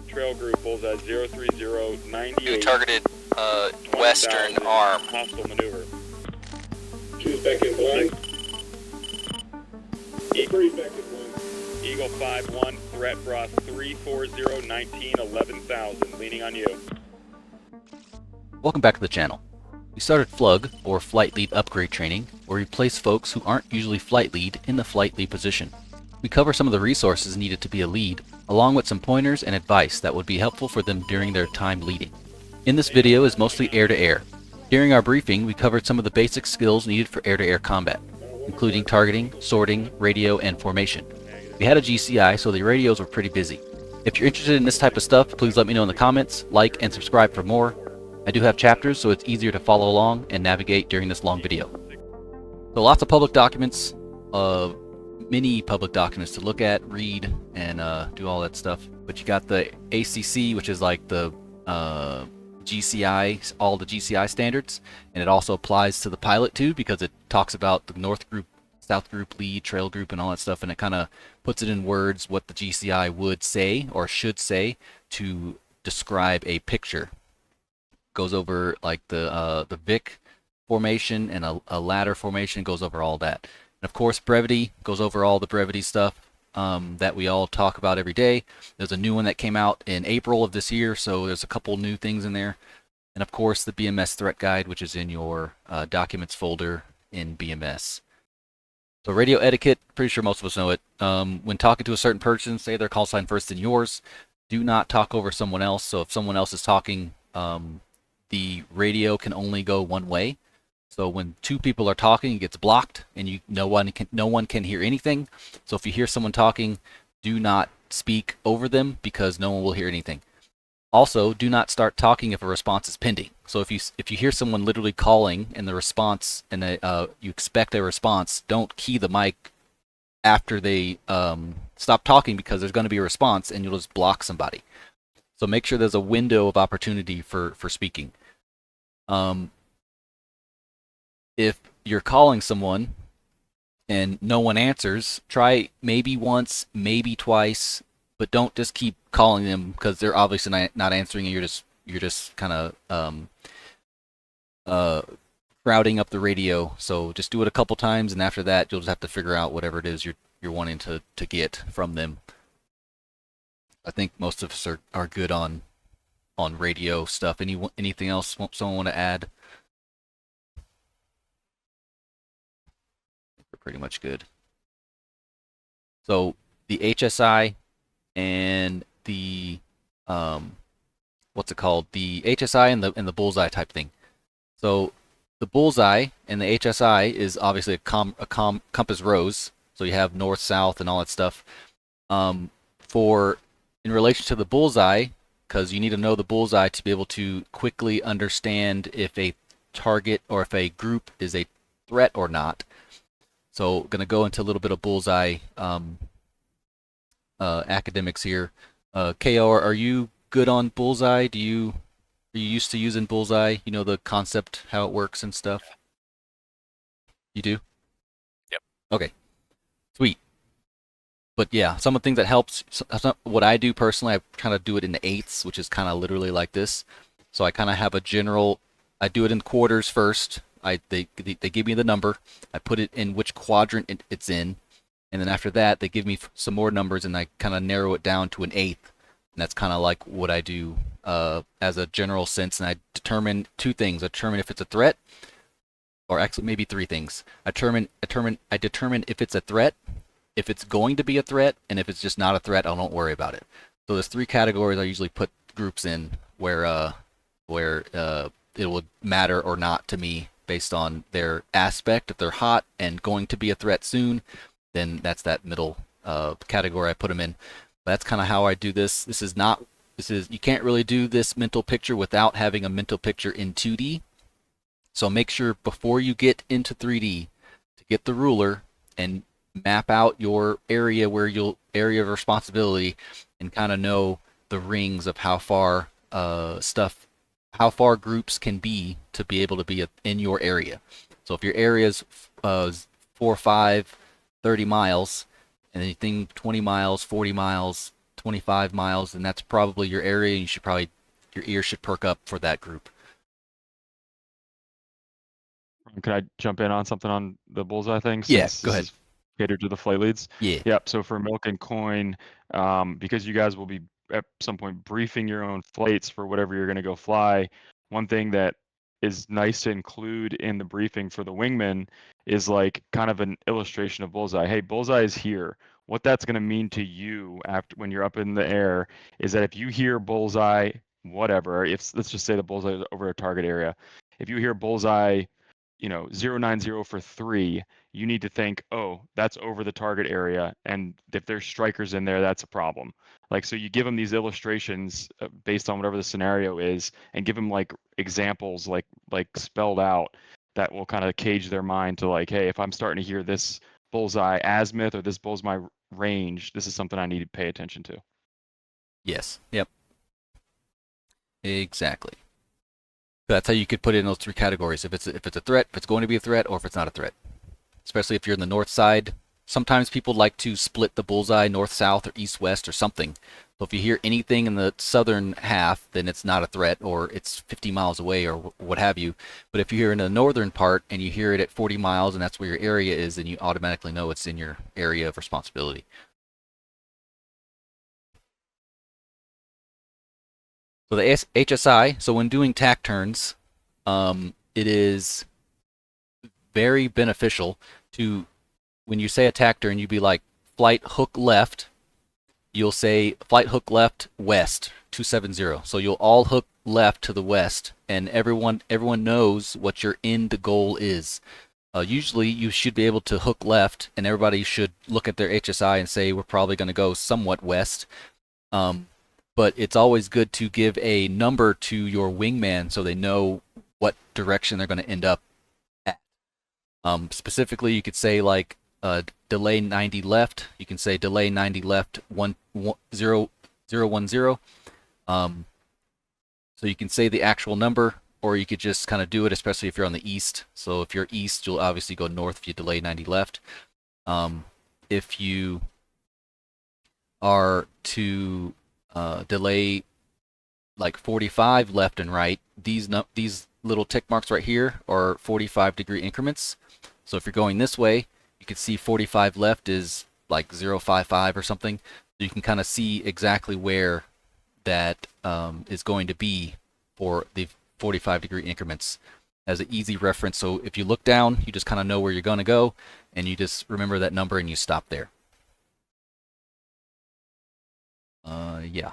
Trail group bullseye 03098. You targeted western arm. Hostile maneuver. Choose back in flying. Debrief back in flying. Eagle 5-1, threat bra 34019 11,000. Leaning on you. Welcome back to the channel. We started FLUG, or Flight Lead Upgrade training, where we place folks who aren't usually flight lead in the flight lead position. We cover some of the resources needed to be a lead, along with some pointers and advice that would be helpful for them during their time leading. In this video is mostly air-to-air. During our briefing, we covered some of the basic skills needed for air-to-air combat, including targeting, sorting, radio, and formation. We had a GCI, so the radios were pretty busy. If you're interested in this type of stuff, please let me know in the comments, like, and subscribe for more. I do have chapters, so it's easier to follow along and navigate during this long video. So lots of public documents, many public documents to look at, read, and do all that stuff. But you got the ACC, which is like the GCI, all the GCI standards, and it also applies to the pilot too, because it talks about the North Group, South Group, Lead, Trail Group, and all that stuff, and it kind of puts it in words what the GCI would say or should say to describe a picture. Goes over like the VIC formation and a ladder formation, goes over all that. And of course, brevity goes over all the brevity stuff that we all talk about every day. There's a new one that came out in April of this year, so there's a couple new things in there. And of course, the BMS threat guide, which is in your documents folder in BMS. So radio etiquette, pretty sure most of us know it. When talking to a certain person, say their call sign first than yours, do not talk over someone else. So if someone else is talking, the radio can only go one way. So when two people are talking, it gets blocked, and no one can hear anything. So if you hear someone talking, do not speak over them because no one will hear anything. Also, do not start talking if a response is pending. So if you hear someone literally calling and the response and you expect a response, don't key the mic after they stop talking, because there's going to be a response and you'll just block somebody. So make sure there's a window of opportunity for speaking. If you're calling someone and no one answers, try maybe once, maybe twice, but don't just keep calling them because they're obviously not answering, and you're just kind of crowding up the radio. So just do it a couple times, and after that, you'll just have to figure out whatever it is you're wanting to get from them. I think most of us are good on radio stuff. Anything else someone want to add? We're pretty much good. So the HSI and the what's it called? The HSI and the bullseye type thing. So the bullseye and the HSI is obviously a compass rose. So you have north, south, and all that stuff. In relation to the bullseye, because you need to know the bullseye to be able to quickly understand if a target or if a group is a threat or not. So going to go into a little bit of bullseye academics here. KO, are you good on bullseye? Are you used to using bullseye? You know the concept, how it works and stuff? You do? Yep. Okay. Sweet. But yeah, some of the things that helps, what I do personally, I kind of do it in the eighths, which is kind of literally like this. So I kind of have a general, I do it in quarters first. They give me the number. I put it in which quadrant it's in. And then after that, they give me some more numbers, and I kind of narrow it down to an eighth. And that's kind of like what I do as a general sense. And I determine two things. I determine if it's a threat, or actually maybe three things. I determine if it's a threat, if it's going to be a threat, and if it's just not a threat, I don't worry about it. So there's three categories I usually put groups in where it would matter or not to me based on their aspect. If they're hot and going to be a threat soon, then that's that middle category I put them in. But that's kind of how I do this. You can't really do this mental picture without having a mental picture in 2D. So make sure before you get into 3D to get the ruler and map out your area area of responsibility, and kind of know the rings of how far groups can be to be able to be in your area. So if your area is 4, 5, 30 miles, and anything 20 miles, 40 miles, 25 miles, and that's probably your area. You should probably, your ear should perk up for that group. Can I jump in on something on the bullseye thing? Yeah, Since go this ahead. is catered to the flight leads. Yeah. Yep. So for Milk and Koine, because you guys will be at some point briefing your own flights for whatever you're going to go fly, one thing that is nice to include in the briefing for the wingman is like kind of an illustration of bullseye. Hey, bullseye is here. What that's going to mean to you after when you're up in the air is that if you hear bullseye, whatever, if let's just say the bullseye is over a target area, if you hear bullseye, 090 for 3, you need to think, oh, that's over the target area, and if there's strikers in there, that's a problem. Like, so you give them these illustrations based on whatever the scenario is, and give them like examples like spelled out that will kind of cage their mind to like, hey, if I'm starting to hear this bullseye azimuth or this bullseye range, this is something I need to pay attention to. Yes. Yep. Exactly. That's how you could put it in those 3 categories. If it's a threat, if it's going to be a threat, or if it's not a threat. Especially if you're in the north side. Sometimes people like to split the bullseye north-south or east-west or something. So if you hear anything in the southern half, then it's not a threat, or it's 50 miles away, or what have you. But if you hear in the northern part and you hear it at 40 miles and that's where your area is, then you automatically know it's in your area of responsibility. So the HSI, so when doing tack turns, it is very beneficial to, when you say a tack turn, you'd be like flight hook left, you'll say flight hook left west 270. So you'll all hook left to the west, and everyone knows what your end goal is. Usually you should be able to hook left, and everybody should look at their HSI and say we're probably going to go somewhat west. But it's always good to give a number to your wingman so they know what direction they're going to end up at. Specifically, you could say like delay 90 left. You can say delay 90 left 010. So you can say the actual number, or you could just kind of do it, especially if you're on the east. So if you're east, you'll obviously go north if you delay 90 left. If you are to delay like 45 left and right, these little tick marks right here are 45-degree increments. So if you're going this way, you can see 45 left is like 055 or something. So you can kind of see exactly where that is going to be for the 45-degree increments as an easy reference. So if you look down, you just kind of know where you're going to go, and you just remember that number and you stop there. Yeah.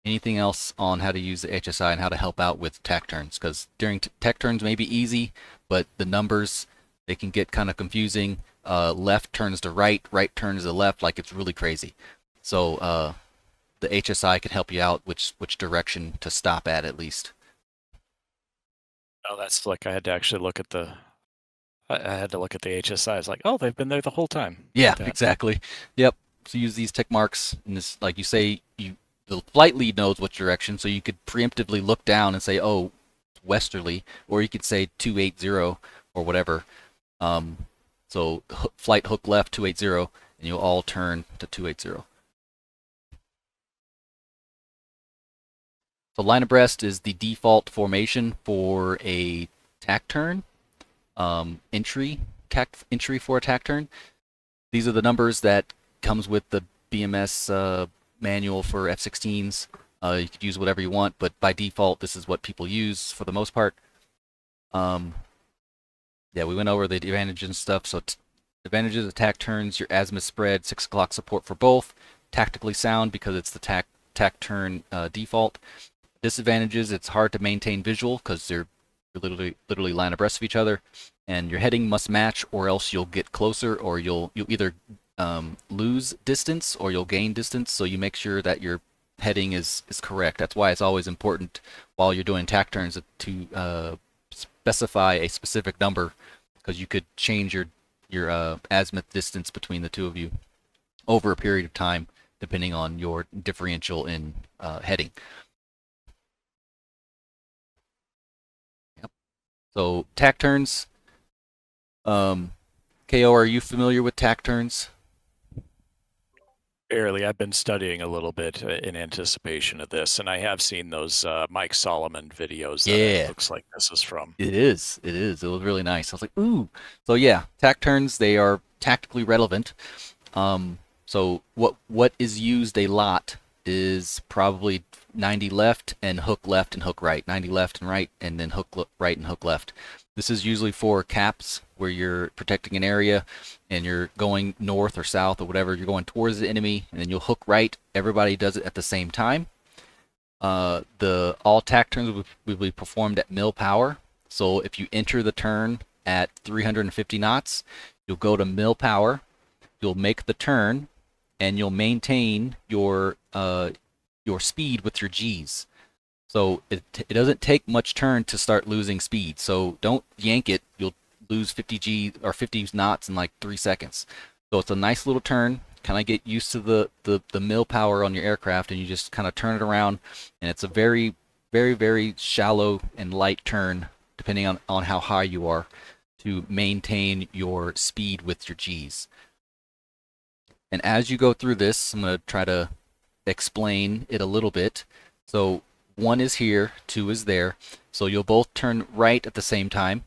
Anything else on how to use the HSI and how to help out with tack turns? Because during tack turns may be easy, but the numbers, they can get kind of confusing. Left turns to right, right turns to left, like it's really crazy. So the HSI can help you out which direction to stop at least. Oh, that's like I had to actually look at the. I had to look at the HSI. It's like, oh, they've been there the whole time. Yeah, Like that. exactly. Yep. So use these tick marks, and this, like you say, the flight lead knows which direction, so you could preemptively look down and say, oh, westerly, or you could say 280 or whatever. So flight hook left 280, and you'll all turn to 280. So line abreast is the default formation for a tack turn. Entry for a tack turn. These are the numbers that comes with the BMS manual for F-16s. You could use whatever you want, but by default, this is what people use for the most part. Yeah, we went over the advantages and stuff. So advantages of tack turns: your azimuth spread, 6 o'clock support for both, tactically sound because it's the tack turn default. Disadvantages: it's hard to maintain visual because they're literally line abreast of each other, and your heading must match, or else you'll get closer, or you'll either lose distance or you'll gain distance. So you make sure that your heading is correct. That's why it's always important while you're doing tack turns to specify a specific number, because you could change your azimuth distance between the two of you over a period of time depending on your differential in heading. Yep. So tack turns. KO, are you familiar with tack turns? Barely. I've been studying a little bit in anticipation of this, and I have seen those Mike Solomon videos that it Yeah. looks like this is from. It is. It is. It was really nice. I was like, ooh. So yeah, Tacturns, they are tactically relevant. So what is used a lot is probably 90 left and hook right. 90 left and right, and then hook right and hook left. This is usually for caps where you're protecting an area and you're going north or south or whatever. You're going towards the enemy, and then you'll hook right. Everybody does it at the same time. The all Tacturns will be performed at mill power. So if you enter the turn at 350 knots, you'll go to mill power. You'll make the turn, and you'll maintain your speed with your G's. So it doesn't take much turn to start losing speed. So don't yank it. You'll lose 50 G or 50 knots in like 3 seconds. So it's a nice little turn. Kind of get used to the mill power on your aircraft, and you just kind of turn it around. And it's a very, very, very shallow and light turn, depending on how high you are, to maintain your speed with your G's. And as you go through this, I'm going to try to explain it a little bit. So 1 is here, 2 is there. So you'll both turn right at the same time.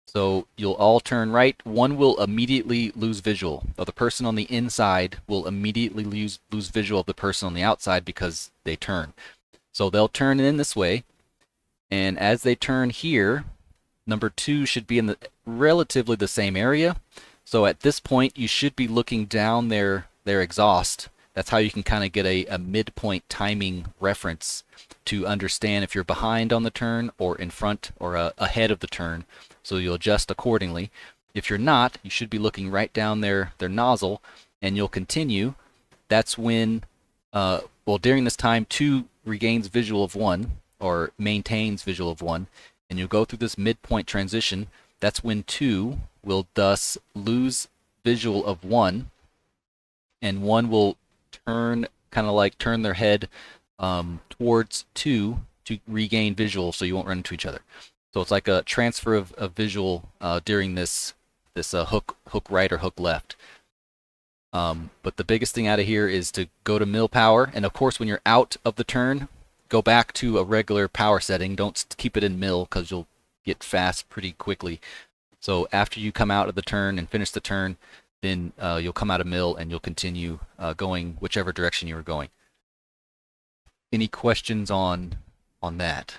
So you'll all turn right. 1 will immediately lose visual. Or the person on the inside will immediately lose visual of the person on the outside because they turn. So they'll turn in this way. And as they turn here, number 2 should be in the relatively the same area. So at this point, you should be looking down their exhaust. That's how you can kind of get a midpoint timing reference to understand if you're behind on the turn or in front or ahead of the turn. So you'll adjust accordingly. If you're not, you should be looking right down their nozzle, and you'll continue. That's when, during this time, 2 regains visual of 1 or maintains visual of 1, and you'll go through this midpoint transition. That's when 2 will thus lose visual of 1, and 1 will turn, kind of like turn their head towards 2 to regain visual, so you won't run into each other. So it's like a transfer of visual during this hook right or hook left. But the biggest thing out of here is to go to mill power, and of course when you're out of the turn, go back to a regular power setting. Don't keep it in mill because you'll get fast pretty quickly. So after you come out of the turn and finish the turn, then you'll come out of mill and you'll continue going whichever direction you were going. Any questions on that?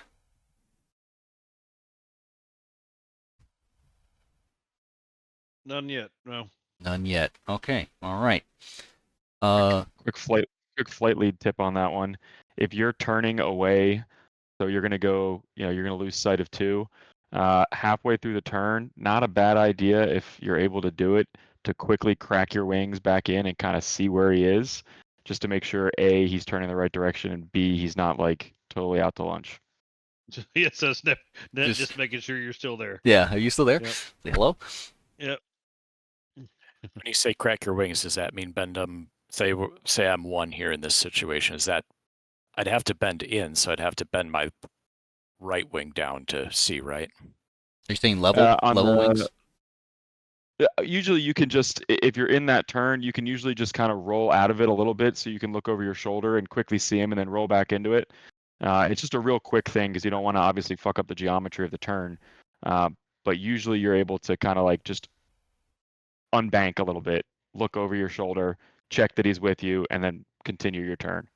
None yet. No. None yet. Okay. All right. Quick flight lead tip on that one. If you're turning away, so you're going to go, you're going to lose sight of 2. Halfway through the turn, not a bad idea if you're able to do it, to quickly crack your wings back in and kind of see where he is, just to make sure A, he's turning the right direction, and B, he's not like totally out to lunch. Yes, that's just making sure you're still there. Yeah, are you still there? Yep. Say hello. Yep. When you say crack your wings, does that mean bend them? Say I'm 1 here in this situation. Is that I'd have to bend in, so I'd have to bend my right wing down to see, right? Are you saying level wings? Usually you can just, if you're in that turn, you can usually just kind of roll out of it a little bit so you can look over your shoulder and quickly see him and then roll back into it. It's just a real quick thing because you don't want to obviously fuck up the geometry of the turn. But usually you're able to kind of like just unbank a little bit, look over your shoulder, check that he's with you, and then continue your turn.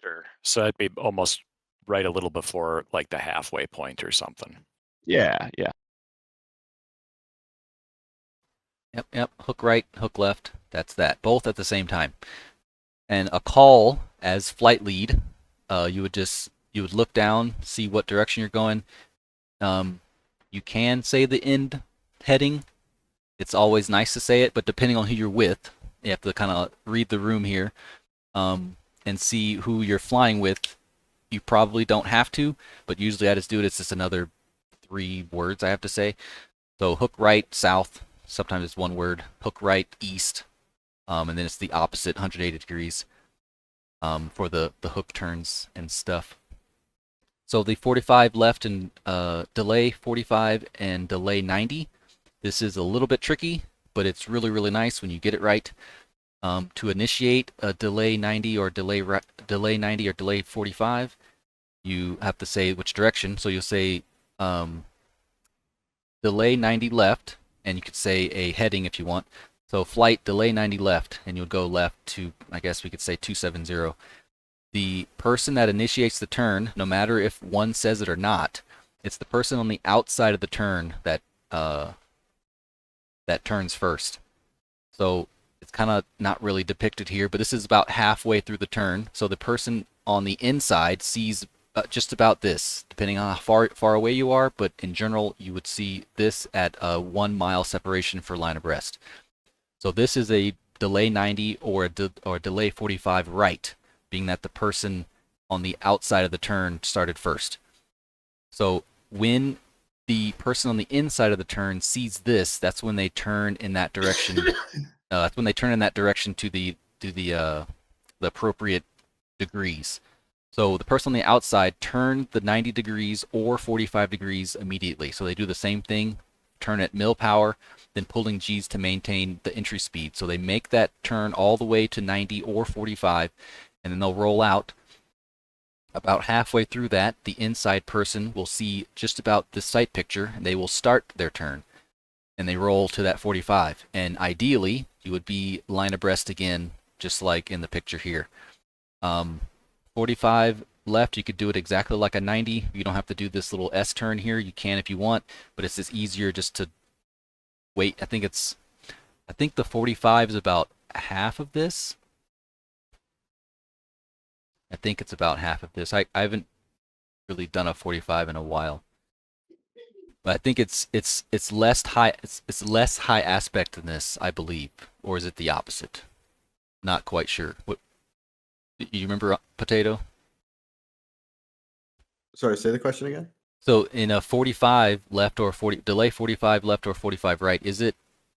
Sure. So that'd be almost right a little before like the halfway point or something. Yeah. Yep. Hook right, hook left. That's that. Both at the same time. And a call as flight lead, you would look down, see what direction you're going. You can say the end heading. It's always nice to say it, but depending on who you're with, you have to kind of read the room here and see who you're flying with. You probably don't have to, but usually I just do it. It's just another 3 words I have to say. So hook right, south. Sometimes it's 1 word. Hook right, east. And then it's the opposite, 180 degrees for the hook turns and stuff. So the 45 left and delay 45 and delay 90. This is a little bit tricky, but it's really, really nice when you get it right. To initiate a delay 90 or delay 90 or delay 45, you have to say which direction. So you'll say delay 90 left, and you could say a heading if you want. So flight delay 90 left, and you'll go left to, I guess we could say 270. The person that initiates the turn, no matter if one says it or not, it's the person on the outside of the turn that that turns first. So it's kind of not really depicted here, but this is about halfway through the turn. So the person on the inside sees just about this, depending on how far away you are, but in general, you would see this at a 1 mile separation for line abreast. So this is a delay 90 or a delay 45 right, being that the person on the outside of the turn started first. So when the person on the inside of the turn sees this, that's when they turn in that direction. That's when they turn in that direction to the appropriate degrees. So the person on the outside turned the 90 degrees or 45 degrees immediately. So they do the same thing, turn at mil power, then pulling G's to maintain the entry speed. So they make that turn all the way to 90 or 45, and then they'll roll out. About halfway through that, the inside person will see just about this sight picture, and they will start their turn. And they roll to that 45. And ideally, you would be line abreast again, just like in the picture here. 45 left, you could do it exactly like a 90. You don't have to do this little S turn here. You can if you want, but it's just easier just to wait. I think the 45 is about half of this. I think it's about half of this. I haven't really done a 45 in a while. But I think it's less high. It's less high aspect than this, I believe, or is it the opposite? Not quite sure. What you remember, Potato? Sorry, say the question again. So in a 45 left or 40 delay 45 left or 45 right, is it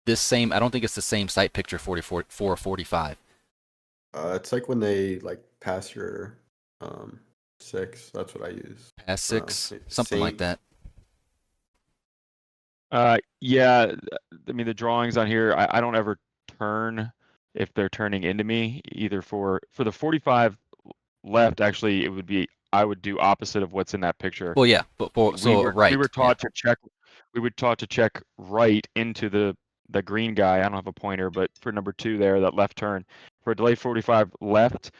this same? I don't think it's the same sight picture 44 or 45. It's like when they pass your 6. That's what I use. Pass 6, something like that. Yeah, I mean the drawings on here, I don't ever turn if they're turning into me, either for the 45 left. Actually, it would be, I would do opposite of what's in that picture. Well, yeah, but right. We were taught to check. We were taught to check right into the green guy. I don't have a pointer, but for number 2 there, that left turn for delay 45 left,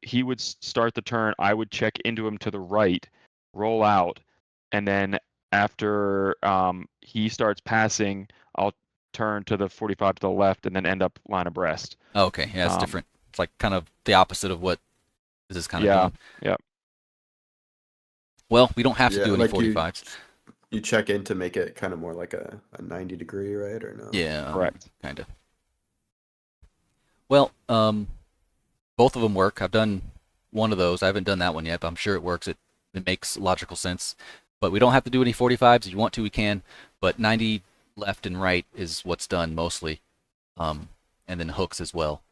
he would start the turn. I would check into him to the right, roll out, and then after he starts passing, I'll turn to the 45 to the left and then end up line abreast. Oh, okay, yeah, it's different. It's like kind of the opposite of what this is kind of doing. Yeah. Well, we don't have to do any 45s. You check in to make it kind of more like a 90 degree, right? Or no? Yeah, correct. Kind of. Well, both of them work. I've done one of those. I haven't done that one yet, but I'm sure it works. It makes logical sense. But we don't have to do any 45s. If you want to, we can. But 90 left and right is what's done mostly. And then hooks as well.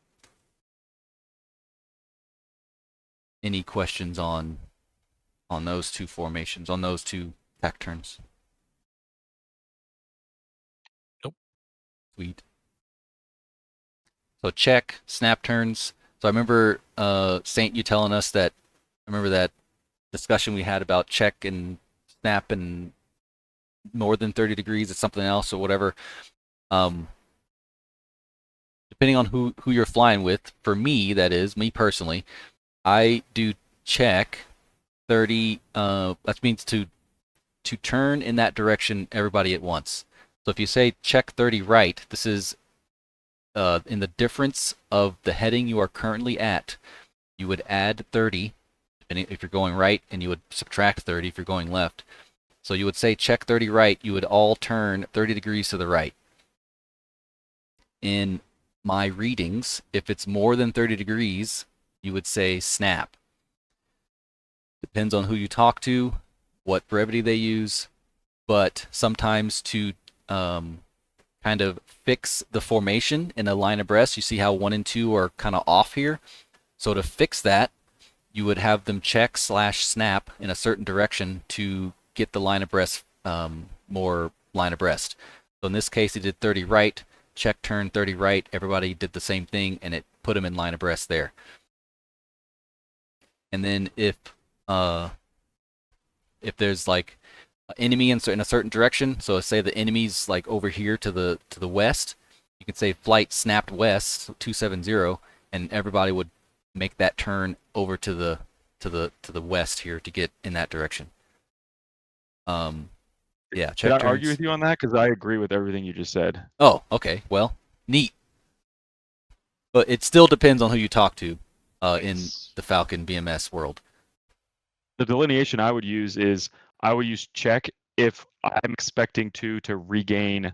Any questions on those two formations, on those two tack turns? Nope. Sweet. So check, snap turns. So I remember Saint, you telling us that, I remember that discussion we had about check and snap and more than 30 degrees, it's something else or whatever. Depending on who you're flying with, for me, that is, me personally, I do check 30, that means to turn in that direction everybody at once. So if you say check 30 right, this is in the difference of the heading you are currently at, you would add 30 if you're going right, and you would subtract 30 if you're going left. So you would say check 30 right, you would all turn 30 degrees to the right. In my readings, if it's more than 30 degrees, you would say snap. Depends on who you talk to, what brevity they use, but sometimes to kind of fix the formation in a line abreast, you see how 1 and 2 are kind of off here. So to fix that, you would have them check / snap in a certain direction to get the line abreast more line abreast. So in this case, he did 30 right. check turn 30 right, everybody did the same thing, and it put them in line abreast there. And then if there's like an enemy in a certain direction, so say the enemy's like over here to the west, you can say flight snapped west 270, and everybody would make that turn over to the west here to get in that direction. Yeah, check Can I turns. argue with you on that? Because I agree with everything you just said. Oh, okay. Well, neat. But it still depends on who you talk to in the Falcon BMS world. The delineation I would use is I would use check if I'm expecting to regain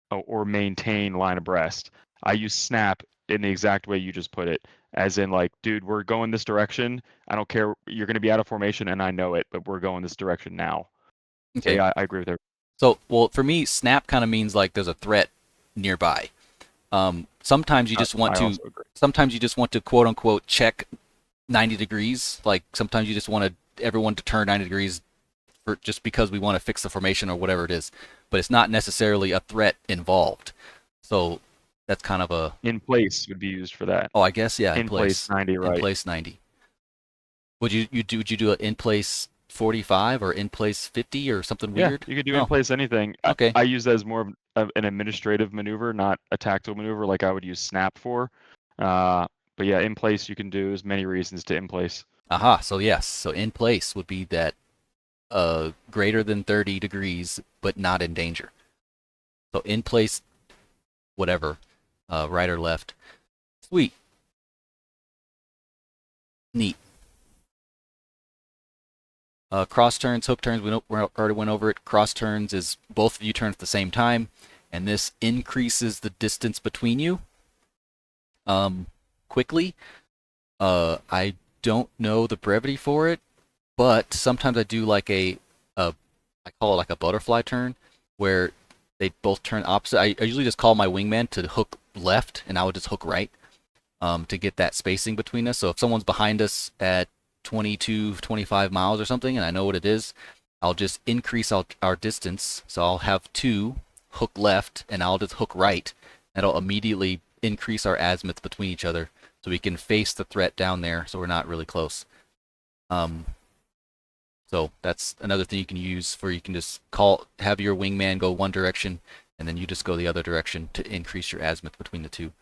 or maintain line abreast. I use snap in the exact way you just put it, as in like, dude, we're going this direction. I don't care. You're going to be out of formation, and I know it, but we're going this direction now. Okay. So yeah, I agree with that. So, well, for me, snap kind of means like there's a threat nearby. Sometimes you just want to. Sometimes you just want to quote unquote check 90 degrees. Like sometimes you just want everyone to turn 90 degrees just because we want to fix the formation or whatever it is. But it's not necessarily a threat involved. So that's kind of a in place would be used for that. Oh, I guess yeah. In place 90, right? In place 90. Would you do an in place 45 or in place 50 or something weird? Yeah, you could do in place anything. Okay. I use that as more of an administrative maneuver, not a tactical maneuver like I would use snap for. But yeah, in place you can do as many reasons to in place. Aha, so yes. So in place would be that greater than 30 degrees, but not in danger. So in place, whatever, right or left. Sweet. Neat. Cross turns, hook turns, we already went over it. Cross turns is both of you turn at the same time, and this increases the distance between you quickly. I don't know the brevity for it, but sometimes I do like I call it like a butterfly turn, where they both turn opposite. I usually just call my wingman to hook left, and I would just hook right to get that spacing between us. So if someone's behind us at 22, 25 miles or something, and I know what it is, I'll just increase our distance. So I'll have two hook left, and I'll just hook right. That'll immediately increase our azimuth between each other, so we can face the threat down there, so we're not really close. So that's another thing you can use for, you can just have your wingman go one direction, and then you just go the other direction to increase your azimuth between the two.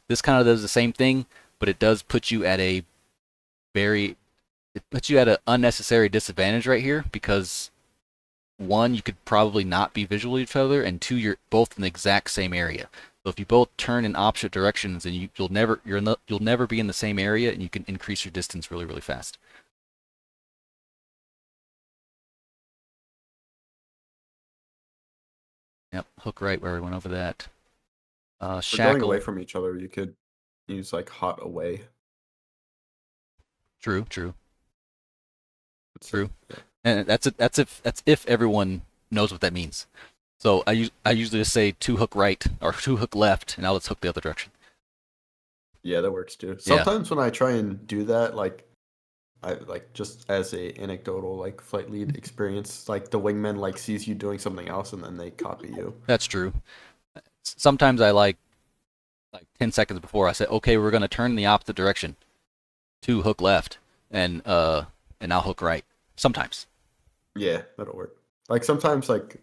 This kind of does the same thing, but it does put you at an unnecessary disadvantage right here, because one, you could probably not be visual to each other, and two, you're both in the exact same area. So if you both turn in opposite directions, then you'll never be in the same area, and you can increase your distance really, really fast. Yep, hook right where we went over that. Shackle. Going away from each other, you could use like hot away. True. And that's if everyone knows what that means. So I usually just say two hook right or two hook left, and I'll just hook the other direction. Yeah, that works too. Sometimes when I try and do that, like I like just as a anecdotal like flight lead experience, like the wingman like sees you doing something else and then they copy you. That's true. Sometimes I like 10 seconds before I say, okay, we're gonna turn in the opposite direction. Two hook left, and I'll hook right. Sometimes. Yeah, that'll work. Like sometimes like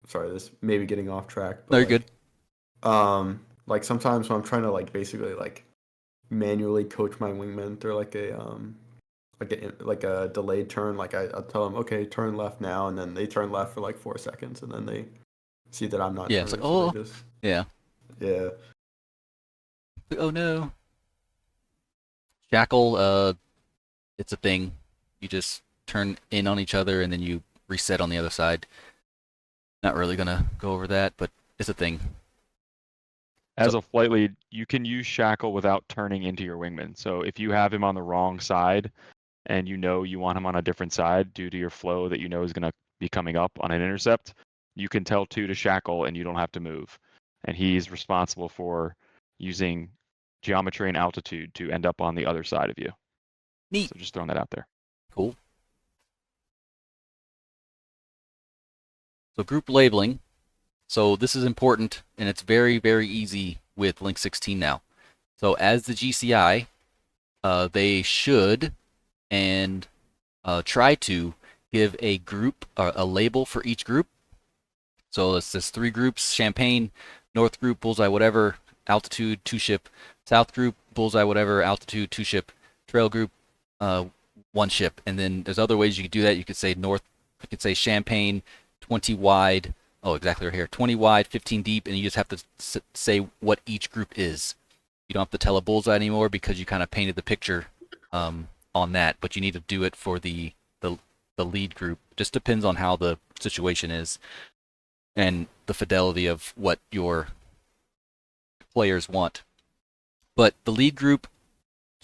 sorry, this may be getting off track. But no, you're good. Like sometimes when I'm trying to like basically like manually coach my wingman through like a delayed turn, like I'll tell them, okay, turn left now, and then they turn left for like 4 seconds, and then they see that I'm not. Yeah, turning, it's like, so oh, yeah. Oh no. Shackle, it's a thing. You just turn in on each other, and then you reset on the other side. Not really gonna go over that, but it's a thing. As a flight lead, you can use Shackle without turning into your wingman. So if you have him on the wrong side, and you want him on a different side due to your flow that you know is going to be coming up on an intercept, you can tell 2 to Shackle, and you don't have to move. And he's responsible for using geometry and altitude to end up on the other side of you. Neat. So just throwing that out there. Cool. So group labeling. So this is important, and it's very, very easy with Link 16 now. So as the GCI, they should and try to give a group, a label for each group. So it's this 3 groups: Champagne, North Group, Bullseye, whatever, Altitude, 2 ship, South Group, Bullseye, whatever, Altitude, 2 ship, Trail Group, 1 ship. And then there's other ways you could do that. You could say North, you could say Champagne, 20 wide. Oh, exactly right here. 20 wide, 15 deep, and you just have to say what each group is. You don't have to tell a bullseye anymore because you kind of painted the picture on that, but you need to do it for the lead group. Just depends on how the situation is and the fidelity of what your players want. But the lead group,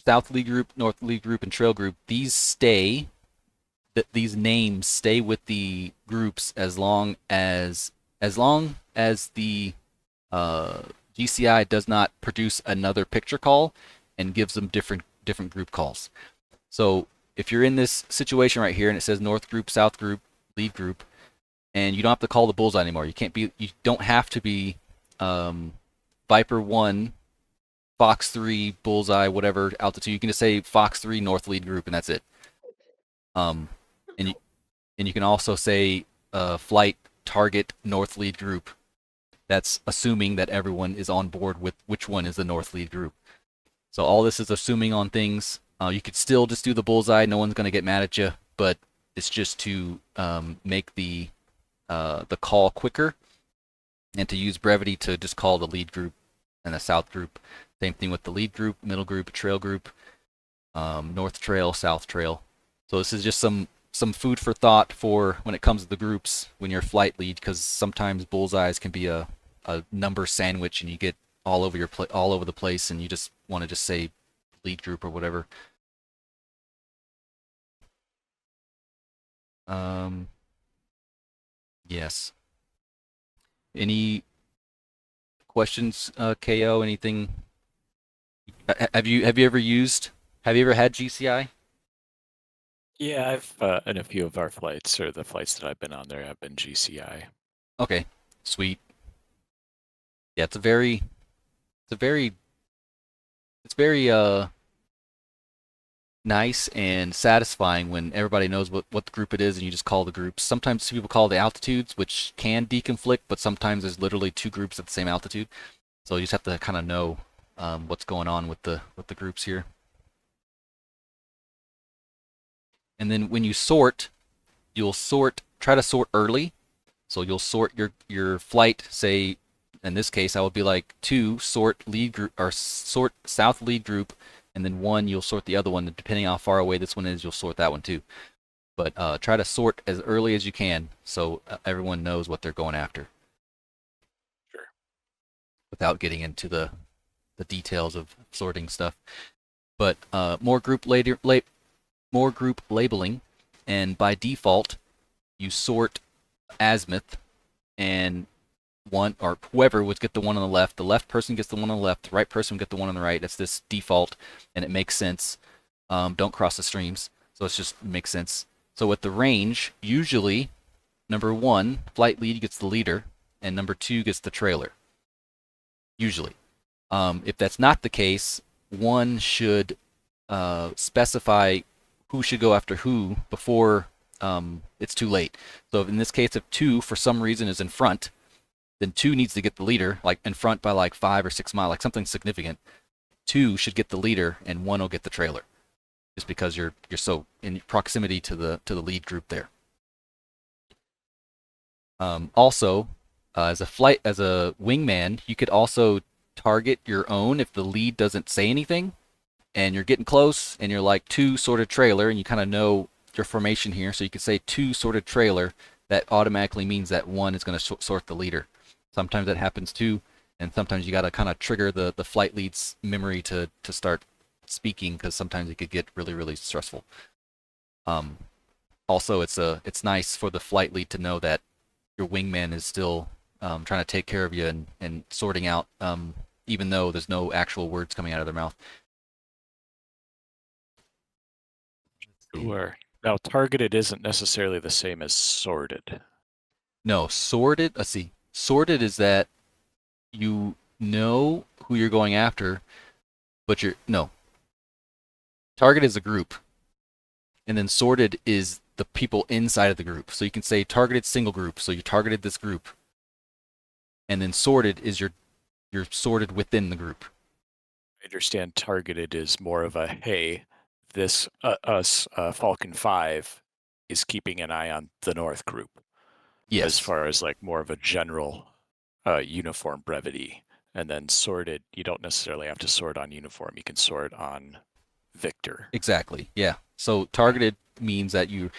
South lead group, North lead group, and Trail group, these names stay with the groups as long as the GCI does not produce another picture call and gives them different group calls. So if you're in this situation right here and it says North group, South group, lead group, and you don't have to call the bullseye anymore. You don't have to be Viper 1, Fox 3, bullseye, whatever altitude. You can just say Fox 3, North lead group, and that's it. And you can also say flight target North lead group. That's assuming that everyone is on board with which one is the North lead group. So all this is assuming on things. You could still just do the bullseye. No one's going to get mad at you, but it's just to make the call quicker and to use brevity to just call the lead group and the South group. Same thing with the lead group, middle group, trail group, North trail, South trail. So this is just some food for thought for when it comes to the groups when you're flight lead, because sometimes bullseyes can be a number sandwich and you get all over the place and you just want to just say lead group or whatever. Yes. Any questions, KO? Anything? Have you ever had GCI? Yeah, I've in a few of our flights, or the flights that I've been on there, have been GCI. Okay, sweet. Yeah, it's very nice and satisfying when everybody knows what the group it is and you just call the groups. Sometimes people call the altitudes, which can deconflict, but sometimes there's literally 2 groups at the same altitude. So you just have to kind of know what's going on with the groups here. And then when you sort, you'll try to sort early. So you'll sort your flight, say in this case I would be like 2 sort lead group, or sort South lead group, and then 1 you'll sort the other one, and depending on how far away this one is, you'll sort that one too. But try to sort as early as you can so everyone knows what they're going after. Sure. Without getting into the details of sorting stuff. But more group labeling, and by default you sort azimuth, and one or whoever would get the one on the left. The left person gets the one on the left. The right person would get the one on the right. That's this default, and it makes sense. Don't cross the streams, so it just makes sense. So with the range, usually number 1 flight lead gets the leader, and number 2 gets the trailer. Usually, if that's not the case, 1 should specify who should go after who before it's too late. So in this case, if 2 for some reason is in front, then 2 needs to get the leader, like in front by like 5 or 6 miles, like something significant. 2 should get the leader, and 1 will get the trailer, just because you're so in proximity to the lead group there. Also, as a wingman, you could also target your own if the lead doesn't say anything, and you're getting close, and you're like 2 sorted trailer, and you kind of know your formation here, so you could say 2 sorted trailer. That automatically means that 1 is going to sort the leader. Sometimes that happens too, and sometimes you got to kind of trigger the flight lead's memory to start speaking, because sometimes it could get really, really stressful. Also, it's nice for the flight lead to know that your wingman is still trying to take care of you and sorting out, even though there's no actual words coming out of their mouth. Sure. Now, targeted isn't necessarily the same as sorted. No, sorted. Let's see. sorted is that you know who you're going after, but target is a group, and then sorted is the people inside of the group. So you can say targeted single group, so you targeted this group, and then sorted is you're sorted within the group. I understand targeted is more of a, hey, this Falcon 5 is keeping an eye on the North group. Yes. As far as like more of a general uniform brevity. And then sorted, you don't necessarily have to sort on uniform. You can sort on Victor. Exactly. Yeah. So targeted means that you're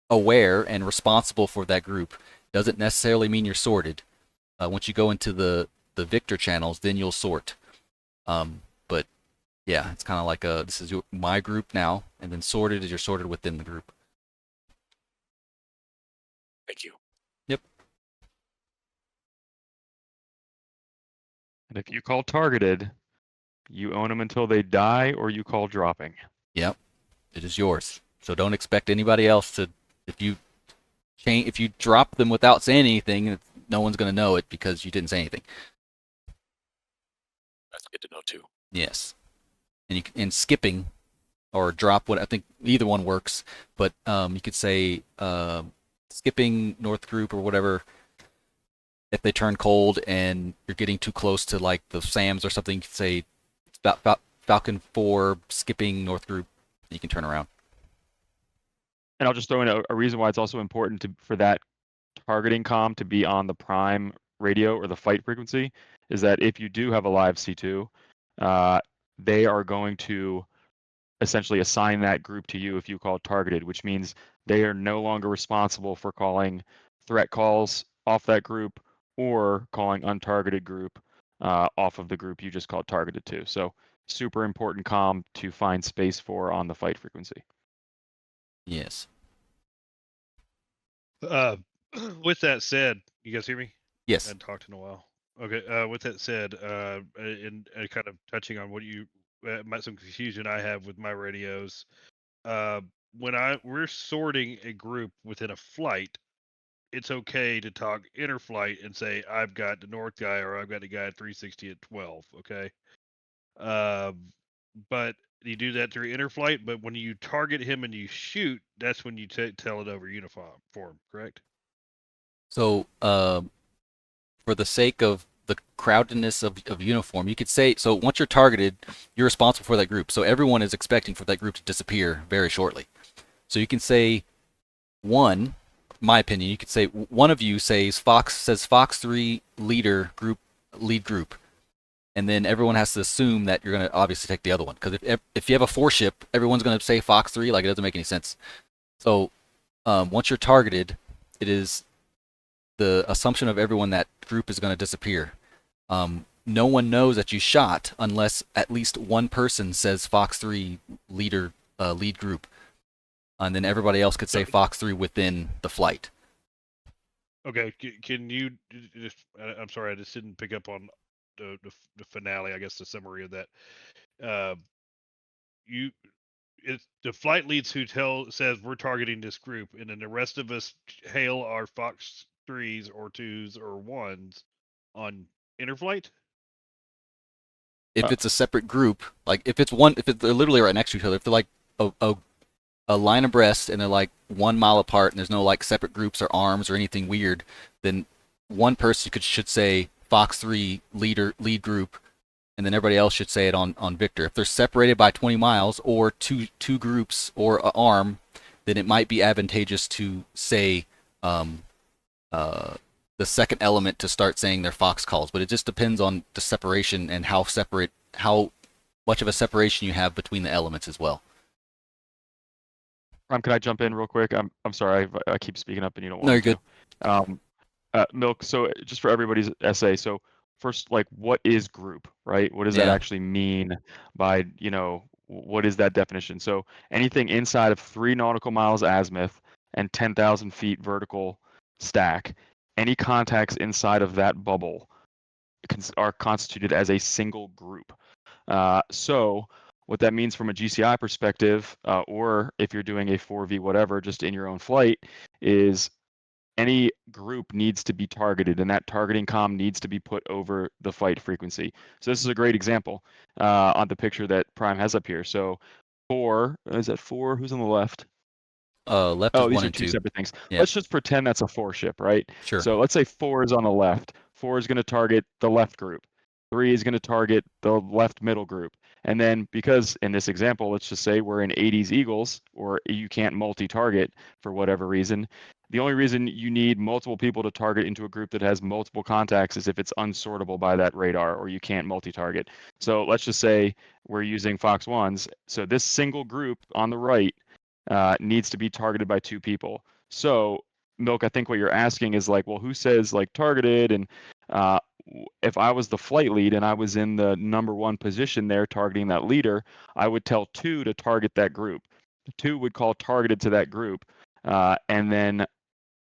aware and responsible for that group. Doesn't necessarily mean you're sorted. Once you go into the Victor channels, then you'll sort. But yeah, it's kind of like this is my group now, and then sorted is you're sorted within the group. Thank you. Yep. And if you call targeted, you own them until they die, or you call dropping. Yep. It is yours. So don't expect anybody else to. If you drop them without saying anything, no one's going to know it because you didn't say anything. That's good to know too. Yes. And skipping or drop, what I think either one works, but you could say skipping North group or whatever. If they turn cold and you're getting too close to like the SAMs or something, you could say Falcon 4 skipping North group. You can turn around. And I'll just throw in a reason why it's also important for that targeting comm to be on the prime radio or the fight frequency is that if you do have a live C2, they are going to essentially assign that group to you if you call targeted, which means they are no longer responsible for calling threat calls off that group or calling untargeted group off of the group you just called targeted to. So super important comm to find space for on the fight frequency. Yes. With that said, you guys hear me? Yes. I hadn't talked in a while. Okay. With that said, and kind of touching on what you, some confusion I have with my radios. When we're sorting a group within a flight, it's okay to talk interflight and say I've got the North guy or I've got the guy at 360 at 12. Okay. But you do that through interflight. But when you target him and you shoot, that's when you tell it over uniform, correct? So, for the sake of the crowdedness of uniform, you could say, so once you're targeted, you're responsible for that group. So everyone is expecting for that group to disappear very shortly. So you can say my opinion, you could say one of you says Fox 3 lead group. And then everyone has to assume that you're going to obviously take the other one. Because if you have a 4-ship, everyone's going to say Fox 3, like it doesn't make any sense. So once you're targeted, it is the assumption of everyone that group is going to disappear. No one knows that you shot unless at least one person says Fox 3 lead group. And then everybody else could say Fox 3 within the flight. Okay, can you just, I'm sorry, I just didn't pick up on the finale, I guess the summary of that. It's the flight leads who says we're targeting this group, and then the rest of us hail our Fox 3s or 2s or 1s on interflight? If it's a separate group, like if they're literally right next to each other, if they're like a line abreast and they're like 1 mile apart and there's no like separate groups or arms or anything weird, then one person should say Fox 3 lead group, and then everybody else should say it on Victor. If they're separated by 20 miles or two groups or an arm, then it might be advantageous to say the second element to start saying their Fox calls. But it just depends on the separation and how much of a separation you have between the elements as well. Can I jump in real quick? I'm sorry, I keep speaking up and you don't want No, you're to. Good. Milk, so just for everybody's essay, so first, like, what is group, right? What does that actually mean by, what is that definition? So anything inside of 3 nautical miles azimuth and 10,000 feet vertical stack, any contacts inside of that bubble are constituted as a single group. So what that means from a GCI perspective, or if you're doing a 4V whatever, just in your own flight, is any group needs to be targeted, and that targeting comm needs to be put over the flight frequency. So this is a great example on the picture that Prime has up here. So 4, is that 4? Who's on the left? Left Oh, is these 1 are and two 2. separate things. Yeah. Let's just pretend that's a 4 ship, right? Sure. So let's say 4 is on the left. 4 is going to target the left group. 3 is going to target the left middle group. And then because in this example, let's just say we're in 80s Eagles, or you can't multi-target for whatever reason. The only reason you need multiple people to target into a group that has multiple contacts is if it's unsortable by that radar, or you can't multi-target. So let's just say we're using Fox 1s. So this single group on the right needs to be targeted by 2 people. So Milk, I think what you're asking is like, well, who says like targeted? And if I was the flight lead and I was in the number 1 position there targeting that leader, I would tell 2 to target that group. 2 would call targeted to that group. And then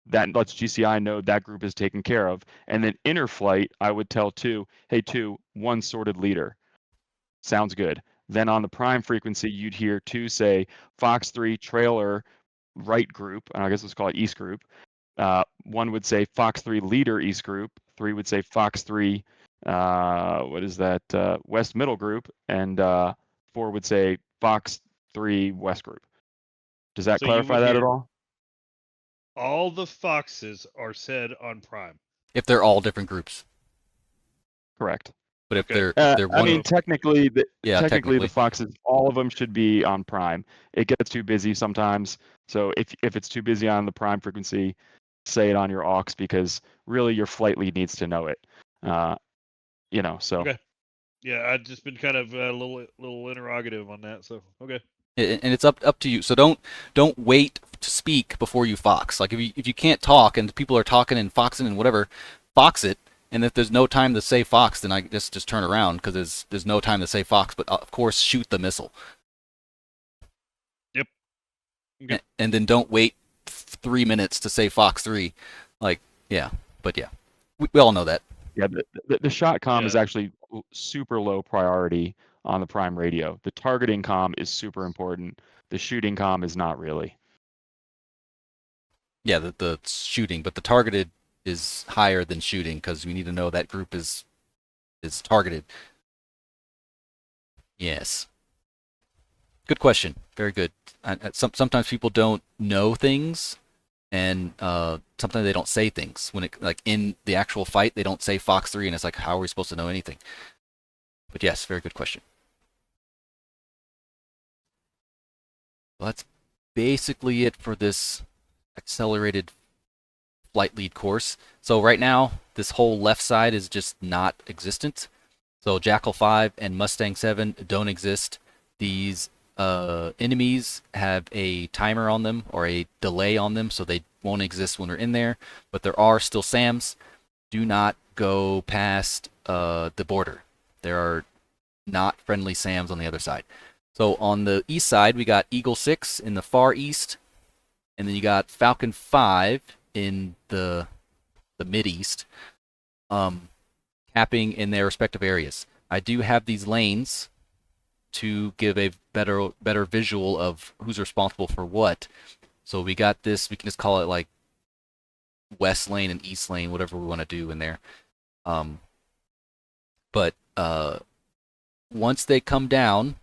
that lets GCI know that group is taken care of. And then inner flight, I would tell 2, hey, 2, 1 sorted leader. Sounds good. Then on the prime frequency, you'd hear 2 say Fox 3 trailer right group, and I guess let's call it east group. 1 would say Fox 3 leader east group. 3 would say Fox 3, what is that, west middle group. And 4 would say Fox 3 west group. Does that So you clarify would that at hear all? all the foxes are said on Prime. If they're all different groups. Correct. But if Okay. they're I one, mean, technically, technically. the Foxes, all of them should be on Prime. It gets too busy sometimes. So if it's too busy on the Prime frequency, say it on your aux, because really your flight lead needs to know it. So. Okay. Yeah, I've just been kind of a little interrogative on that. So okay. And it's up to you. So don't wait to speak before you fox. Like if you can't talk and people are talking and foxing and whatever, fox it. And if there's no time to say fox, then I just turn around because there's no time to say fox. But of course, shoot the missile. Yep. Okay. And then don't wait 3 minutes to say Fox 3. Like, yeah. But yeah, we all know that. Yeah, the shot comm is actually super low priority on the Prime radio. The targeting comm is super important. The shooting comm is not really. Yeah, the shooting, but the targeted is higher than shooting because we need to know that group is targeted. Yes. Good question. Very good. Sometimes people don't know things, and sometimes they don't say things when it like in the actual fight they don't say Fox 3, and it's like, how are we supposed to know anything? But yes, very good question. Well, that's basically it for this accelerated flight lead course. So right now, this whole left side is just not existent. So Jackal 5 and Mustang 7 don't exist. These enemies have a timer on them or a delay on them, so they won't exist when we're in there. But there are still SAMs. Do not go past the border. There are not friendly SAMs on the other side. So on the east side, we got Eagle 6 in the far east, and then you got Falcon 5 in the mid-east, capping in their respective areas. I do have these lanes to give a better visual of who's responsible for what. So we got this, we can just call it like west lane and east lane, whatever we want to do in there. But once they come down,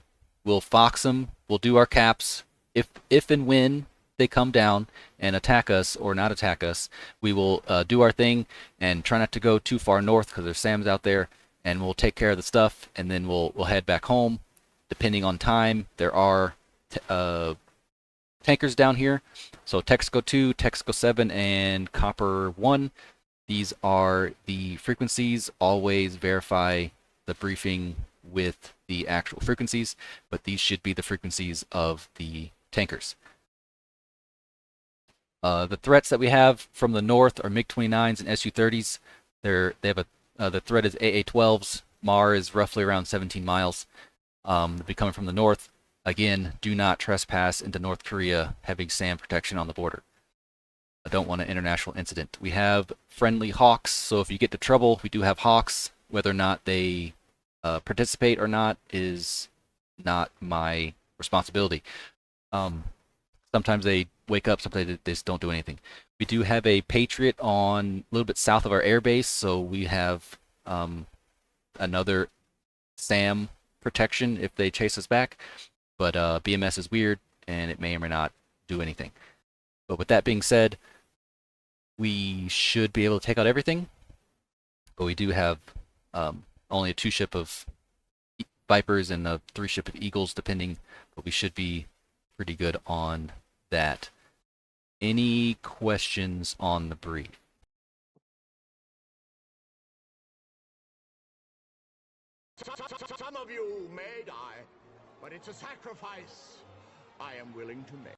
we'll fox them, we'll do our caps. If and when they come down and attack us or not attack us, we will do our thing and try not to go too far north because there's SAMs out there, and we'll take care of the stuff, and then we'll head back home. Depending on time, there are tankers down here. So Texaco 2, Texaco 7, and Copper 1. These are the frequencies. Always verify the briefing with the actual frequencies, but these should be the frequencies of the tankers. The threats that we have from the north are MiG-29s and Su-30s. They have the threat is AA-12s. MAR is roughly around 17 miles. They'll be coming from the north. Again, do not trespass into North Korea having SAM protection on the border. I don't want an international incident. We have friendly Hawks, so if you get to trouble, we do have Hawks. Whether or not they participate or not is not my responsibility. sometimes they wake up, sometimes they just don't do anything. We do have a Patriot on a little bit south of our air base, so we have another SAM protection if they chase us back. But BMS is weird, and it may or may not do anything. But with that being said, we should be able to take out everything. But we do have only a 2-ship of Vipers and a 3-ship of Eagles, depending. But we should be pretty good on that. Any questions on the brief? Some of you may die, but it's a sacrifice I am willing to make.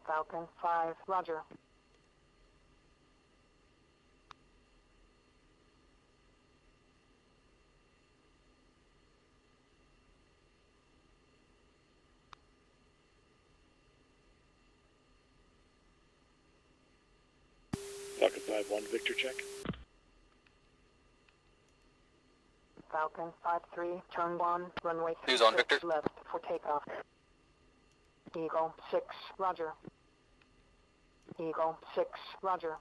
Falcon 5, roger. Falcon 5-1, Victor check. Falcon 5-3, turn 1, runway Who's on, 36 Victor? left for takeoff. Eagle 6, roger. Eagle 6, roger.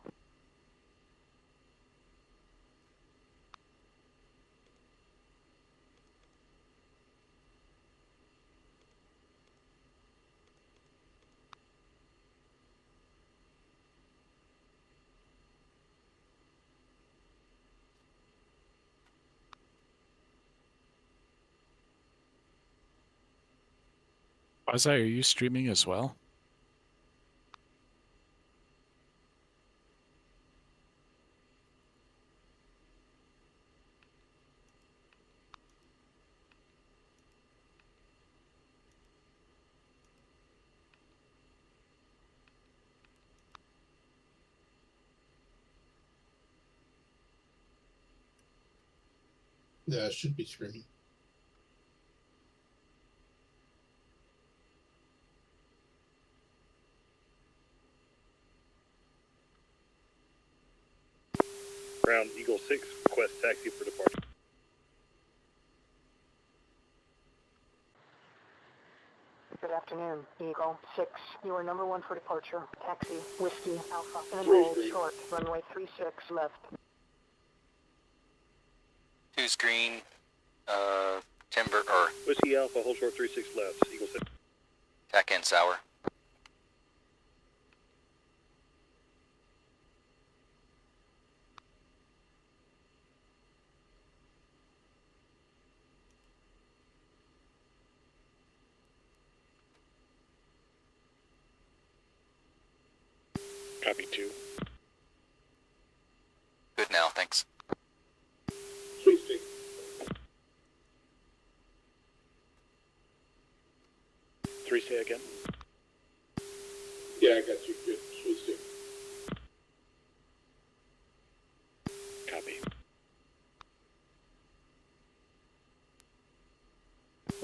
Bullseye, are you streaming as well? Yeah, it should be screaming. Ground Eagle 6, request taxi for departure. Good afternoon, Eagle 6. You are number 1 for departure. Taxi, Whiskey, Alpha, and hold short. Runway 36 left. Who's green? Timber or Whiskey Alpha, hold short 36 left, Eagle 6. tack in sour. Copy 2. Good now, thanks. Sweepsting. 3, say again. Yeah, I got you. Good. Sweepsting. Copy.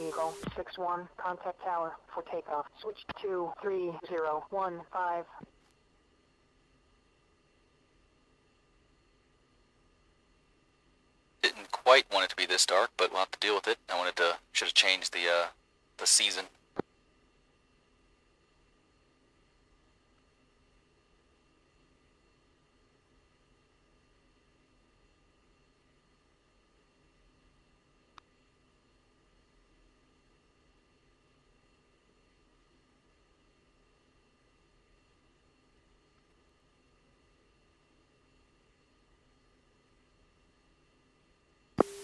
Eagle 6-1, contact tower for takeoff. Switch to 3015. Didn't quite want it to be this dark, but we'll have to deal with it. Should have changed the season.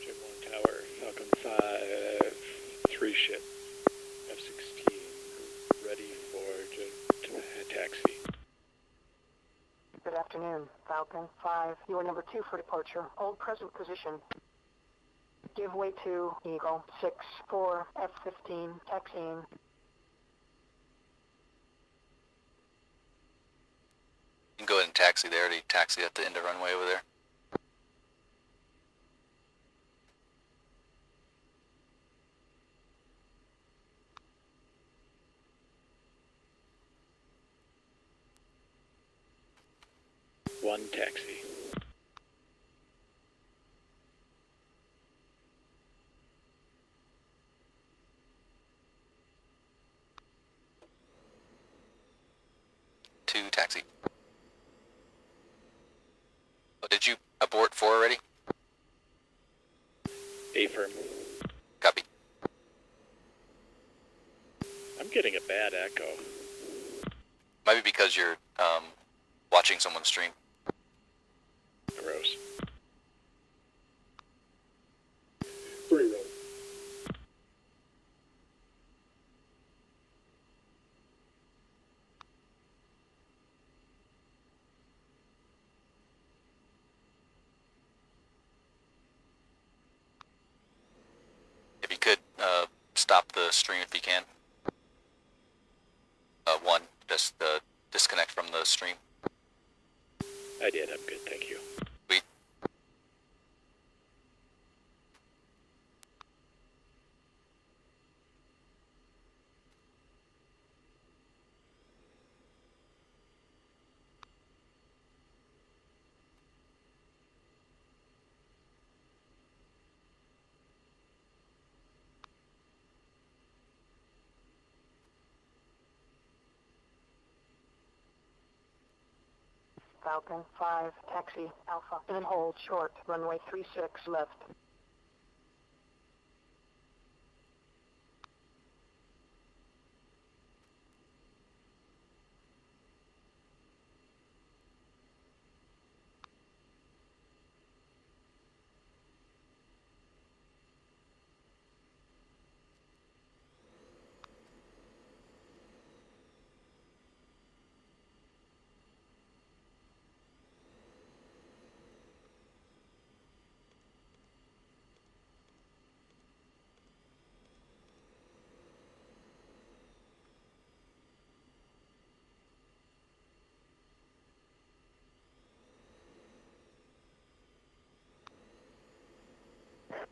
Jim 1 Tower, Falcon 5, 3 ship, F-16, ready for taxi. Good afternoon, Falcon 5. You are number 2 for departure. Hold present position. Give way to Eagle 6-4, F-15, taxiing. You can go ahead and taxi there. They taxi at the end of runway over there. One taxi. Two taxi. Oh, did you abort 4 already? Affirm. Copy. I'm getting a bad echo. Might be because you're watching someone stream. Gross. 3 roll. If you could stop the stream if you can. One, just disconnect from the stream. I did, I'm good, thank you. Sweet. Falcon 5, taxi, Alpha, and then hold short, runway 36 left.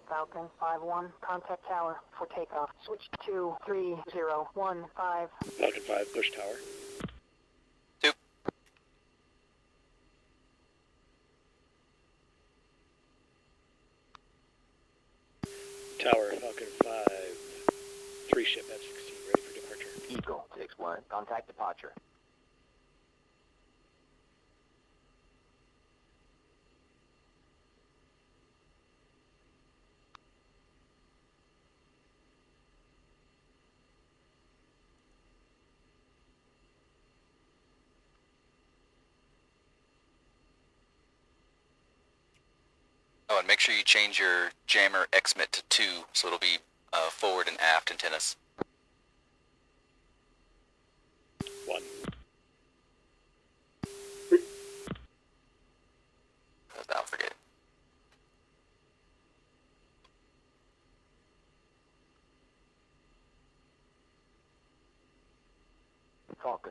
Falcon 5-1, contact tower for takeoff. Switch to 3015. Falcon 5, push tower. 2. Tower, Falcon 5, 3 ship F-16, ready for departure. Eagle 6-1, contact departure. Oh, and make sure you change your jammer XMIT to 2, so it'll be forward and aft antennas. 1.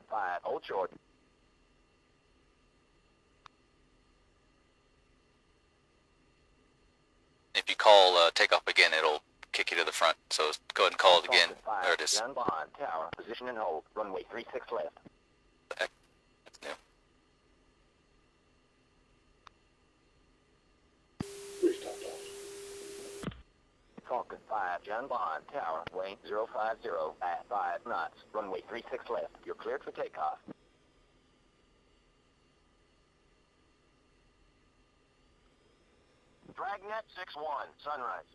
5, hold short. If you call takeoff again, it'll kick you to the front. So go ahead and call it again. Falcon 5, There it is. stand by, tower, position and hold, runway 36 left. That's new. Restart off. Falcon 5, stand by, tower, way 050 at 5 knots, runway 36 left. You're cleared for takeoff. Dragnet 6-1, sunrise.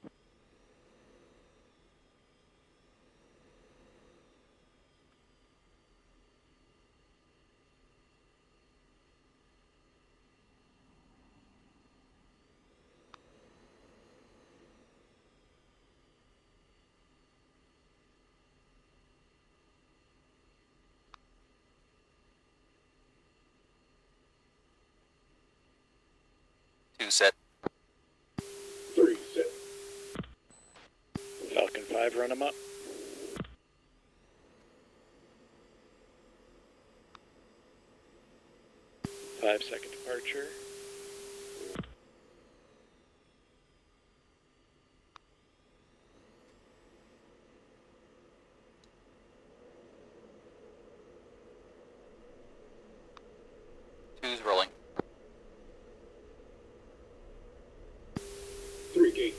Two set. 3 set. Falcon 5, run them up. Five-second departure. Two's rolling. 3 gate.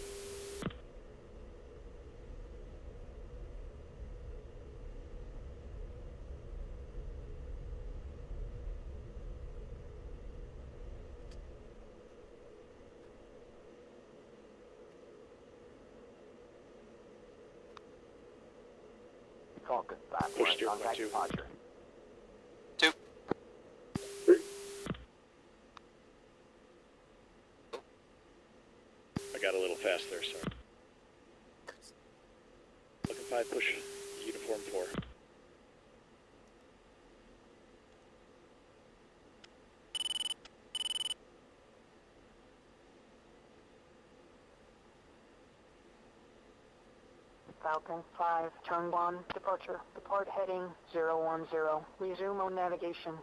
Falcon 5, Push steer contact 2. departure. Two. 3. I got a little fast there, sorry. Falcon 5, push uniform 4. Falcon 5, turn 1, departure. Depart heading 010. Resume on navigation.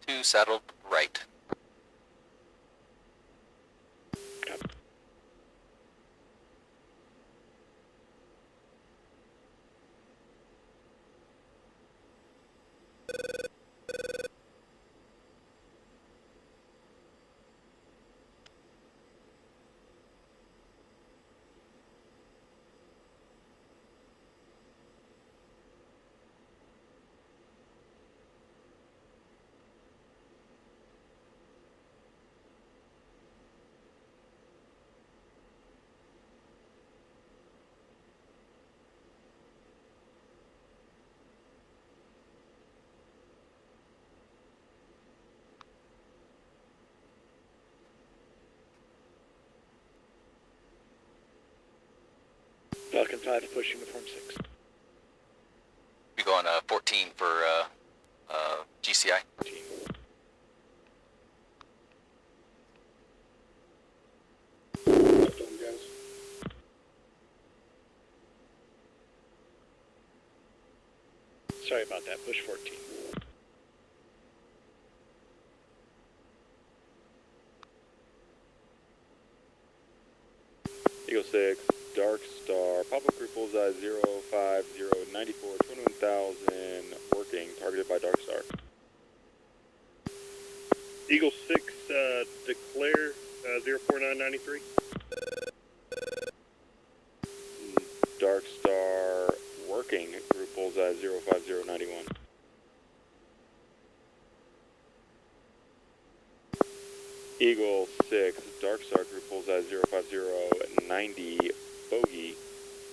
Two saddled right. Falcon 5, push uniform 6. We're going 14 for GCI. 14. Left on, guys. Sorry about that, push 14. Eagle 6, Dark Star, Popup Group Bullseye 05094, 21,000, working, targeted by Dark Star. Eagle 6, declare 04993. Dark Star, working, Group Bullseye 05091. Eagle 6, Dark Star, Group Bullseye 05090, bogey,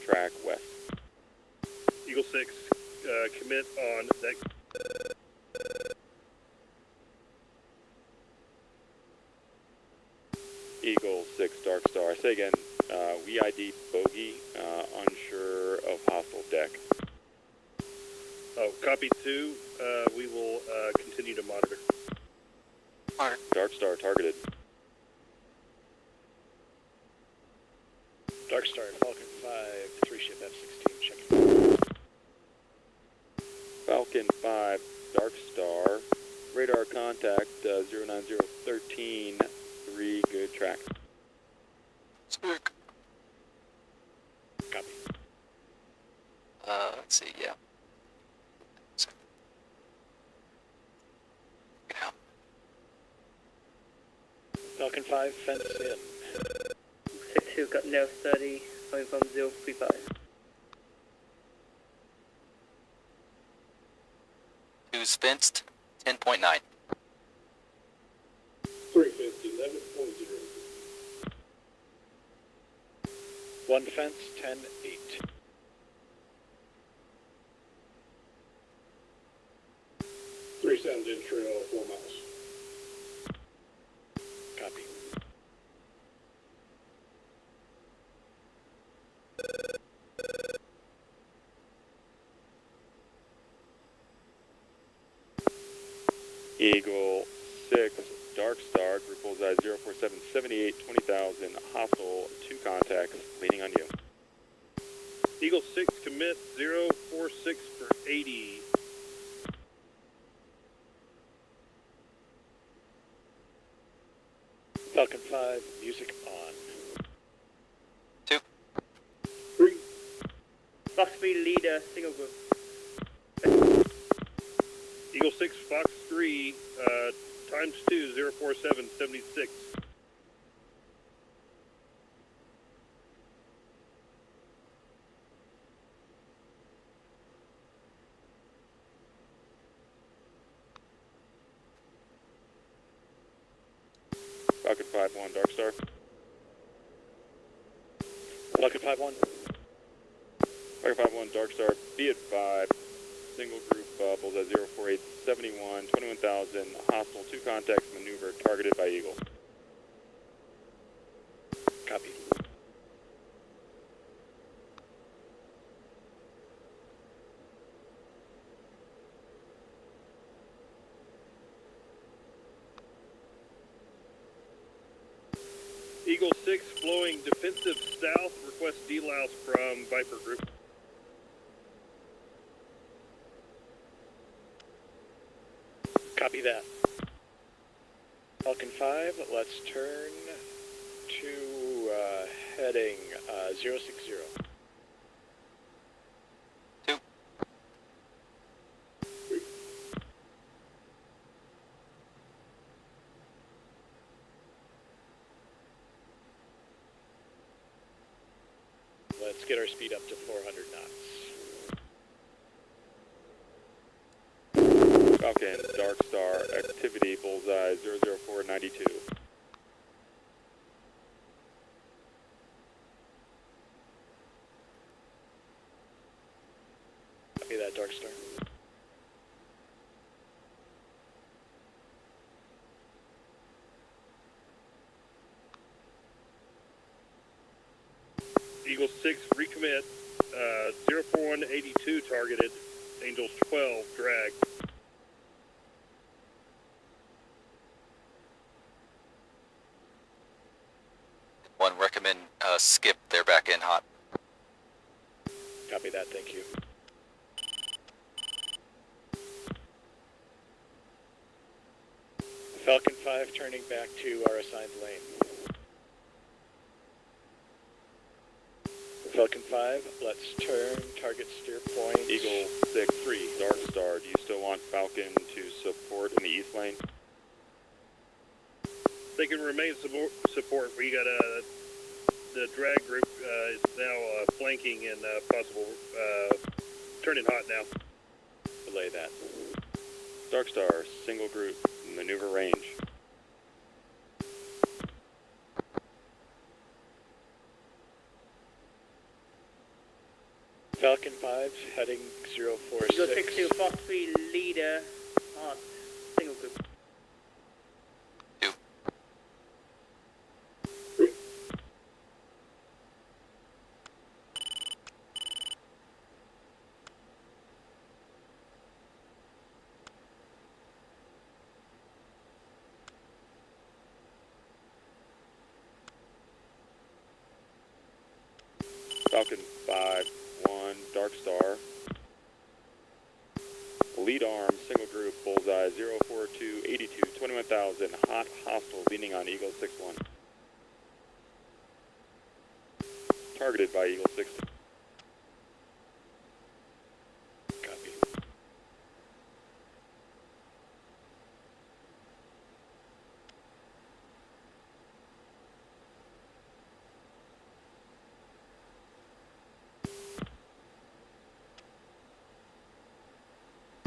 track west. Eagle 6, commit on deck. Eagle 6, Dark Star, I Say again, we ID bogey, unsure of hostile deck. Oh, copy 2. We will continue to monitor. Dark Star targeted. Dark Star, Falcon 5, 3 ship F-16, checking. Falcon 5, Dark Star, radar contact 09013, 3, good track. Speak. Copy. Let's see, yeah. Now, Falcon 5, fence in. 6-2, got no study, coming from 035. who's fenced? 10.9. 3 fence 11.0. 1 fence, 10-8. 3 sound in trail 4 miles. Copy. Eagle 6, Dark Star, group bullseye 04778, 20,000, hostile, 2 contacts, leaning on you. Eagle 6, commit 046 for 80. Falcon 5, music on. 2. 3. Fox 3 leader, single group. Eagle 6, Fox 3, times 2, 04776. Falcon 5-1, Dark Star. Falcon 5-1. Falcon 5-1, Dark Star, be advised, single group bullseye 04871, 21,000, hostile, 2 contacts, maneuver targeted by Eagle. Copy. Eagle 6, flowing defensive south, request delouse from Viper Group. Copy that. Falcon 5, let's turn to heading 060. 2. Let's get our speed up to 400 knots. Falcon, Dark Star, activity, bullseye 00492. Copy that, Dark Star. Eagle 6, recommit, 04182 targeted, Angels 12, drag. One, recommend skip, they're back in hot. Copy that, thank you. Falcon 5 turning back to our assigned lane. Falcon 5, let's turn, target steer point. Eagle 6-3, Dark Star, do you still want Falcon to support in the east lane? They can remain support. We got the drag group is now flanking and possible turning hot now. Delay that. Dark Star, single group, maneuver range. Falcon 5 heading 046. Eagle 6-2, Fox 3 leader, on, single group. 2. Falcon 5-1, Dark Star. Lead arm, single group, bullseye, 04282, 21,000, hot, hostile, leaning on Eagle 6-1. Targeted by Eagle 6. Copy.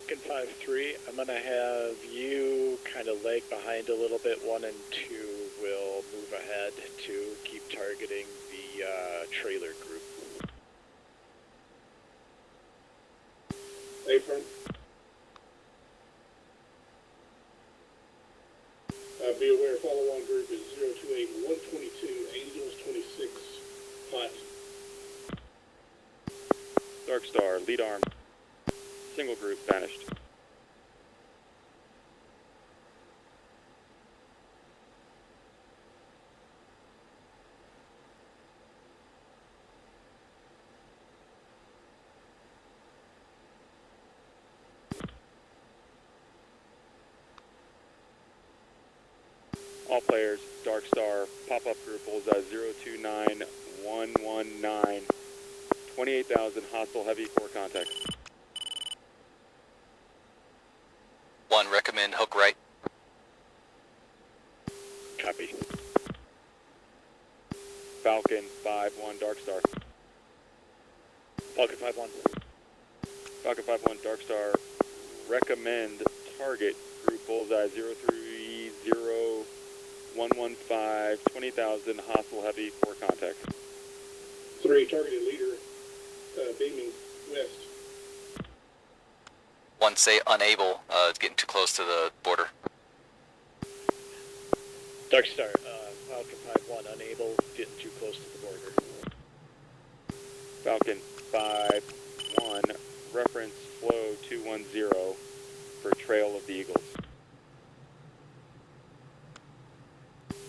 Falcon 5-3, I'm going to have you kind of lag behind a little bit. 1 and 2 will move ahead to keep targeting the trailer group. Affirm. Be aware, follow-on group is 028 122, Angels 26, hot. Dark Star, lead arm, single group, vanished. All players, Dark Star, Popup group, bullseye 029119, 28,000, hostile heavy core contact. 1, recommend hook right. Copy. Falcon 5-1, Dark Star. Falcon 5-1. Falcon 5-1, Dark Star, recommend target group bullseye 030115, 20,000, hostile heavy core contact. 3, targeted leader, beaming west. 1, say unable. It's getting too close to the border. Dark Star, Falcon 5-1, unable, getting too close to the border. Falcon 5-1, reference flow 210 for Trail of the Eagles.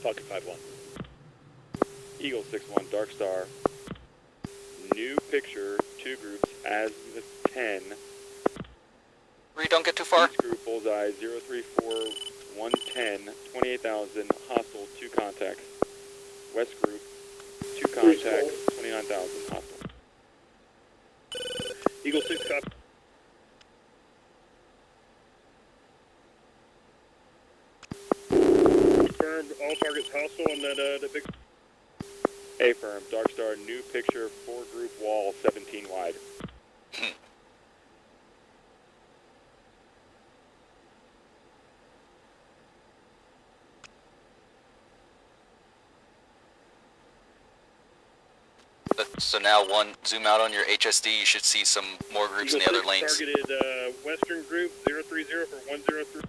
Falcon 5-1. Eagle 6-1, Dark Star, new picture, 2 groups, azimuth 10. 3, don't get too far. Each group, bullseye 034110, 28,000, hostile, 2 contacts. West group, 2 contacts, 29,000, hostile. Eagle 6, copy. Confirmed, all targets hostile on that big... Affirm, Dark Star, new picture, 4 group wall, 17 wide. So now 1, zoom out on your HSD. You should see some more groups in the other lanes. Targeted western group 030 for 103,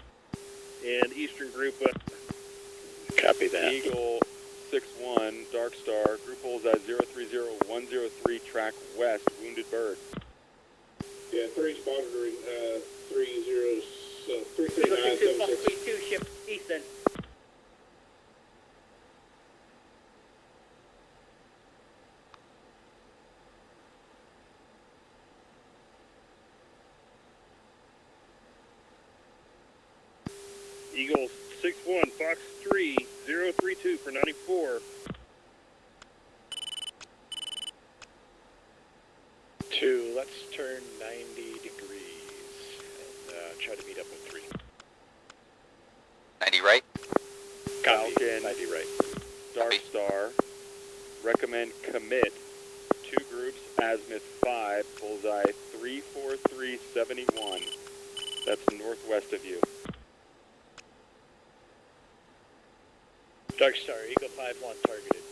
and eastern group. Copy that. Eagle 6-1, Dark Star, group bullseye 030103, track west, wounded bird. Yeah, 3's monitoring, 33976. Eagle 6-2, ship Easton. Eagle 6-1, Fox 3, 032 for 94. 2, let's turn 90 degrees and try to meet up with 3. 90 right. Copy. Falcon, 90 right. Dark Copy. Star, recommend commit, 2 groups, azimuth 5, bullseye 34371. That's northwest of you. Dark Star, Eagle 5-1 targeted.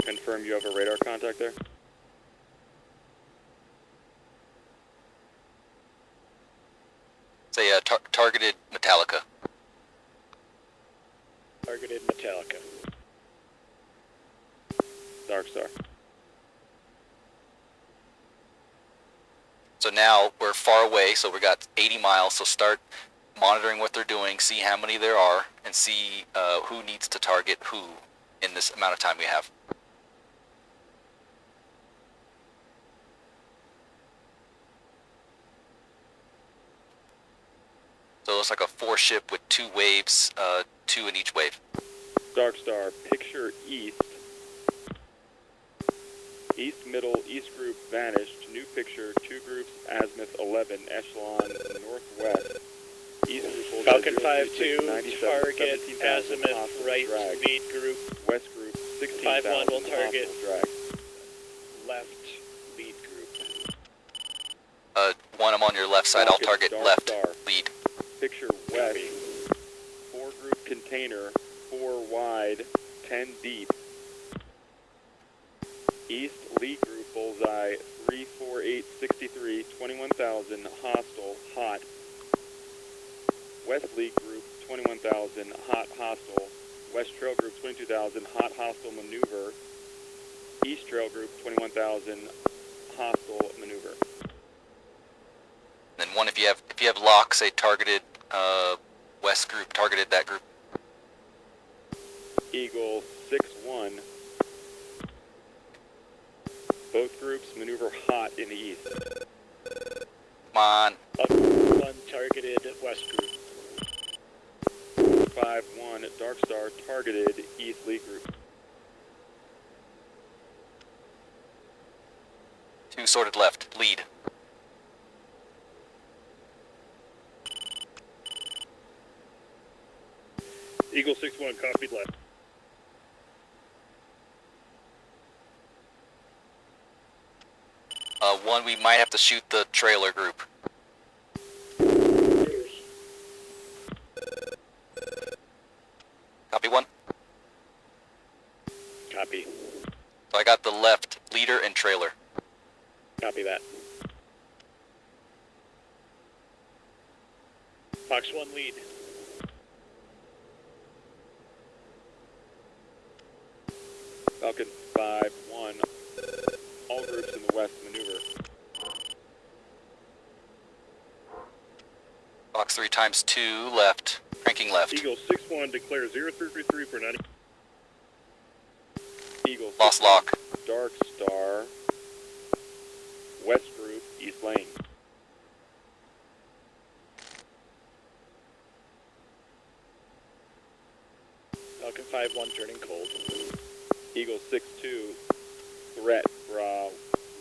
Confirm you have a radar contact there? Say targeted Metallica. Targeted Metallica. Dark Star. So now we're far away, so we got 80 miles, so start monitoring what they're doing, see how many there are, and see who needs to target who in this amount of time we have. So it looks like a 4-ship with 2 waves, 2 in each wave. Dark Star, picture east. East middle, east group vanished. New picture, 2 groups, azimuth 11, echelon northwest. East group, Falcon 036, 5-2, 97, target 17,000 azimuth hostile right drag. lead group. West group, 16,000 5-1 will target hostile drag. left lead group. 1, I'm on your left side. I'll target Dark left Star. lead. Picture west, 4 group container, 4 wide, 10 deep. East lead group bullseye 34863, 21,000 hostile hot. West lead group 21,000 hot hostile. West trail group 22,000 hot hostile maneuver. East trail group 21,000 hostile maneuver. Then 1, if you have lock, say targeted west group, targeted that group. Eagle 6-1. Both groups maneuver hot in the east. Come on. Up 1 targeted west group. 5-1 Dark Star targeted east lead group. 2 sorted left, lead. Eagle 6-1, copied left. 1, we might have to shoot the trailer group. Copy 1. Copy. So I got the left leader and trailer. Copy that. Fox 1 lead. Falcon 5-1. All groups in the west maneuver. Fox 3 times 2 left, cranking left. Eagle 6-1, declare 0333 for 90. Eagle Lost 6-1, lock. Dark Star. West group, east lane. Falcon 5-1 turning cold. Eagle 6-2. Threat, bra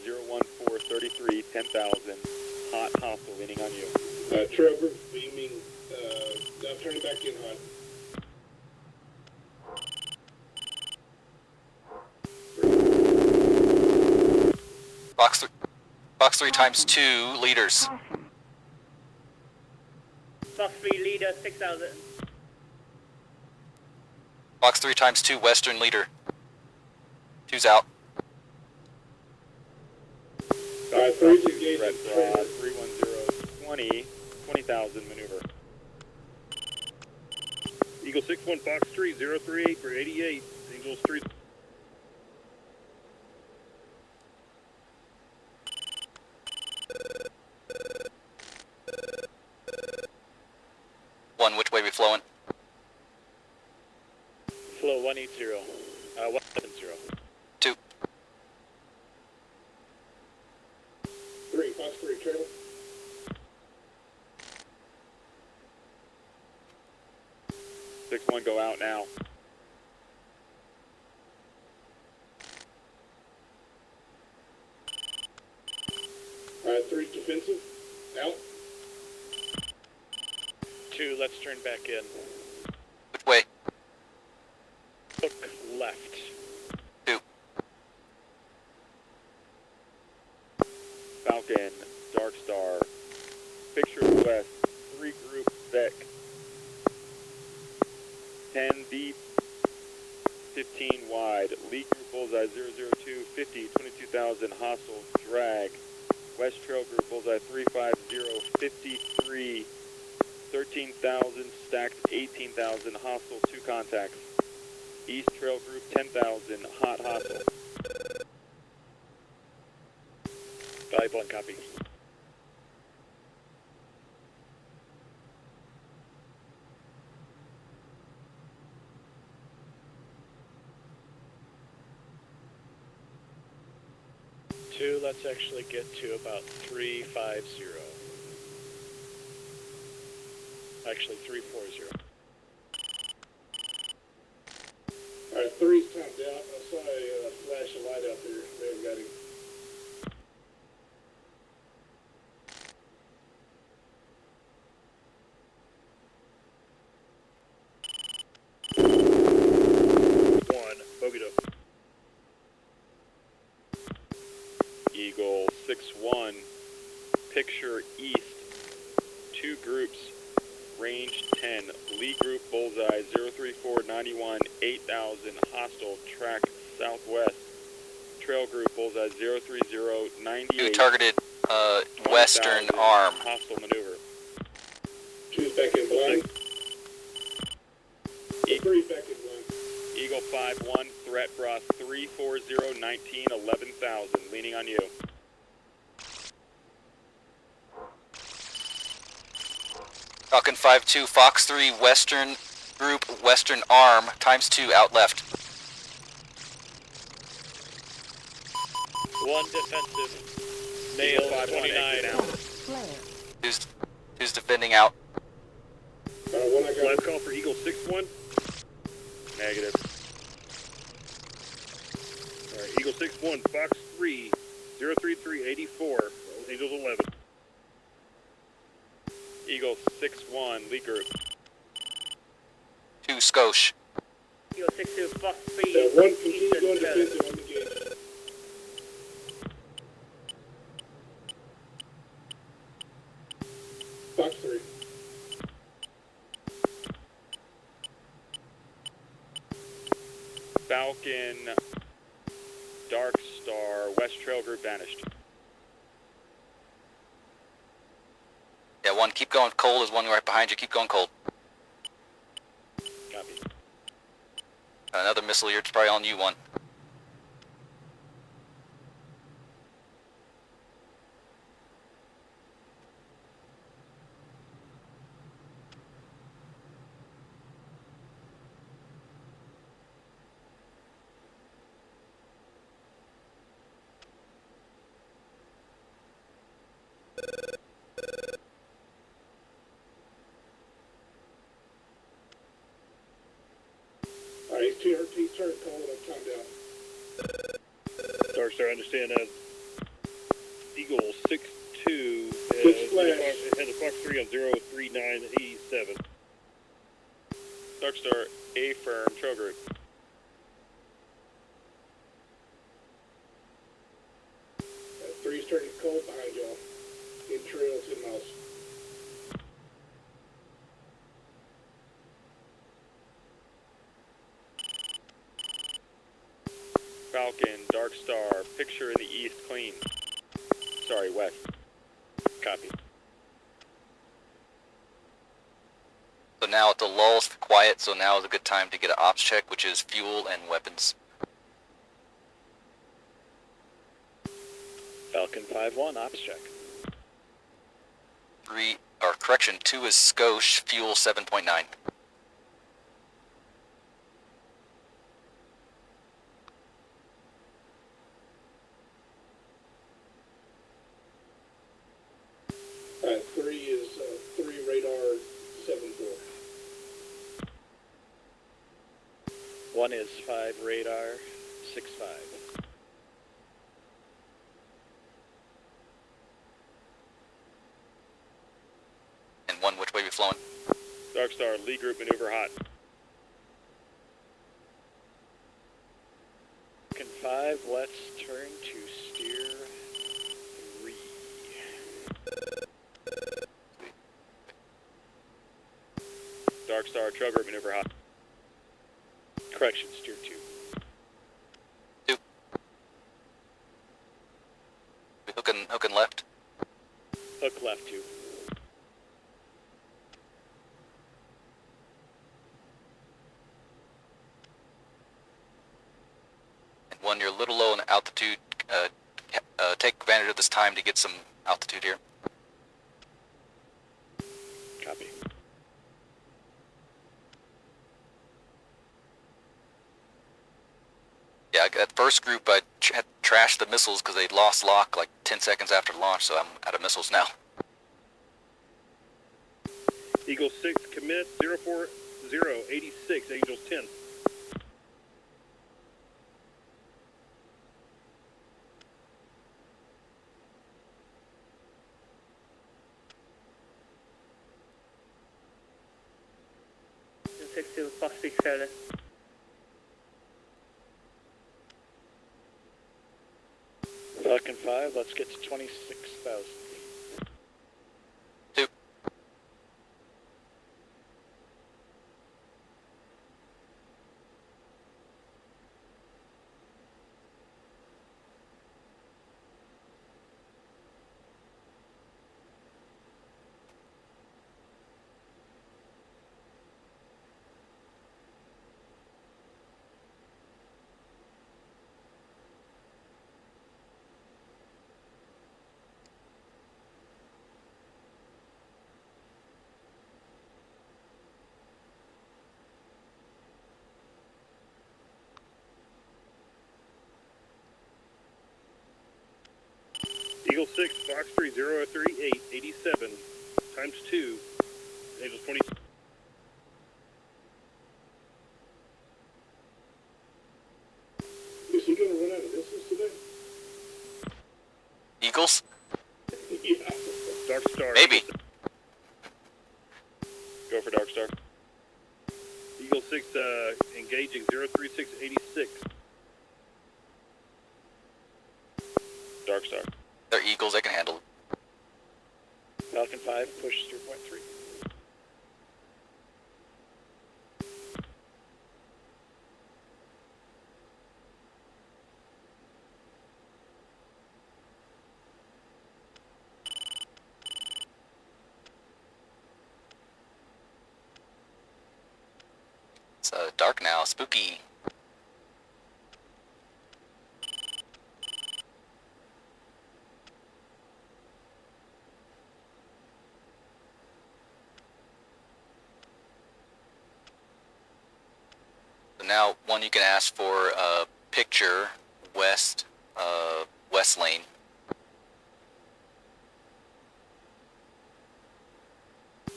01433, 10,000. Hot hostile leaning on you. Trail group beaming, now turning back in hot. Fox 3 times 2 leaders. Fox 3 leader 6,000. Fox 3 times 2 western leader. 2's out. 3's engaged. Threat, bra 31020, 20,000 maneuver. Eagle 6-1, Fox 3, 038 for 88. Angels 3. One, which way we flowing? Flow 180. 170. 2. 3, Fox 3, trailer. Six one, go out now. Alright, 3's defensive. Out. 2, let's turn back in. Which way? Hook left. 2. Falcon, Dark Star. Picture west, 3 group Vec. 10 deep, 15 wide. Lead group bullseye 002, 50, 22,000 hostile drag. West trail group bullseye 350, 53, 13,000 stacked, 18,000 hostile, 2 contacts. East trail group 10,000 hot hostile. 5-1 copy. 2, let's actually get to about 350. Actually, 340. Alright, 3's timed out. I saw a flash of light out there. May have got him. Bogey up. Eagle 6-1, picture east, 2 groups, range 10, lead group bullseye 03491, 8000, hostile, track southwest, trail group bullseye 03098. You targeted western arm. Hostile maneuver. 2's back in blind. 3's back in blind. Eagle 5-1, threat bra 34019, 11,000, leaning on you. Falcon 5-2, Fox 3, western group, western arm, ×2, out left. 1 defensive. Nail 29. Who's defending out? One I got. Last call for Eagle 6-1. Negative. Alright, Eagle 6-1, Fox 3, 03384, Angels 11. Eagle 6-1, lead group. 2, Skosh. Eagle 6-2, Fox 3. That one continue going defensive on the gate. Fox 3. Falcon, Dark Star, West Trail group vanished. Yeah, 1, keep going cold. There's 1 right behind you. Keep going cold. Copy. Another missile here. It's probably on you, 1. Alright, he's turned cold and I'm timed out. Dark Star, understand Eagle 6-2 Six flash. has a Fox 3 on 03987. Dark Star, A-firm, trail group. That 3's turning cold behind y'all. In trail 10 miles. Falcon, Dark Star, picture in the east, clean. Sorry, west. Copy. So now at the lulls, quiet, so now is a good time to get an ops check, which is fuel and weapons. Falcon 5-1, ops check. 2 is Skosh, fuel 7.9. Alright, 3 is 3 radar 7-4. 1 is 5 radar, 6-5. And 1, which way we flowing? Dark Star, lead group maneuver hot. Falcon 5, let's turn to steer 3. Dark Star, trail group maneuver hot. Correction, steer 2. 2. We hooking left. Hook left 2. And 1, you're a little low in altitude. Take advantage of this time to get some altitude here. Copy. Yeah, that first group, I had trashed the missiles because they lost lock like 10 seconds after launch, so I'm out of missiles now. Eagle 6, commit 04086, Angels 10. Six to Pacific 7. Falcon 5, let's get to 26,000. Eagle 6, Fox 3, 038, 87, times 2, Angels 20. Is he going to run out of missiles today? Eagles? Yeah. Dark Star. Maybe. Go for Dark Star. Eagle 6, engaging 03686. Dark Star. They're Eagles, they can handle it. Falcon 5, push 3.3. It's dark now, spooky. Now, one you can ask for picture west, west lane.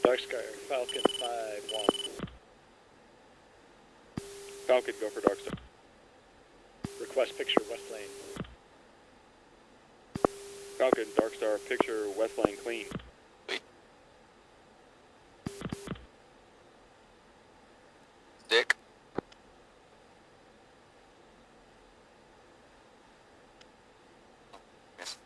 Dark Sky, Falcon 5-1. Falcon, go for Dark Star. Request picture west lane. Falcon, Dark Star, picture west lane clean. Wait. Dick. Yes.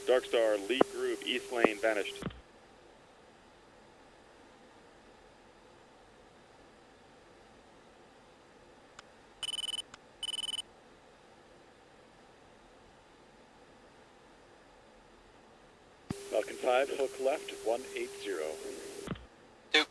Dark Star, lead group, east lane, vanished. Falcon 5, hook left, 180. Two.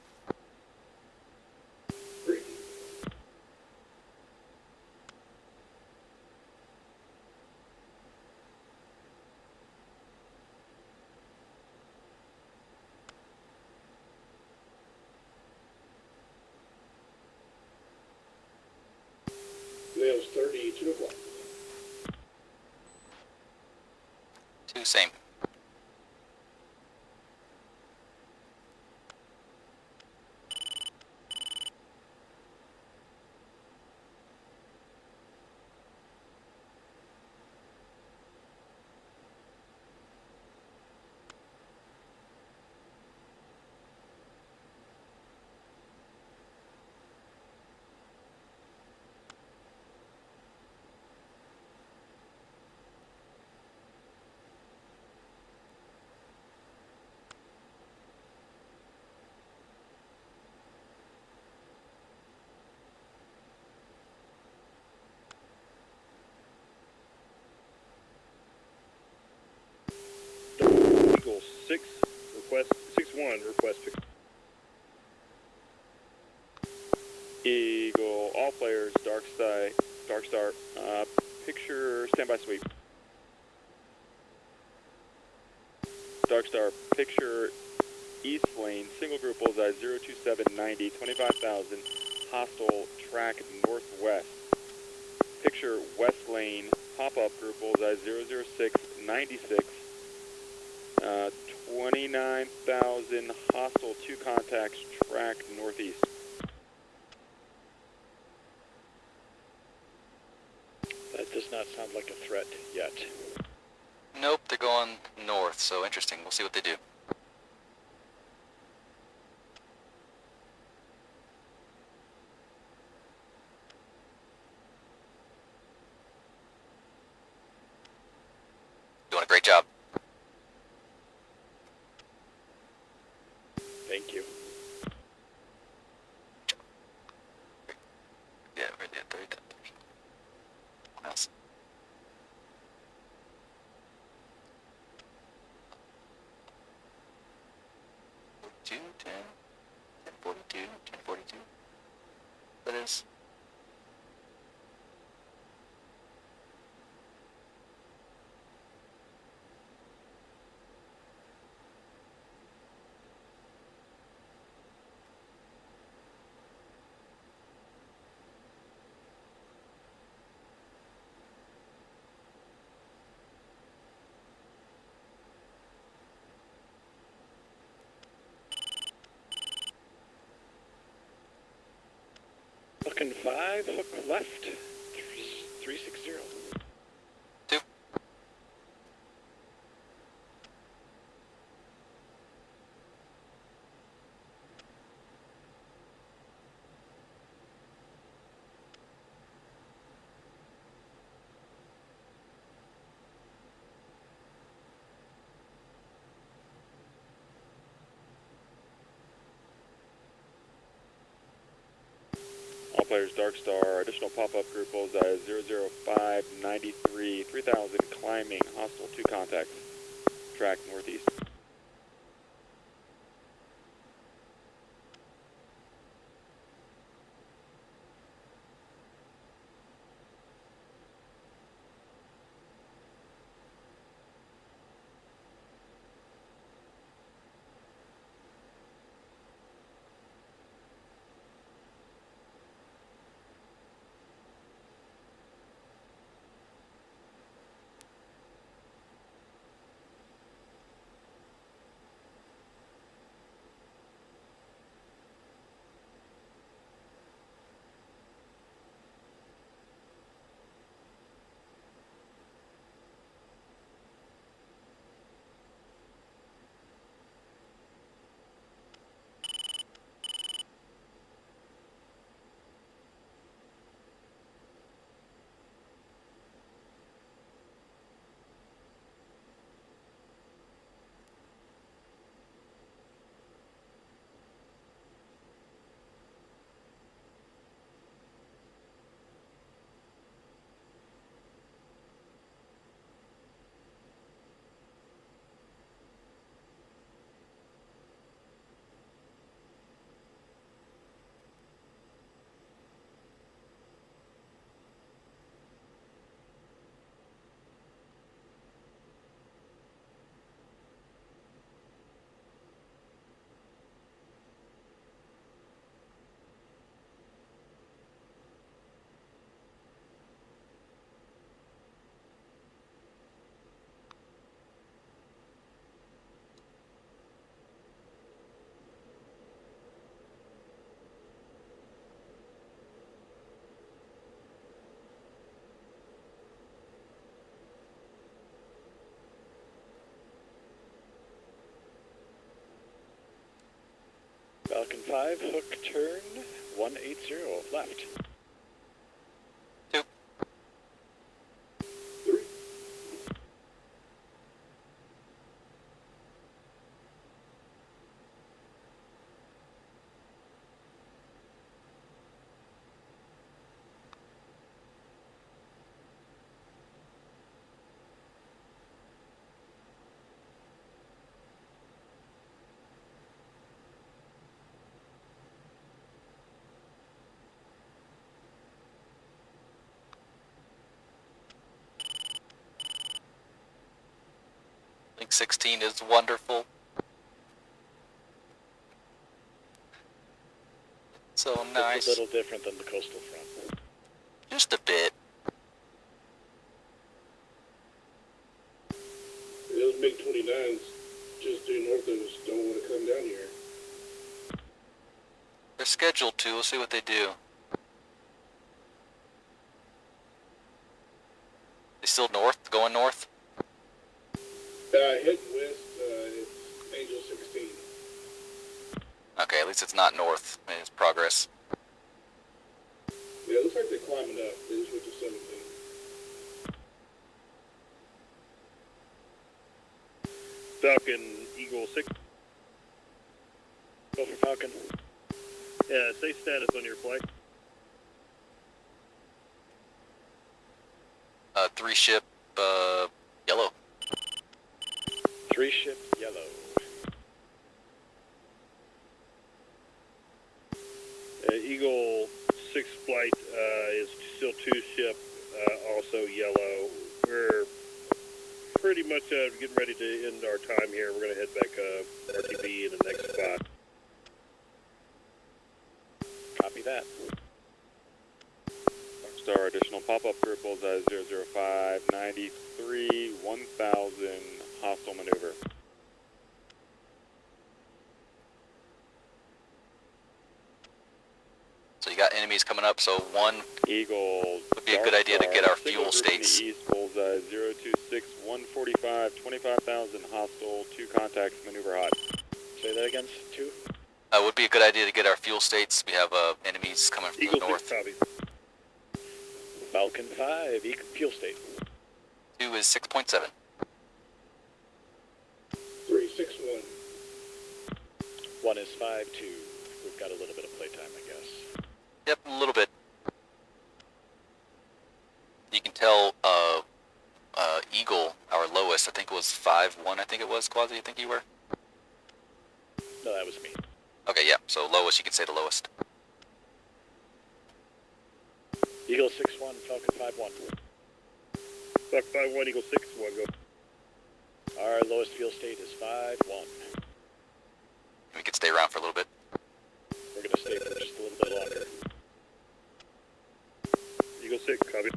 Nails 30, 2 o'clock. Two, same. Eagle 6-1, request pick. Eagle, all players, Dark Star, picture standby sweep. Dark Star, picture East Lane, single group bullseye 02790, 25,000, hostile track northwest. Picture West Lane, pop-up group bullseye 00696, 29,000, hostile 2 contacts, track northeast. That does not sound like a threat yet. Nope, they're going north, so interesting. We'll see what they do. Doing a great job. Thank you. Yeah, right there, 30. What else? Two, 10, 1042, 1042. That is. Falcon 5, hook left, 360. Two. All players, Dark Star, additional pop-up group bullseye 00593, 3,000, climbing, hostile 2 contacts, track northeast. Falcon 5, hook turn, 180, left. Two. 16 is wonderful. So nice. It's a little different than the coastal front. Just a bit. Those big 29s just due north of us don't want to come down here. They're scheduled to. We'll see what they do. They still north? Going north? Heading west, it's Angel 16. Okay, at least it's not north. It's progress. Yeah, it looks like they're climbing up. They just went to 17. Falcon Eagle 6. Go for Falcon. Yeah, say status on your flight. 3 ship, yellow. 3 ship yellow. Eagle 6 flight is still 2 ship, also yellow. We're pretty much getting ready to end our time here. We're going to head back RTB in the next spot. Copy that. Star additional pop-up group bullseye 005 93 1000 hostile maneuver. So you got enemies coming up, so 1 Eagle would be a good idea to get our fuel states. East bullseye 026 145 25,000 hostile 2 contacts maneuver hot. Say that again, 2? Would be a good idea to get our fuel states. We have enemies coming from Eagle the north. 6 copy. Falcon 5, fuel state. 2 is 6.7. 361. 1 is 5-2. We've got a little bit of playtime, I guess. Yep, a little bit. You can tell Eagle, our lowest, I think it was 5-1, I think it was, Quasi, I think you were? No, that was me. Okay, yeah, so lowest, you can say the lowest. Eagle 6-1, Falcon 5-1. Falcon 5-1, Eagle 6-1, go. Our lowest fuel state is 5-1. We could stay around for a little bit. We're going to stay for just a little bit longer. Eagle 6, copy.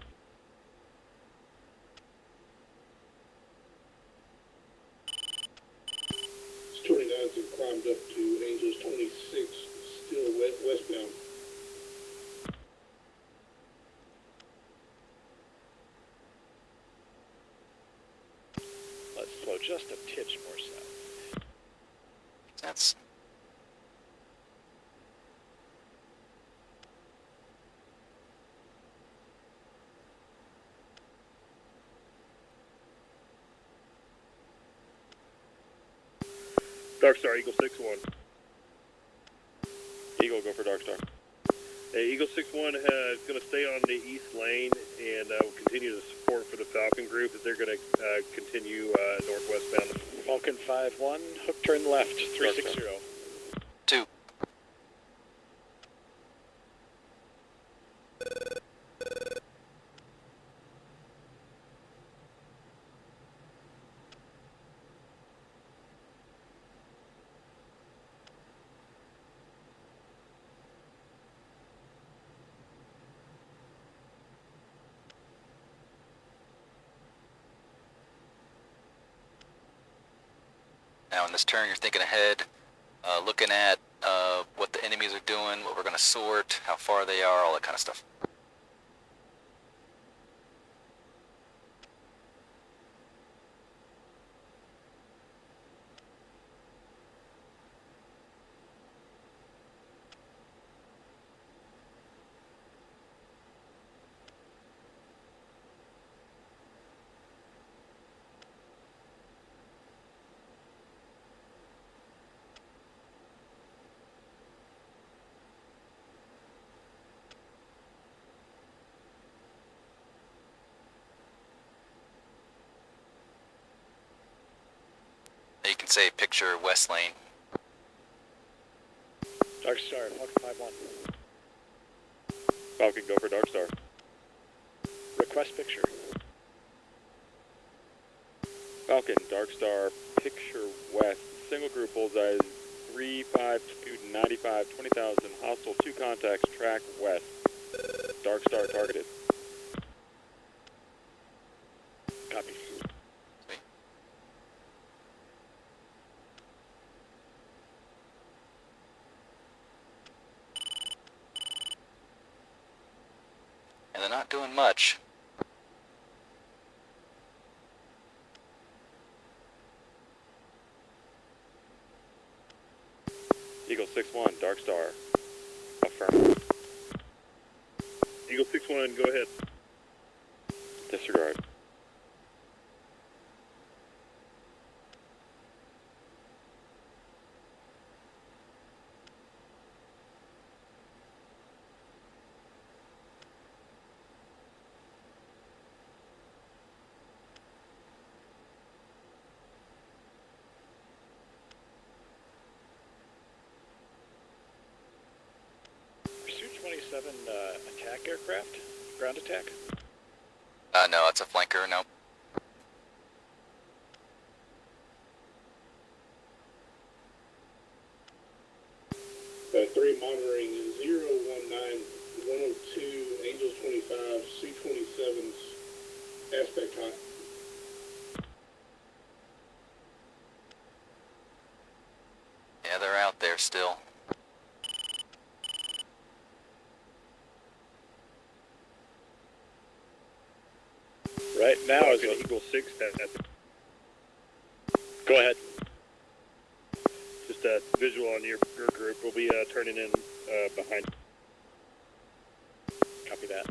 It's 29s have climbed up to Angels 26, still westbound. Let's flow just a titch more south. That's Dark Star, Eagle 6-1. Eagle, go for Dark Star. Eagle 6-1 is going to stay on the east lane and will continue to support for the Falcon group as they're going to continue northwestbound. Falcon 5-1, hook turn left, 360. 2. Now in this turn, you're thinking ahead, looking at what the enemies are doing, what we're going to sort, how far they are, all that kind of stuff. You can say picture west lane. Dark Star, Falcon 5-1. Falcon, go for Dark Star. Request picture. Falcon, Dark Star, picture west, single group bullseye 352 95, 20,000, hostile, 2 contacts, track west. Dark Star targeted. Copy. Sweet. And they're not doing much. Eagle 6-1, Dark Star. Affirm. Eagle 6-1, go ahead. Disregard. Pursuit 27 attack aircraft? Ground attack? No, it's a flanker, no. 3 monitoring 019 102 Angels 25 C-27's aspect high. Yeah, they're out there still. Right now is Falcon a... Eagle 6 Go ahead. just a visual on your group. We'll be turning in behind. Copy that.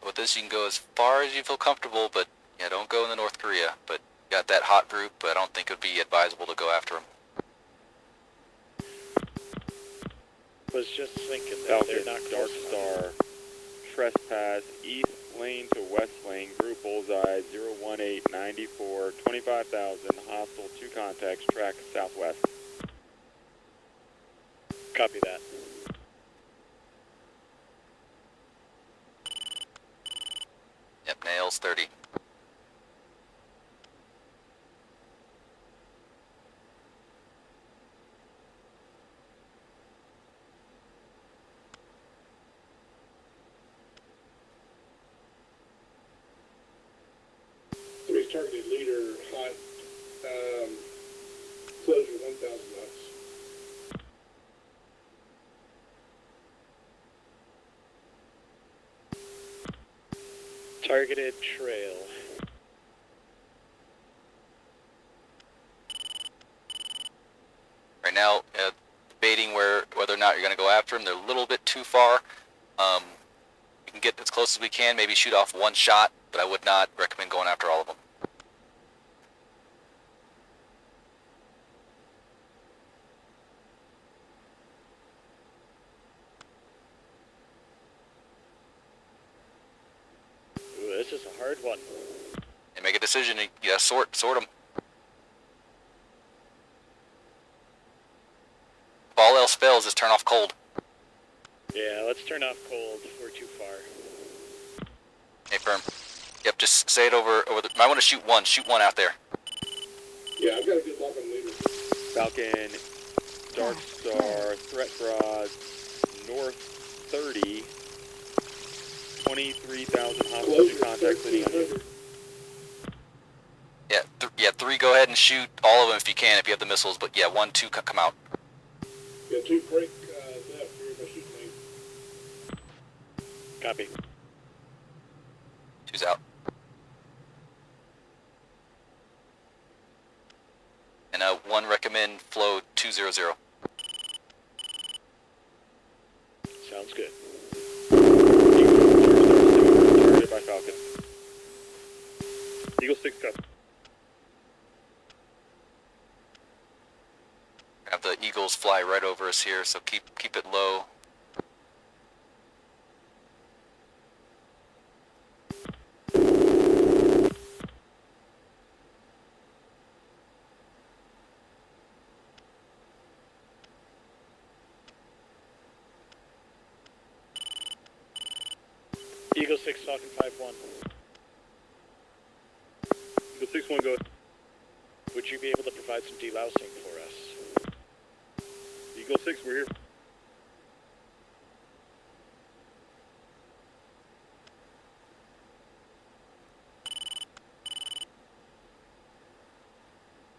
So with this, you can go as far as you feel comfortable, but yeah, don't go in the North Korea. But you got that hot group, but I don't think it would be advisable to go after them. Was just thinking that Falcon, they're not Dark close Star, enough. trespass, east lane to west lane, group bullseye 018 94, 25,000, hostile, 2 contacts, track southwest. Copy that. Yep, nails 30. Three's targeted leader hot. Closure 1,000 knots. Targeted trail. Right now, debating whether or not you're going to go after them. They're a little bit too far. We can get as close as we can, maybe shoot off one shot, but I would not recommend going after all of them. Ooh, this is a hard one. And make a decision. You gotta sort them. If all else fails, just turn off cold. Yeah, let's turn off cold. We're too far. Hey, firm. Yep, just say it over the... Might want to shoot one. Shoot one out there. Yeah, I've got a good lock on leader. Falcon, Dark Star, threat broad, north 30, 23,000, hostile, 2 contacts leading on you. Yeah, 3, go ahead and shoot all of them if you can, if you have the missiles. But yeah, 1, 2, come out. Yeah, 2 break left. You're in my shoot lane. Copy. 2's out. And 1 recommend flow 200. Sounds good. Targeted by Falcon. Eagle 6 cut. Have the Eagles fly right over us here, so keep it low. Eagle 6, Falcon 5-1. Eagle 6-1, go ahead. Would you be able to provide some delousing for us? Eagle 6, we're here.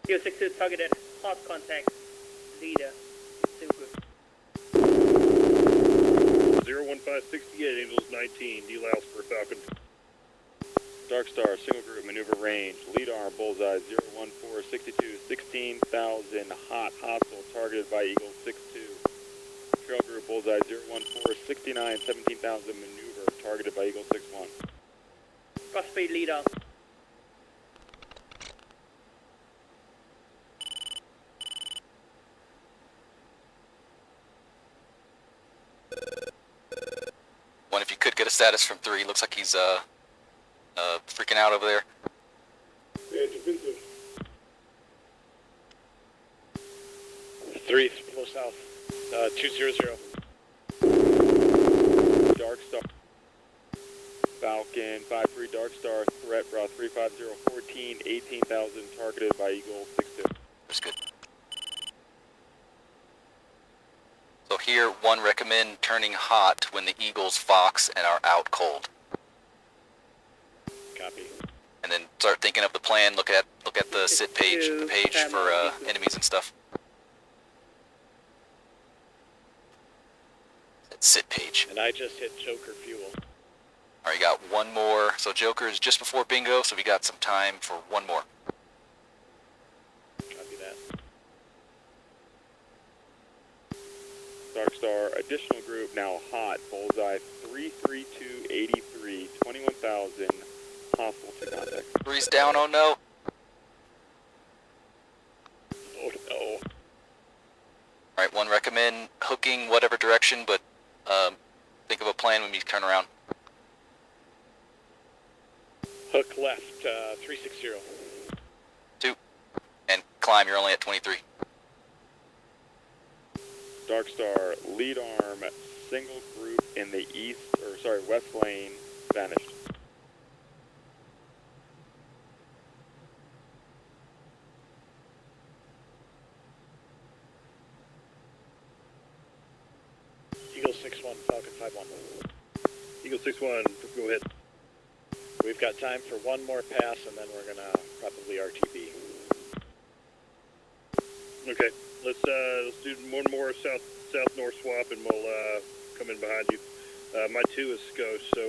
Eagle 6 targeted hot contact leader. Still good. 01568, Angels 19, delouse for Falcon. Dark Star, single group, maneuver range, lead arm, bullseye, 01462, 16,000, hot, hostile, targeted by Eagle 62. Trail group, bullseye, 01469, 17,000, maneuver, targeted by Eagle 61. Crossfade leader. One, if you could get a status from 3, looks like he's freaking out over there. Yeah, defensive. 3, flow south. 200. Dark Star. Falcon 5-3, Dark Star, threat, bra 35014, 18,000, targeted by Eagle 62. That's good. So here, 1, recommend turning hot when the Eagles fox and are out cold. Copy. And then start thinking of the plan. Look at the sit page, for enemies and stuff. Sit page. And I just hit Joker fuel. All right, you got 1 more. So Joker is just before bingo, so we got some time for 1 more. Copy that. Dark Star, additional group, now hot, bullseye 33283, 21,000, hostile to contact. 3's down, oh no. Oh no. Alright, 1, recommend hooking whatever direction, but think of a plan when you turn around. Hook left, 360. 2, and climb, you're only at 23. Dark Star, lead arm, single group in the west lane, vanished. Eagle 6-1, Falcon 5-1. Eagle 6-1, go ahead. We've got time for 1 more pass, and then we're gonna probably RTB. Okay, let's do one more south-north swap, and we'll come in behind you. My 2 is Skosh, so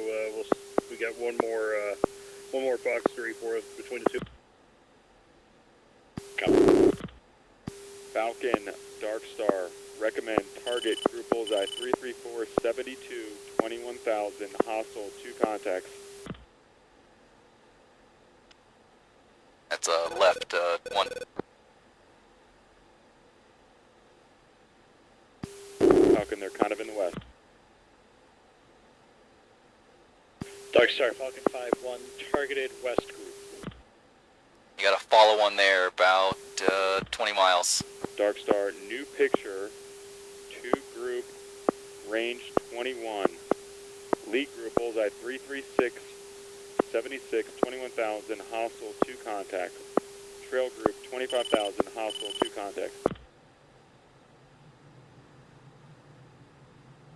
we got one more Fox 3 for us between the 2. Copy. Falcon, Dark Star, recommend target group bullseye 33472, 21,000, hostile, 2 contacts. That's left 1. Falcon, they're kind of in the west. Dark Star, Falcon 5-1, targeted west group. You got a follow on there about 20 miles. Dark Star, new picture, 2 group, range 21. Lead group, bullseye 336, 76, 21,000, hostile, 2 contacts. Trail group, 25,000, hostile, 2 contacts.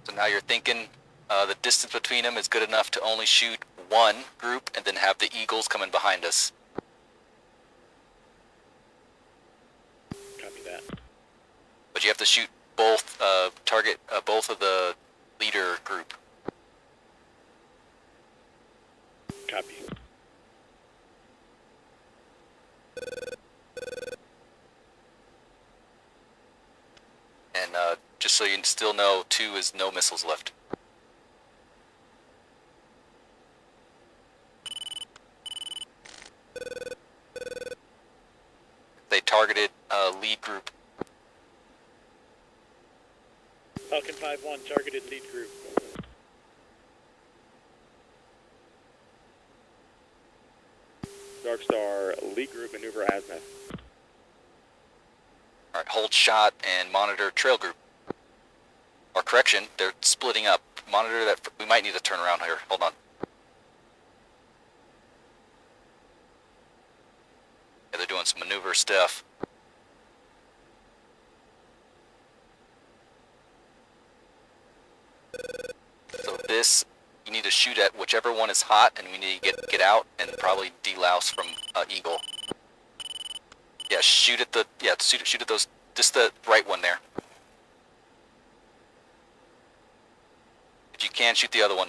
So now you're thinking the distance between them is good enough to only shoot 1 group and then have the Eagles coming behind us. Copy that. But you have to shoot both, target both of the leader group. Copy. And just so you still know, 2 is no missiles left. They targeted lead group. Falcon 5-1, targeted lead group. Dark Star, lead group, maneuver azimuth. Alright, hold shot and monitor trail group. Or correction, they're splitting up. Monitor that. We might need to turn around here. Hold on. doing some maneuver stuff. So this, you need to shoot at whichever one is hot, and we need to get out and probably delouse from Eagle. Yeah, shoot at the, shoot at those, just the right one there. If you can, shoot the other one.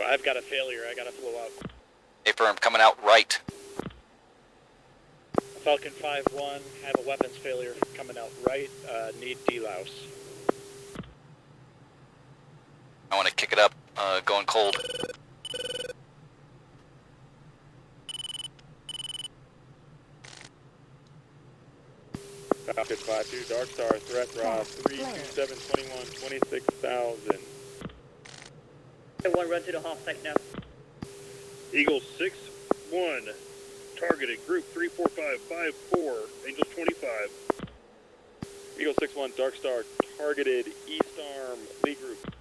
I've got a failure. I got to flow out. Affirm, coming out right. Falcon 5-1, have a weapons failure coming out right. Need delouse. I want to kick it up, going cold. Falcon 5-2, Dark Star, threat raw 32721, 26,000. One run to the half site now. Eagle 6-1, targeted group 34554, Angels 25. Eagle 6-1, Dark Star, targeted East Arm, lead group.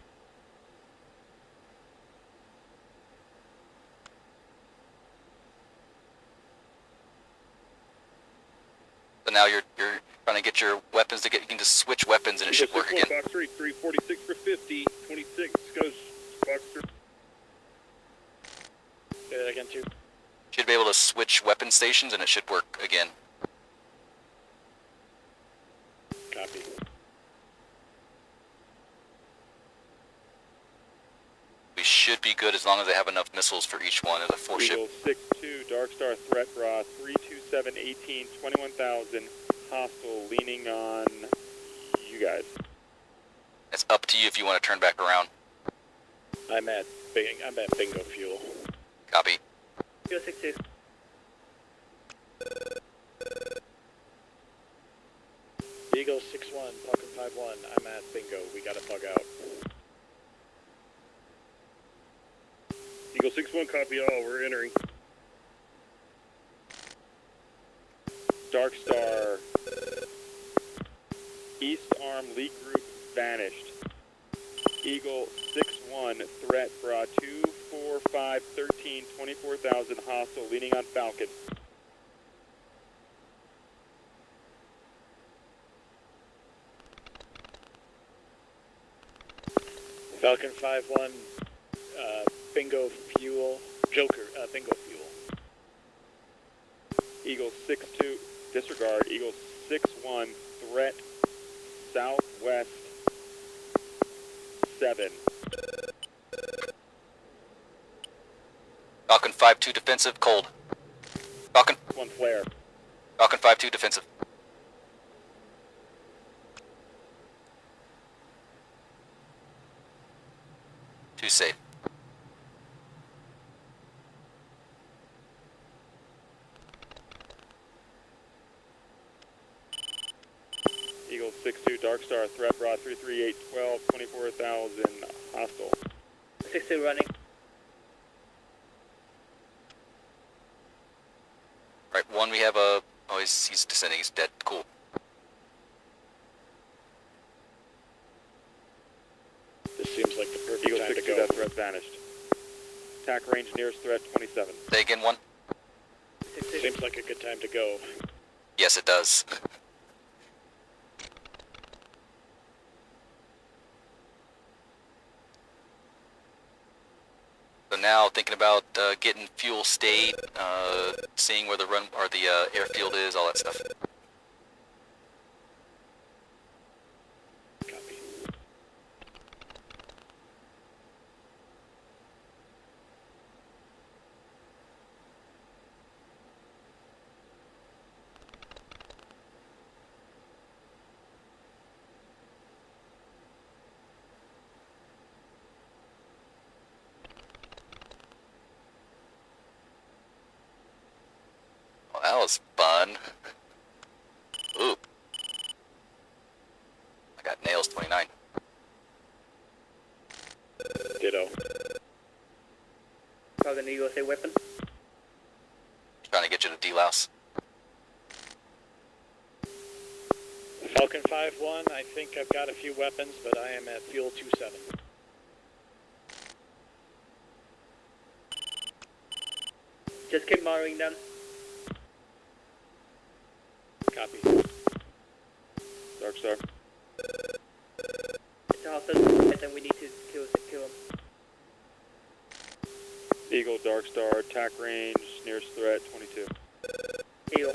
So now you're trying to get your weapons to get, you can just switch weapons and it should work again. Box 3, 346 for 50, 26 goes box 3. Say that again, too. Should be able to switch weapon stations and it should work again. Copy. We should be good as long as they have enough missiles for each one. There's a 4-ship. Eagle 6-2, Dark Star, threat raw 32718, 21,000, hostile, leaning on you guys. It's up to you if you want to turn back around. I'm at bingo fuel. Copy. Eagle 6-2. Eagle 6-1, Falcon 5-1, I'm at bingo. We got to bug out. Eagle 6-1, copy all, we're entering. Dark Star, East Arm, lead group, vanished. Eagle 6-1, threat bra 24513, 24,000, hostile, leaning on Falcon. Falcon 5-1, bingo fuel, Joker, bingo fuel. Eagle 6-2, disregard, Eagle 6-1, threat southwest 7. Falcon 5-2 defensive, cold. Falcon 1 flare. Falcon 5-2 defensive. Two safe. Eagle 6-2, Dark Star, threat bra 33812, 24,000, hostile. 6-2 running. Right, one we have a, oh he's descending, he's dead, cool. This seems like the perfect Eagle time to 6-2, go. that threat vanished. Attack range nearest threat 27. Say again, one? 6-2. Seems like a good time to go. Yes, it does. So now thinking about getting fuel state, seeing where the run or the airfield is, all that stuff. Copy. Well, that was fun. Ooh. I got nails 29. Ditto. Falcon Eagle, say weapon. Trying to get you to delouse. Falcon 5-1, I think I've got a few weapons, but I am at fuel 27. Just keep monitoring them. Copy. Dark Star. It's a hostile, and then we need to kill him. Eagle, Dark Star, attack range, nearest threat, 22. Eagle.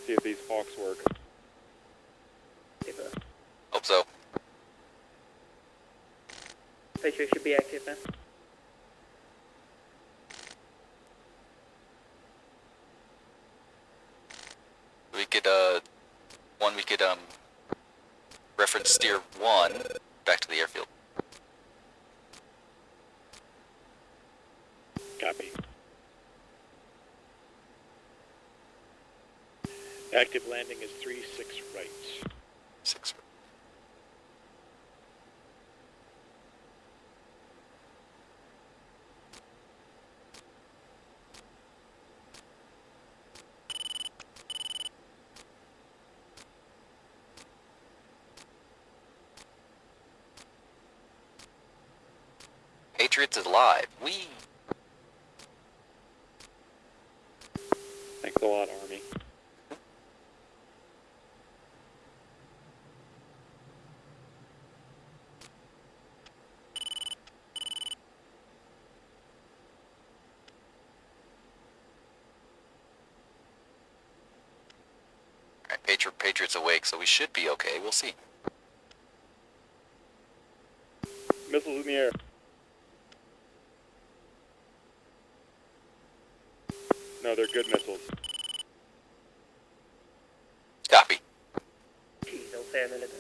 See if these hawks work. Hope so. Patriot should be active then. We could, we could, reference steer 1 back to the airfield. Copy. Active landing is 3-6 right. 6. Patriots is live. Wee. Thanks a lot, Army. Alright, Patriots awake, so we should be okay. We'll see. Missiles in the air. No, they're good missiles. Copy. Jeez, don't say a minute.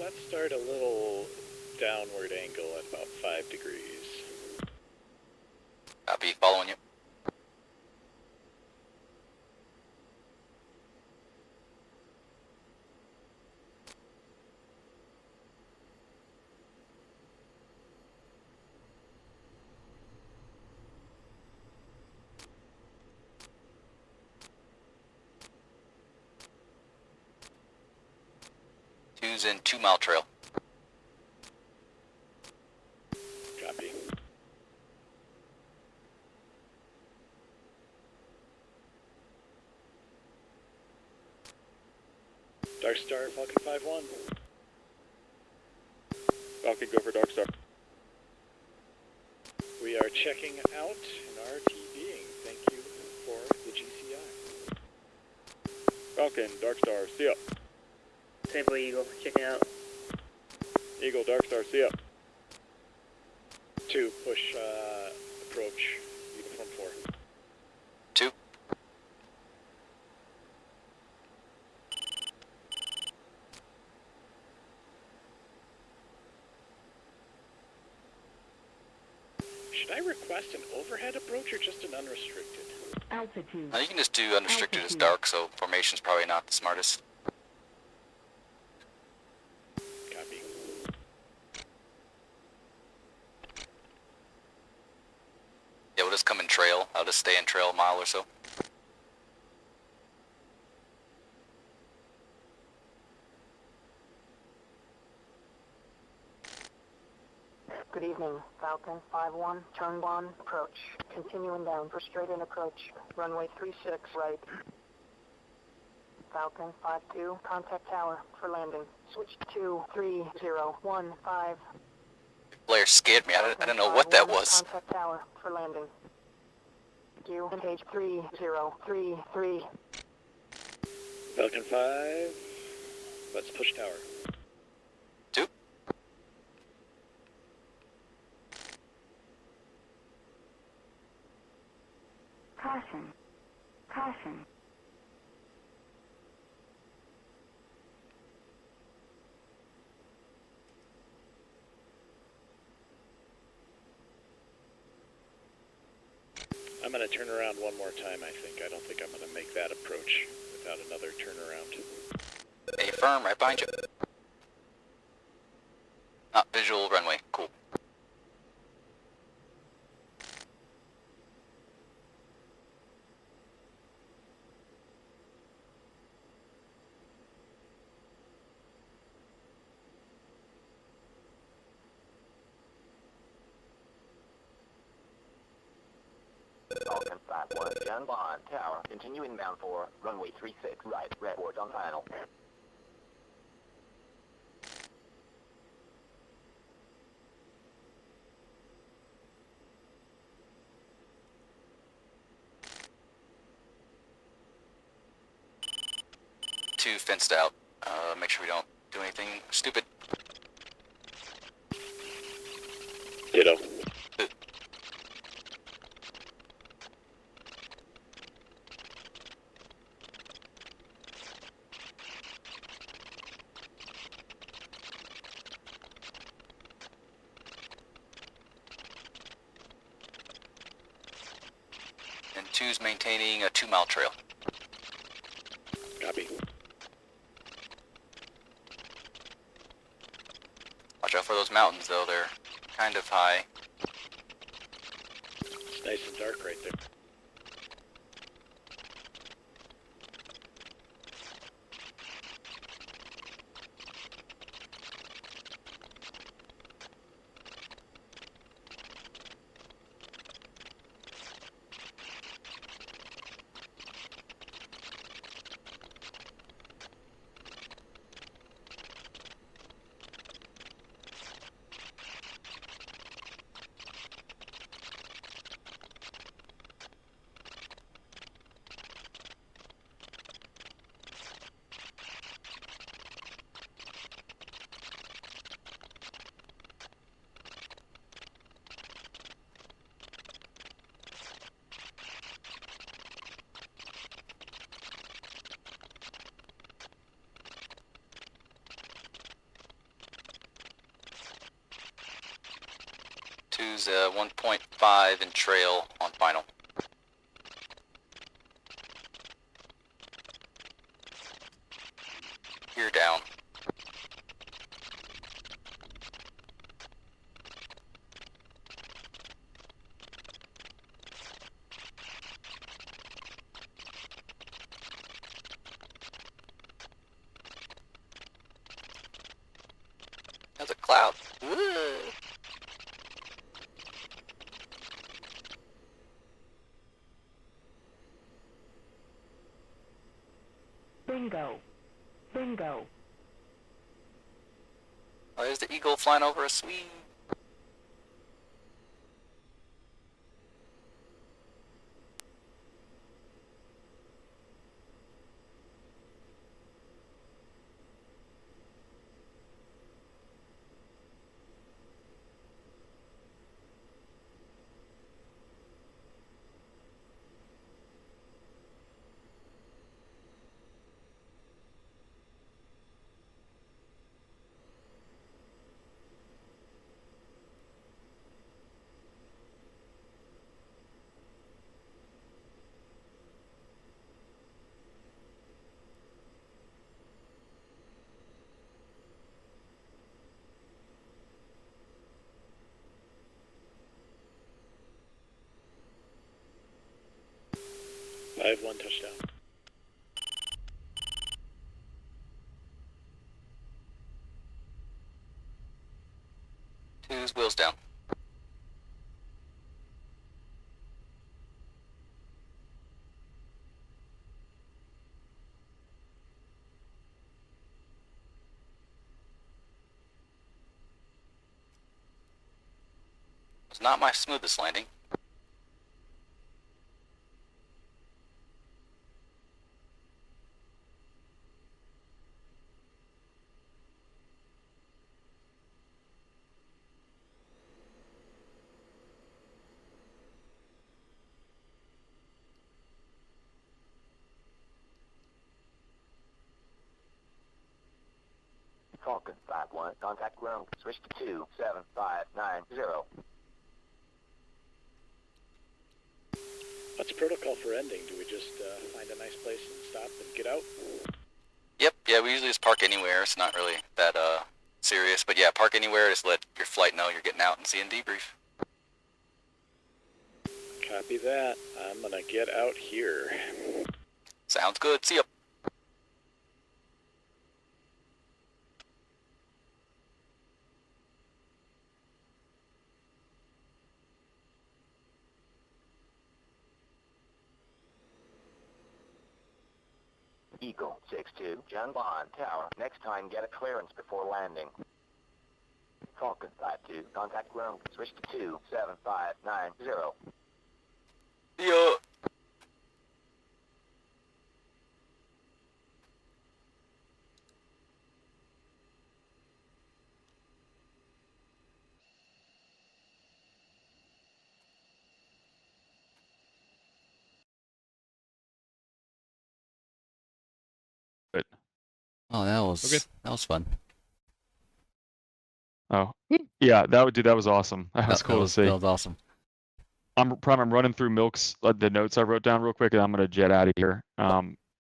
Let's start a little downward angle at about 5 degrees. Copy, following you. Two's in 2 mile trail. Copy. Dark Star, Falcon 5-1. Falcon, go for Dark Star. We are checking out and RTBing. Thank you for the GCI. Falcon, Dark Star, see up. Same way, Eagle. Checking out. Eagle, Dark Star, see up. 2, push, approach, uniform 4. 2. Should I request an overhead approach or just an unrestricted? Altitude. You can just do unrestricted as dark, so formation's probably not the smartest. Copy. Yeah, we'll just come in trail. I'll just stay in trail a mile or so. Good evening, Falcon 5-1, turn 1, approach. Continuing down for straight in approach. Runway 36 right. Falcon 5-2, contact tower for landing. Switch to 3015. Blair scared me. I didn't know what that was. Contact tower for landing. You engage 3033. Falcon 5, let's push tower. 2. Caution. Caution. I'm going to turn around one more time, I think. I don't think I'm going to make that approach without another turnaround. Hey, firm, right behind you. Visual runway. Cool. 51, John Bond Tower. Continue inbound for runway 36 right. Red board on final. Two fenced out. Make sure we don't do anything stupid. Ditto. And two's maintaining a 2-mile trail. Copy. Watch out for those mountains though, they're kind of high. It's nice and dark right there. Two's 1.5 in trail on final. You're down. That's a cloud. Woo. Bingo. Bingo. Oh, there's the eagle flying over us. Sweet. One touchdown. Two's wheels down. It's not my smoothest landing. Falcon 5-1, contact ground. Switch to 27590. What's the protocol for ending? Do we just find a nice place and stop and get out? Yep, yeah, we usually just park anywhere. It's not really that serious, but yeah, park anywhere. Just let your flight know you're getting out and seeing debrief. Copy that. I'm gonna get out here. Sounds good. See ya. Eagle 6-2, John Bond Tower. Next time, get a clearance before landing. Falcon 5-2, contact ground. Switch to 27590. Yeah. But Oh, that was Okay. fun. oh yeah, that was awesome. That was cool to see. That was awesome. I'm running through Milk's the notes I wrote down real quick, and I'm gonna jet out of here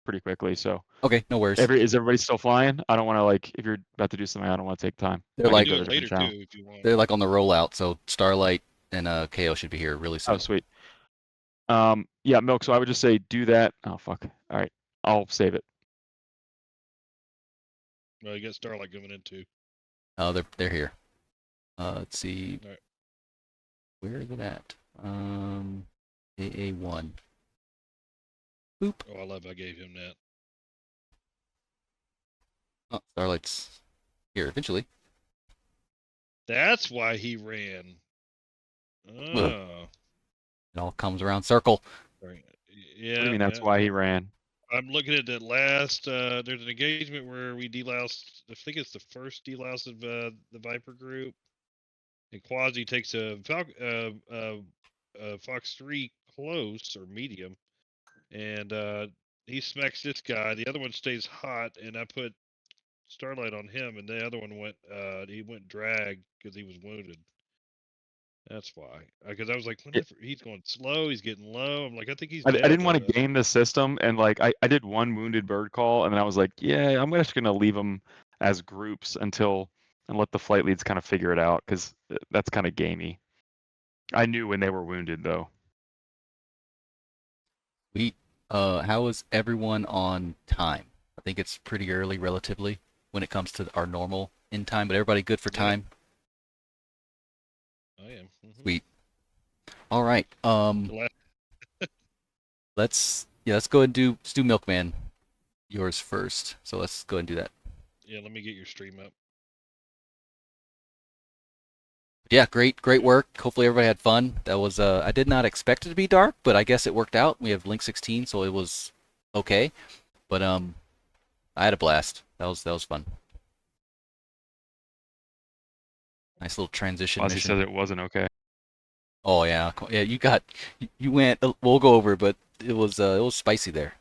pretty quickly. So Okay, no worries. is everybody still flying? I don't want to like if you're about to do something, I don't want to take time. They're I can like- go do to it a later different channel. too if you want. They're like on the rollout, so Starlight and KO should be here really soon. Oh sweet. Yeah, Milk. So I would just say do that. Oh fuck. All right, I'll save it. Well, you got Starlight coming in too. Oh, they're here. Let's see. All right. Where is it at? AA1. Boop. Oh, I love I gave him that. Oh, Starlight's here eventually. That's why he ran. Oh. It all comes around circle. Right. Yeah. What do you mean that's yeah. why he ran? I'm looking at that last. There's an engagement where we deloused. I think it's the first delouse of the Viper group, and Quasi takes a Fox 3 close or medium, and he smacks this guy. The other one stays hot, and I put Starlight on him, and the other one went. He went drag because he was wounded. That's why. Because I was like, he's going slow. He's getting low. I'm like, I think he's. I dead, didn't want to but, game the system, and like I did one wounded bird call, and then I was like, yeah, I'm just gonna leave them as groups and let the flight leads kind of figure it out because that's kind of gamey. I knew when they were wounded though. How is everyone on time? I think it's pretty early relatively when it comes to our normal in time, but everybody good for time? I am. Mm-hmm. Sweet. All right. Let's go ahead and let's do Milkman yours first. So let's go ahead and do that. Yeah, let me get your stream up. Yeah, great work. Hopefully everybody had fun. That was I did not expect it to be dark, but I guess it worked out. We have Link 16, so it was okay. But I had a blast. That was fun. Nice little transition Ozzy mission. says it wasn't okay. Oh yeah, you went. We'll go over it, but it was spicy there.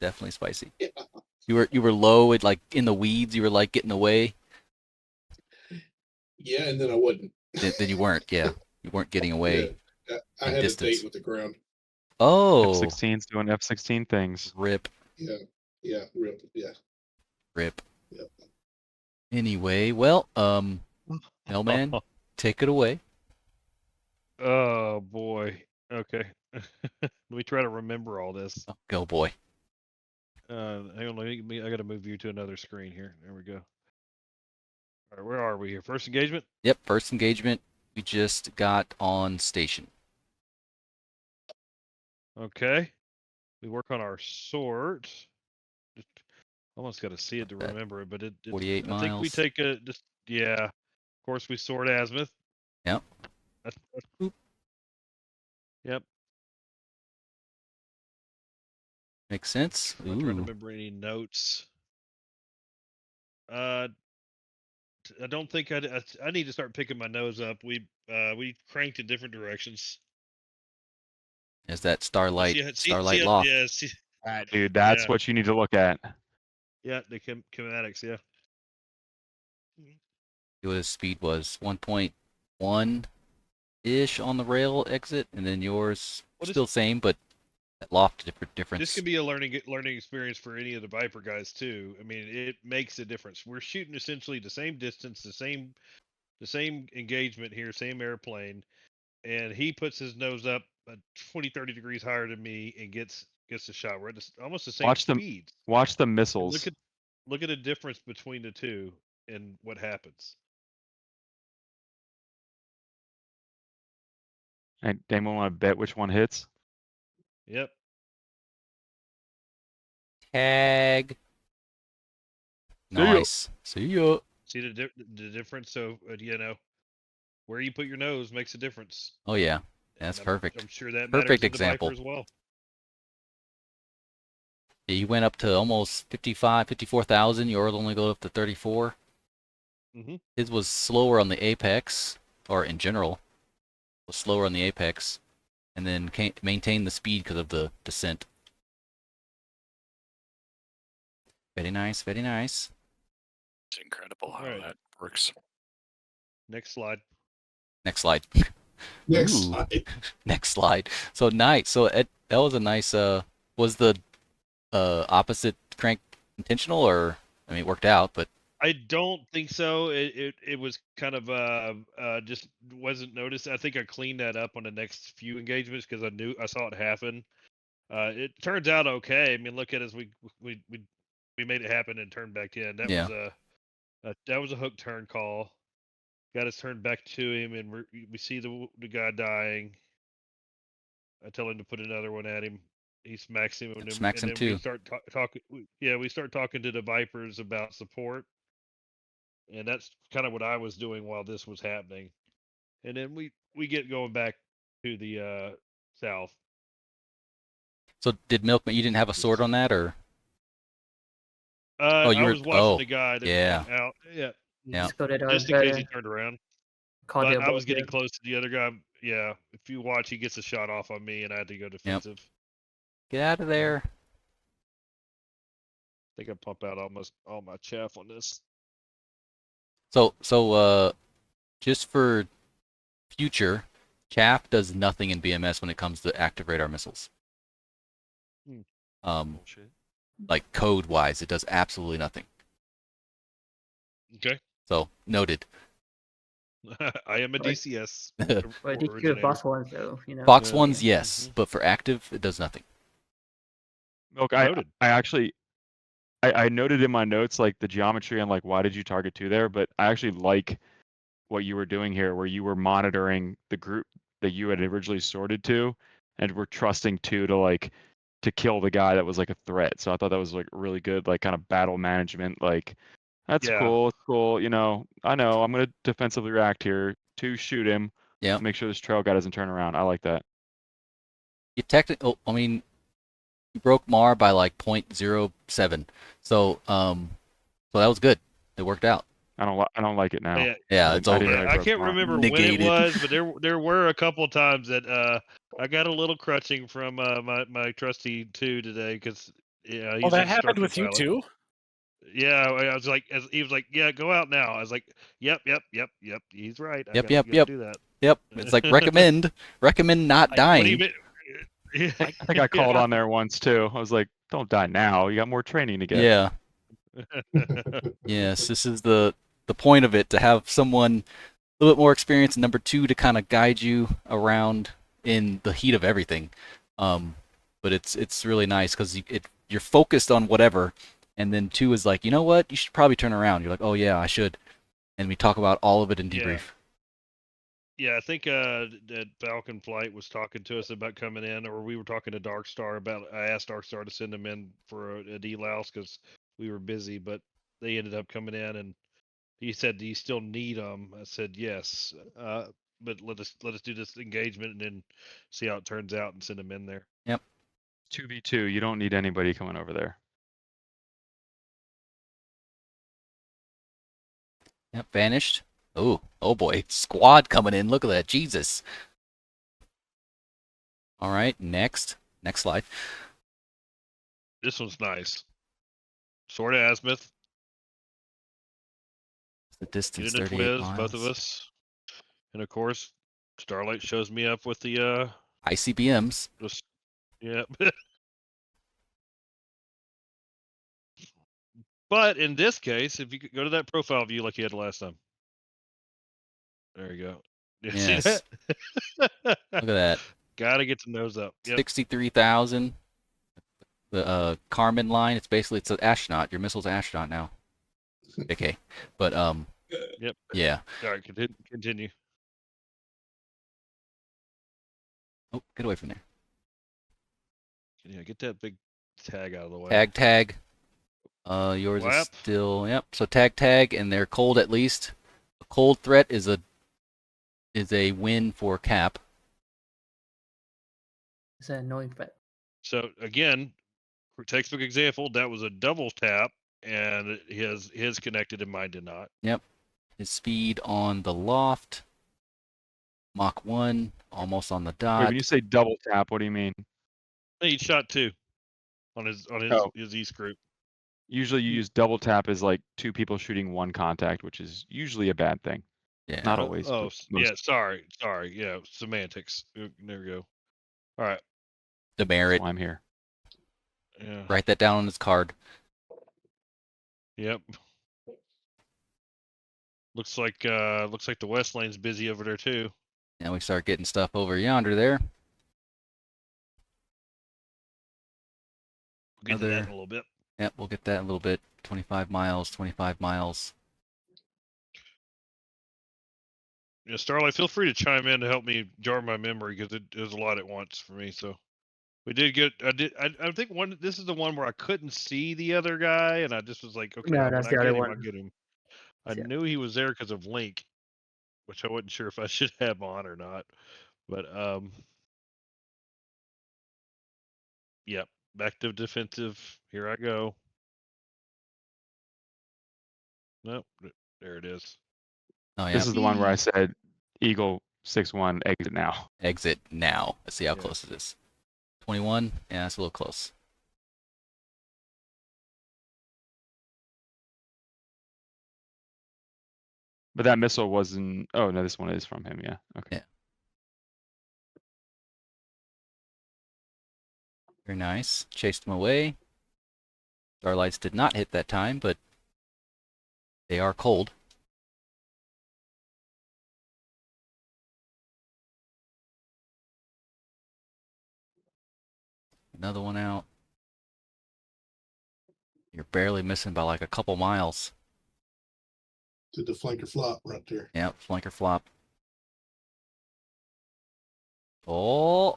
Definitely spicy. Yeah. You were low, like in the weeds. You were like getting away. Yeah, and then I wouldn't. Then you weren't. Yeah, you weren't getting away. Yeah, I had distance. a date with the ground. Oh, F-16's doing F-16 things. Rip. Yeah, rip. Yeah. Rip. Yep. Anyway, well, Mailman, take it away. Oh boy. Okay. Let me try to remember all this. Oh, go boy. Hang on, I got to move you to another screen here. There we go. All right, where are we here? First engagement? Yep, first engagement. We just got on station. Okay. We work on our sort. Almost got to see it to remember it, but it 48 miles. I think we take yeah. Of course, we sort azimuth. Yep. Yep. Makes sense. I'm trying to remember any notes. I don't think I need to start picking my nose up. We cranked in different directions. Is that Starlight see, loft? Yeah, Dude, that's what you need to look at. Yeah, the kinematics, yeah. See what his speed was. 1.1-ish on the rail exit, and then yours still same, but that loft difference. This could be a learning experience for any of the Viper guys too. I mean, it makes a difference. We're shooting essentially the same distance, the same engagement here, same airplane, and he puts his nose up 20, 30 degrees higher than me and gets the shot. We're at almost the same speed. Watch the missiles. Look at the difference between the two and what happens. And anyone want to bet which one hits? Yep. Tag. Nice. See ya. See the difference? So, where you put your nose makes a difference. Oh yeah, And that's perfect. I'm sure that Perfect matters in the example. Viper as well. Yeah, you went up to almost 55, 54,000. Yours only go up to 34. Mhm. His was slower on the apex, or in general, was slower on the apex, and then maintained the speed because of the descent. Very nice, very nice. It's incredible how Alright. that works. Next slide. Next slide. Next Ooh. slide. Next slide. So nice. So that was a nice. Was the opposite crank intentional, or I mean, it worked out, but I don't think so. It was kind of just wasn't noticed. I think I cleaned that up on the next few engagements because I saw it happen. It turns out okay. I mean, look at us. We made it happen and turned back in. That Yeah. was a hook turn call. Got us turned back to him, and we see the guy dying. I tell him to put another one at him. He smacks him, and Smacks him then too. we start talking. Yeah, we start talking to the Vipers about support, and that's kind of what I was doing while this was happening. And then we get going back to the south. So did Milkman? You didn't have a sword on that, or? I you were. was watching the guy that yeah. went out. Yeah. Yeah. Just in case he turned around. Caught But the I was getting bullseye. close to the other guy. Yeah. If you watch, he gets a shot off on me, and I had to go defensive. Get out of there. I think I pump out almost all my chaff on this. So just for future, chaff does nothing in BMS when it comes to active radar missiles. Bullshit. Like code wise, it does absolutely nothing. Okay. So noted. I am a DCS. Well, DQ boss ones though, you know. Box ones, yes, but for active, it does nothing. Milk, I actually I noted in my notes like the geometry and like why did you target 2 there, but I actually like what you were doing here where you were monitoring the group that you had originally sorted to and were trusting 2 to kill the guy that was like a threat. So I thought that was like really good, like kind of battle management. Like that's cool. It's cool. You know, I know I'm gonna defensively react here. 2, shoot him. Yeah. Make sure this trail guy doesn't turn around. I like that. You technically, I mean, you broke Mar by like 0.07. So so that was good. It worked out. I don't like it now. Yeah, it's over. I can't remember Negated. when it was, but there were a couple times that I got a little crutching from my trusty 2 today because he's that happened with you too. Yeah, I was like, he was like, yeah, go out now. I was like, yep. He's right. Yep. I gotta do that. Yep. It's like recommend not dying. I think I called on there once too. I was like, don't die now. You got more training to get. Yeah. Yes, this is the point of it, to have someone a little bit more experienced, and number 2 to kind of guide you around in the heat of everything. But it's really nice because you're focused on whatever, and then 2 is like, you know what, you should probably turn around. You're like, oh yeah, I should, and we talk about all of it in debrief. Yeah, I think that Falcon Flight was talking to us about coming in, or we were talking to Dark Star about. I asked Dark Star to send them in for a delouse because we were busy, but they ended up coming in, and he said, "Do you still need them?" I said, "Yes, but let us do this engagement and then see how it turns out and send them in there." Yep. 2v2. You don't need anybody coming over there. Yep. Vanished. Oh boy, squad coming in. Look at that, Jesus. All right, next slide. This one's nice. Sort of azimuth. The distance, Get in a 38 Twiz, miles. both of us, and of course, Starlight shows me up with the ICBMs. Yeah. But in this case, if you could go to that profile view like you had last time. There you go. Yes. See that? Look at that. Gotta get the nose up. Yep. 63,000. The Carmen line. It's an astronaut. Your missile's an astronaut now. Okay, but Yep. Yeah. All right, continue. Oh, get away from there. Yeah, get that big tag out of the way. Tag. Yours is Flap. still, yep. So tag, and they're cold at least. A cold threat is a win for Cap. It's an annoying threat. So again, for textbook example, that was a double tap, and his connected and mine did not. Yep. His speed on the loft, Mach 1, almost on the Wait, dot. when you say double tap, what do you mean? He shot 2 on his Oh. his east group. Usually you use double tap as like 2 people shooting 1 contact, which is usually a bad thing. Yeah. Not always. Oh, but yeah. most. Sorry. Yeah, semantics. There we go. All right. Demerit. That's why I'm here. Yeah. Write that down on his card. Yep. Looks like the west lane's busy over there too. And we start getting stuff over yonder there. We'll get to that in a little bit. Yep, we'll get that in a little bit. 25 miles. Yeah, Starlight, feel free to chime in to help me jar my memory because it was a lot at once for me. So we did get. I think this is the one where I couldn't see the other guy, and I just was like, okay, No, when that's I the get other him, one. I get him. I Yeah. knew he was there because of Link, which I wasn't sure if I should have on or not. But yep, back to defensive. Here I go. Nope, there it is. Oh, yeah. This is the one where I said Eagle 6-1 exit now. Exit now. Let's see how close it is. 21? Yeah, that's a little close. But that missile wasn't. Oh no, this one is from him. Yeah. Okay. Yeah. Very nice. Chased him away. Starlights did not hit that time, but they are cold. Another one out. You're barely missing by like a couple miles. Did the flanker flop right there. Yep, flanker flop. Oh.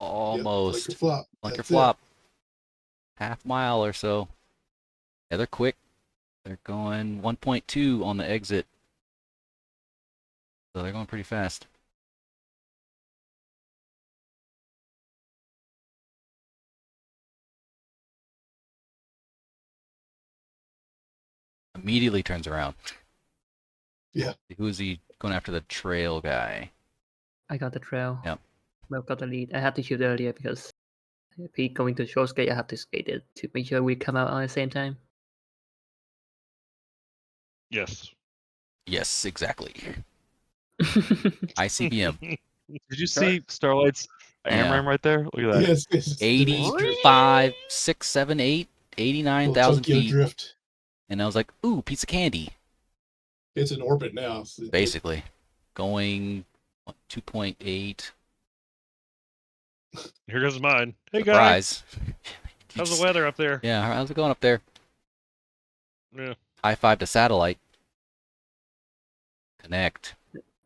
Almost. Yep, flanker flop. Flanker That's flop. Half mile or so. Yeah, they're quick. They're going 1.2 on the exit. So they're going pretty fast. Immediately turns around. Yeah. Who's he going after? The trail guy. I got the trail. Yep. Well, got the lead. I had to shoot earlier because if he going to short skate, I have to skate it to make sure we come out at the same time. Yes. Yes, exactly. ICBM. Did you see Starlight's AMRAM right there? Look at that. Yes. 85, 6, 7, 8, 89,000 Tokyo feet. Drift. And I was like, ooh, piece of candy. It's in orbit now. Basically. Going 2.8. Here goes mine. Hey guys. Surprise. How's the weather up there? Yeah, how's it going up there? Yeah. High five to satellite. Connect.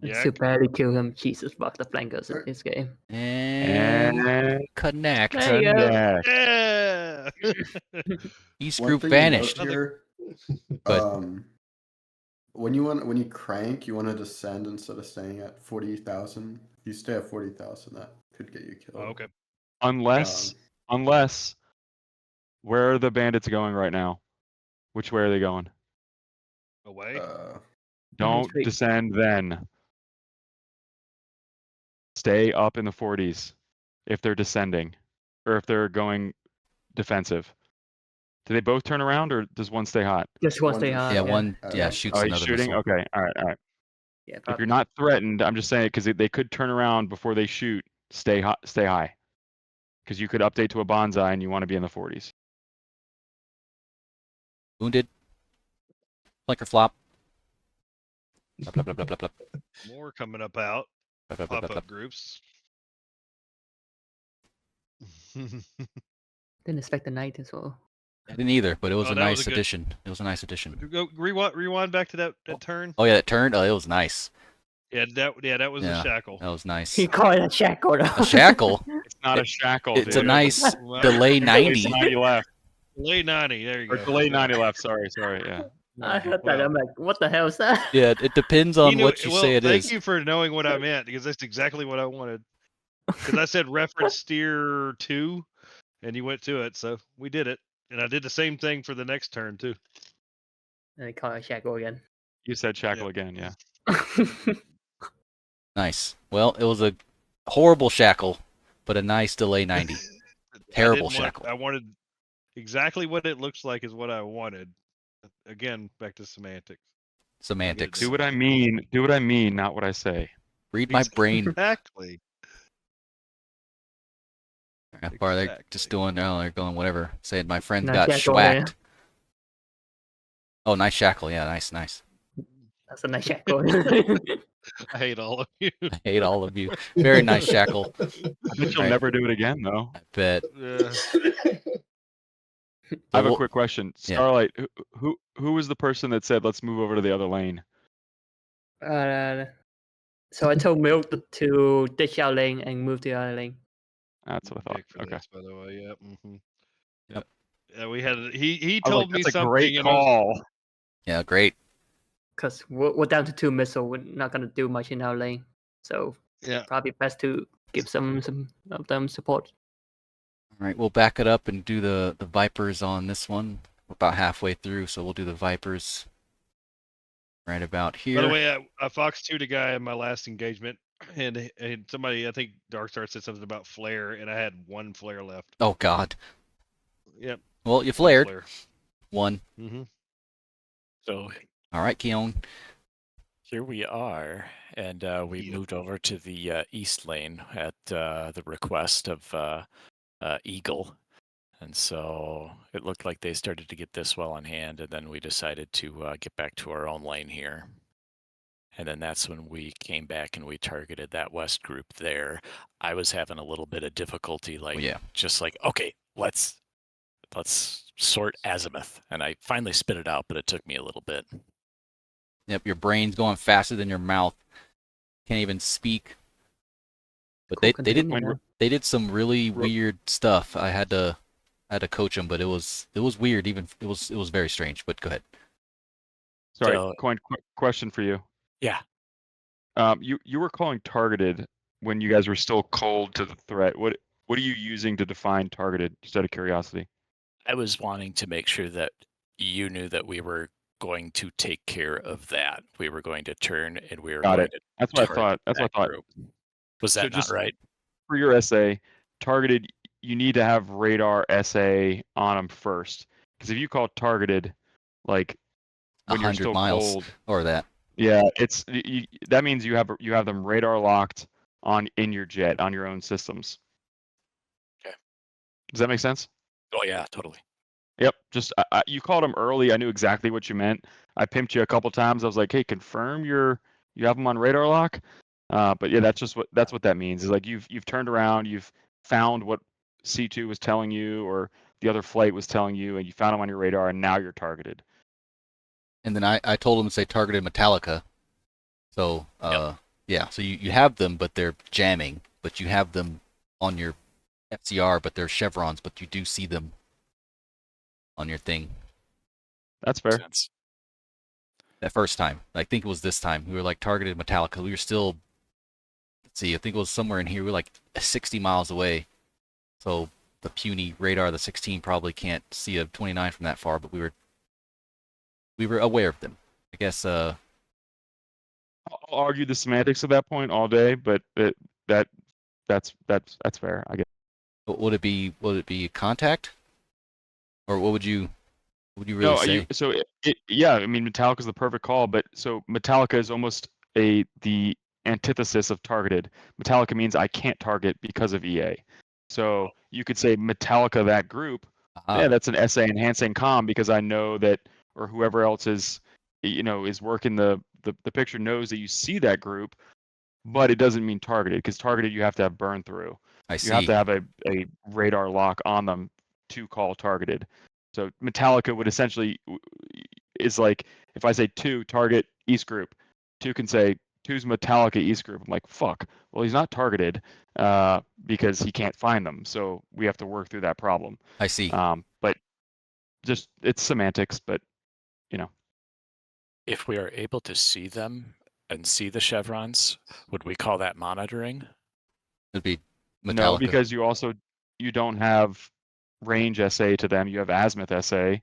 Yeah. To barely kill him. Jesus fuck the flankers in this game. And connect. There you go. Yeah. East One group thing to note vanished. here, But when you crank, you want to descend instead of staying at 40,000. If you stay at 40,000, that could get you killed. Oh, okay. Unless, where are the bandits going right now? Which way are they going? Away. Don't Straight. descend then. Stay up in the 40s if they're descending, or if they're going defensive. Do they both turn around, or does one stay hot? Just one stay hot. Yeah, one shoots Oh, he's another shooting? missile. Okay, all right. Yeah, If you're not threatened, I'm just saying because they could turn around before they shoot. Stay high, because you could update to a bonsai and you want to be in the 40s. Wounded. Flanker flop. Blah, blah, blah, blah, blah, blah. More coming up out. Blah, blah, blah, blah, Pop-up blah. groups. Didn't expect the night as well. I didn't either, but it was Oh, a that was nice a good- addition. It was a nice addition. Go rewind back to that turn. Oh yeah, that turn. Oh, it was nice. Yeah, that was Yeah. a shackle. That was nice. He called it a shackle. A shackle? It's not a shackle. It's dude. a nice Well, delay Delay 90. 90 left. Delay 90. There you Or go. delay 90 left. Sorry. Yeah. I heard that. Well, I'm like, what the hell is that? Yeah, it depends on what you say it thank is. you for knowing what I meant, because that's exactly what I wanted. Because I said reference steer 2, and you went to it, so we did it. And I did the same thing for the next turn too. And he called it a shackle again. You said shackle again, yeah. Nice. Well, it was a horrible shackle, but a nice delay 90. Terrible shackle. I wanted exactly what it looks like is what I wanted. Again, back to semantics. Semantics. Do what I mean. Do what I mean, not what I say. Read my brain. Exactly. How far they're just doing now? They're going whatever. Saying my friend Nice got shackle, schwacked. Oh, nice shackle. Yeah, nice. That's a nice shackle. I hate all of you. I hate all of you. Very nice shackle. I bet you'll never do it again, though. I bet. I have a quick question. Yeah. Starlight, who was the person that said let's move over to the other lane? So I told Milk to ditch our lane and move to the other lane. That's what I thought. Big for Okay. this, by the way. Yep. Mm-hmm. Yep. Yeah, we had. He I was told like, me that's a something. great and I was- call. Yeah, great. Because we're down to 2 missiles. We're not going to do much in our lane. So Yeah. probably best to give some of them support. All right, we'll back it up and do the Vipers on this one. We're about halfway through, so we'll do the Vipers right about here. By the way, I Fox 2'd a guy in my last engagement, and somebody, I think Darkstar said something about flare, and I had 1 flare left. Oh, God. Yep. Well, you flared. Flare. 1. Mm-hmm. So All right, Keon. here we are, and we moved over to the east lane at the request of Eagle. And so it looked like they started to get this well on hand, and then we decided to get back to our own lane here. And then that's when we came back and we targeted that west group there. I was having a little bit of difficulty, like, just like, okay, let's sort azimuth. And I finally spit it out, but it took me a little bit. Yep, your brain's going faster than your mouth. Can't even speak. But they did some really weird stuff. I had to coach them, but it was weird. Even it was very strange. But go ahead. Sorry, So- Koine, question for you. Yeah. You were calling targeted when you guys were still cold to the threat. What are you using to define targeted? Just out of curiosity. I was wanting to make sure that you knew that we were going to take care of that. We were going to turn and we were Got going it. to That's what I target thought. That's what I thought. group. Was that So not just right? For your essay, targeted, you need to have radar SA on them first. Because if you call targeted, like when you're 100 still miles cold, or that. yeah, that means you have them radar locked in your jet on your own systems. Okay. Does that make sense? Oh yeah, totally. Yep. Just you called them early. I knew exactly what you meant. I pimped you a couple times. I was like, hey, confirm you have them on radar lock. But yeah, that's what that means. Is like you've turned around, you've found what C2 was telling you or the other flight was telling you, and you found them on your radar, and now you're targeted. And then I told them to say targeted Metallica. So yeah, so you have them, but they're jamming. But you have them on your FCR, but they're chevrons. But you do see them on your thing. That's fair. That first time, I think it was this time, we were like targeted Metallica. We were still, let's see, I think it was somewhere in here. We were like 60 miles away. So the puny radar, the 16, probably can't see a 29 from that far, but we were aware of them. I guess. I'll argue the semantics of that point all day, but that's fair. I guess. Would it be a contact, or what would you really say? Yeah, I mean, Metallica is the perfect call, but so Metallica is almost the antithesis of targeted. Metallica means I can't target because of EA. So you could say Metallica, that group. Yeah, that's an SA enhancing comm because I know that, or whoever else is working the picture knows that you see that group, but it doesn't mean targeted because targeted you have to have burn through. You have to have a radar lock on them to call targeted. So Metallica would essentially is like if I say 2 target east group, 2 can say two's Metallica East Group. I'm like, fuck. Well, he's not targeted because he can't find them. So we have to work through that problem. I see. But just it's semantics, but you know. If we are able to see them and see the chevrons, would we call that monitoring? It'd be Metallica. No, because you don't have range SA to them. You have azimuth SA,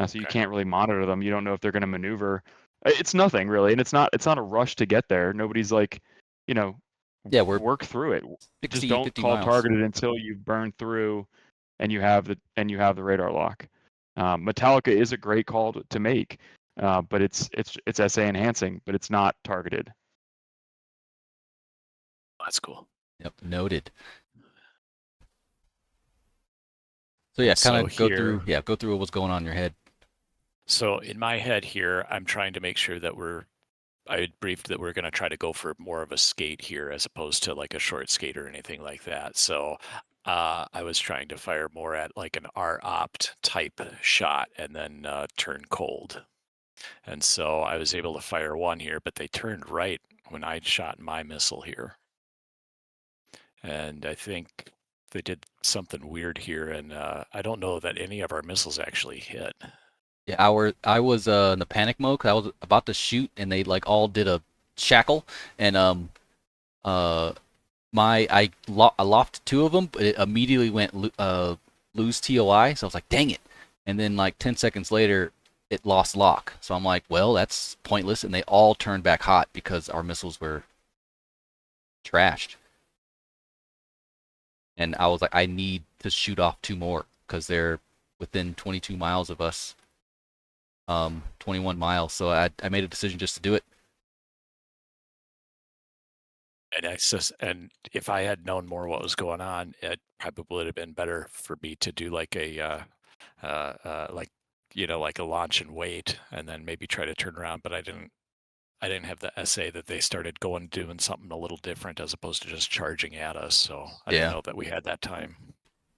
so you can't really monitor them. You don't know if they're going to maneuver. It's nothing really, and it's not a rush to get there. Nobody's like, we're work through it. 60, Just don't 50 call miles. targeted until you've burned through, and you have the radar lock. Metallica is a great call to make, but it's SA enhancing, but it's not targeted. That's cool. Yep, noted. So yeah, kind of go through what's going on in your head. So in my head here, I'm trying to make sure that I had briefed that we're going to try to go for more of a skate here as opposed to like a short skate or anything like that. So I was trying to fire more at like an R-opt type shot and then turn cold. And so I was able to fire one here, but they turned right when I shot my missile here. And I think they did something weird here, and I don't know that any of our missiles actually hit. Yeah, I was in the panic mode 'cause I was about to shoot, and they like all did a shackle, and I lofted two of them, but it immediately went lose TOI, so I was like, dang it, and then like 10 seconds later, it lost lock, so I'm like, well, that's pointless, and they all turned back hot because our missiles were trashed. And I was like, I need to shoot off two more because they're within 22 miles of us, 21 miles. So I made a decision just to do it. And if I had known more what was going on, it probably would have been better for me to do like a like a launch and wait, and then maybe try to turn around. But I didn't have the SA that they started doing something a little different as opposed to just charging at us. So I didn't know that we had that time.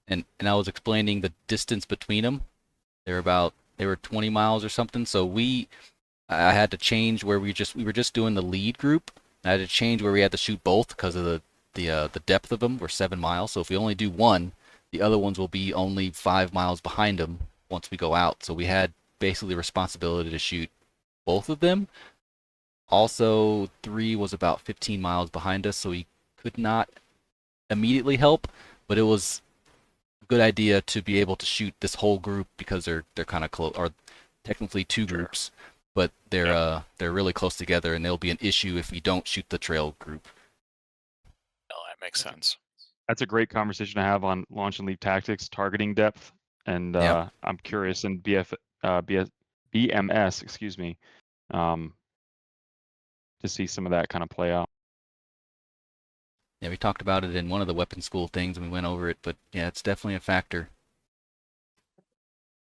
And I was explaining the distance between them. They were 20 miles or something. So I had to change where we were just doing the lead group. I had to change where we had to shoot both because of the depth of them were 7 miles. So if we only do one, the other ones will be only 5 miles behind them once we go out. So we had basically the responsibility to shoot both of them. Also, 3 was about 15 miles behind us, so he could not immediately help, but it was a good idea to be able to shoot this whole group because they're kind of close, or technically two groups, but they're really close together, and there'll be an issue if we don't shoot the trail group. Oh, that makes sense. That's a great conversation to have on launch and leave tactics, targeting depth, and I'm curious in BMS, excuse me, to see some of that kind of play out. Yeah, we talked about it in one of the weapon school things, and we went over it, but yeah, it's definitely a factor.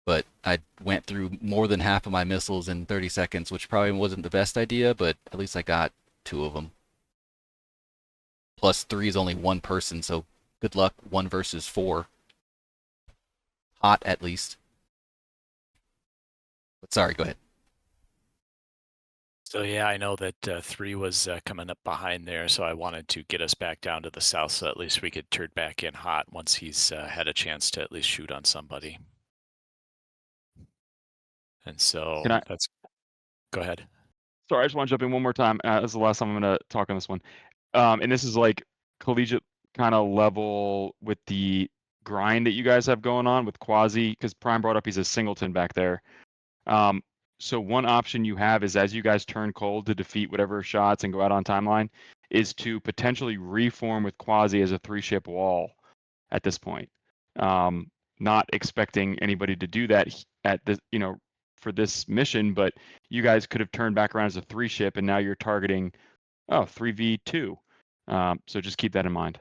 But I went through more than half of my missiles in 30 seconds, which probably wasn't the best idea, but at least I got 2 of them. Plus 3 is only 1 person, so good luck 1 versus 4. Hot, at least. But sorry, go ahead. So yeah, I know that 3 was coming up behind there, so I wanted to get us back down to the south so at least we could turn back in hot once he's had a chance to at least shoot on somebody. And so go ahead. Sorry, I just want to jump in one more time. This is the last time I'm going to talk on this one. And this is like collegiate kind of level with the grind that you guys have going on with Quasi, because Prime brought up he's a singleton back there. So one option you have is, as you guys turn cold to defeat whatever shots and go out on timeline, is to potentially reform with Quasi as a 3-ship wall at this point. Not expecting anybody to do that at this, for this mission, but you guys could have turned back around as a 3-ship, and now you're targeting 3v2. So just keep that in mind.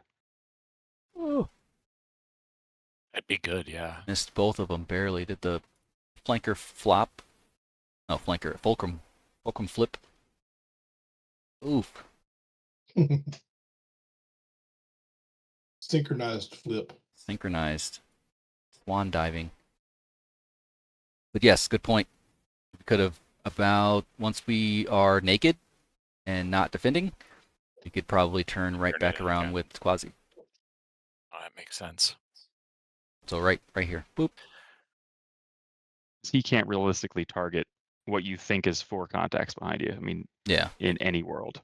Oh. That'd be good, yeah. Missed both of them barely. Did the flanker flop? No, flanker. Fulcrum flip. Oof. Synchronized flip. Synchronized. Swan diving. But yes, good point. We could have once we are naked and not defending, we could probably turn right Turn it back in around again. with Quasi. Oh, that makes sense. So right here. Boop. He can't realistically target what you think is 4 contacts behind you. I mean, Yeah. in any world.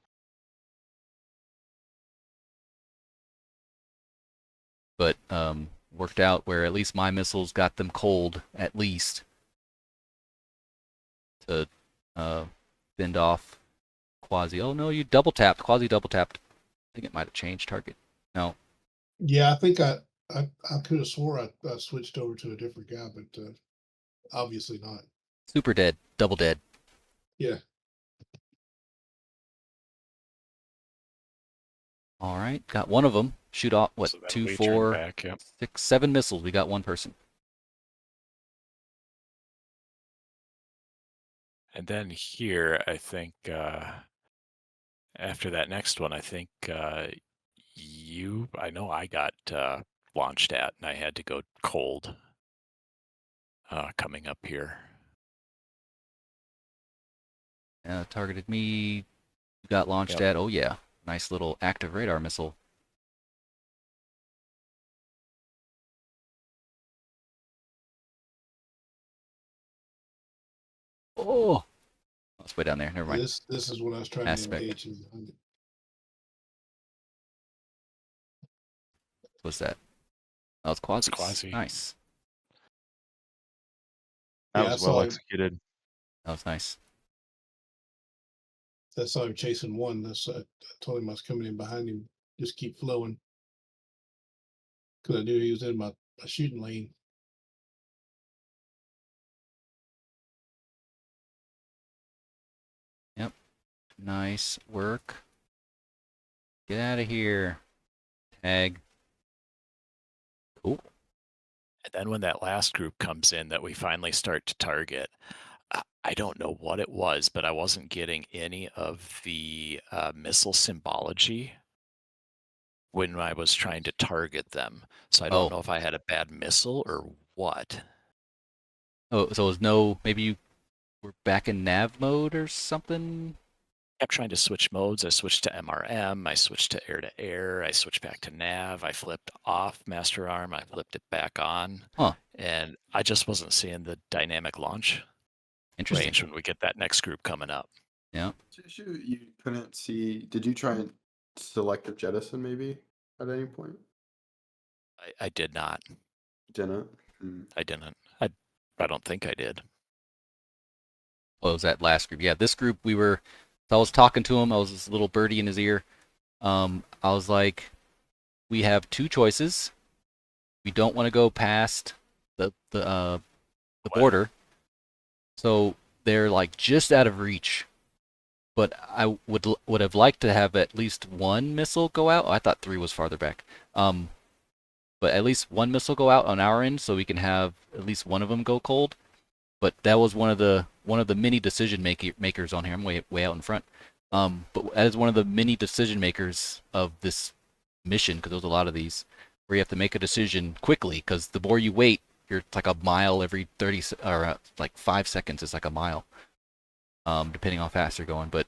But worked out where at least my missiles got them cold, at least, to fend off Quasi. Oh no, you double tapped. Quasi double tapped. I think it might have changed target. No. Yeah, I think I could have swore I switched over to a different guy, but obviously not. Super dead. Double dead. Yeah. All right, got one of them. Shoot off, what, So then 2, we turn 4, back, yep. 6, 7 missiles. We got one person. And then here, I think after that next one, I think I know I got launched at, and I had to go cold coming up here. Targeted me. Got launched at. Oh yeah, nice little active radar missile. Oh, it's way down there. Never mind. This is what I was trying Aspect. to engage. What's that? Oh, it's Quasi. Quasi. Nice. That Yeah, was I well saw him. executed. That was nice. I saw him chasing one. I told him I was coming in behind him. Just keep flowing. Because I knew he was in my shooting lane. Yep. Nice work. Get out of here. Tag. Cool. And then when that last group comes in that we finally start to target, I don't know what it was, but I wasn't getting any of the missile symbology when I was trying to target them. So I don't know if I had a bad missile or what. Oh, so it was no, maybe you were back in nav mode or something? I kept trying to switch modes. I switched to MRM. I switched to air-to-air. I switched back to nav. I flipped off master arm. I flipped it back on. Huh. And I just wasn't seeing the dynamic launch range when we get that next group coming up. Yeah. You couldn't see. Did you try and select a jettison maybe at any point? I did not. Didn't. I didn't. I don't think I did. Oh, it was that last group. Yeah, this group so I was talking to him. I was this little birdie in his ear. I was like, we have 2 choices. We don't want to go past the border. So they're like just out of reach. But I would have liked to have at least 1 missile go out. Oh, I thought 3 was farther back. But at least 1 missile go out on our end, so we can have at least one of them go cold. But that was one of the many decision makers on here. I'm way out in front. But as one of the many decision makers of this mission, because there's a lot of these, where you have to make a decision quickly, because the more you wait, it's like a mile every 30 or like 5 seconds is like a mile, depending on how fast you're going. But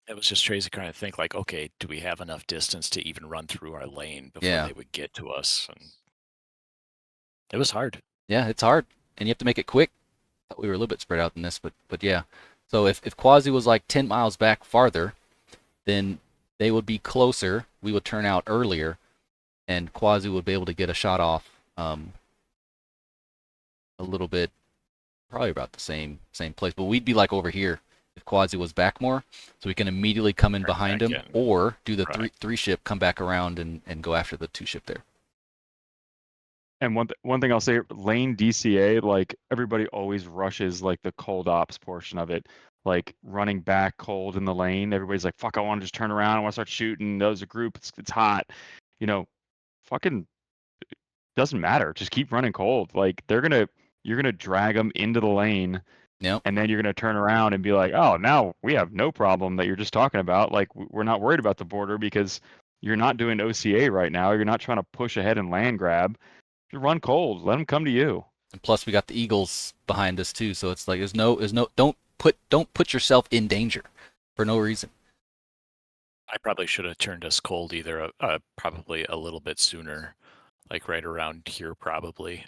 it was just crazy trying to think like, okay, do we have enough distance to even run through our lane before they would get to us? And it was hard. Yeah, it's hard, and you have to make it quick. I thought we were a little bit spread out in this, but yeah. So if Quasi was like 10 miles back farther, then they would be closer. We would turn out earlier, and Quasi would be able to get a shot off a little bit, probably about the same place. But we'd be like over here if Quasi was back more, so we can immediately come in behind him, or do the three ship, come back around and go after the 2 ship there. And one thing I'll say, lane DCA, like everybody always rushes like the cold ops portion of it, like running back cold in the lane. Everybody's like, "Fuck, I want to just turn around. I want to start shooting." There's a group. It's hot, fucking doesn't matter. Just keep running cold. Like you're gonna drag them into the lane. Yep. And then you're gonna turn around and be like, "Oh, now we have no problem that you're just talking about. Like we're not worried about the border because you're not doing OCA right now. You're not trying to push ahead and land grab. You run cold. Let them come to you." And plus, we got the Eagles behind us too, so it's like there's no don't put yourself in danger for no reason. I probably should have turned us cold either, probably a little bit sooner, like right around here, probably.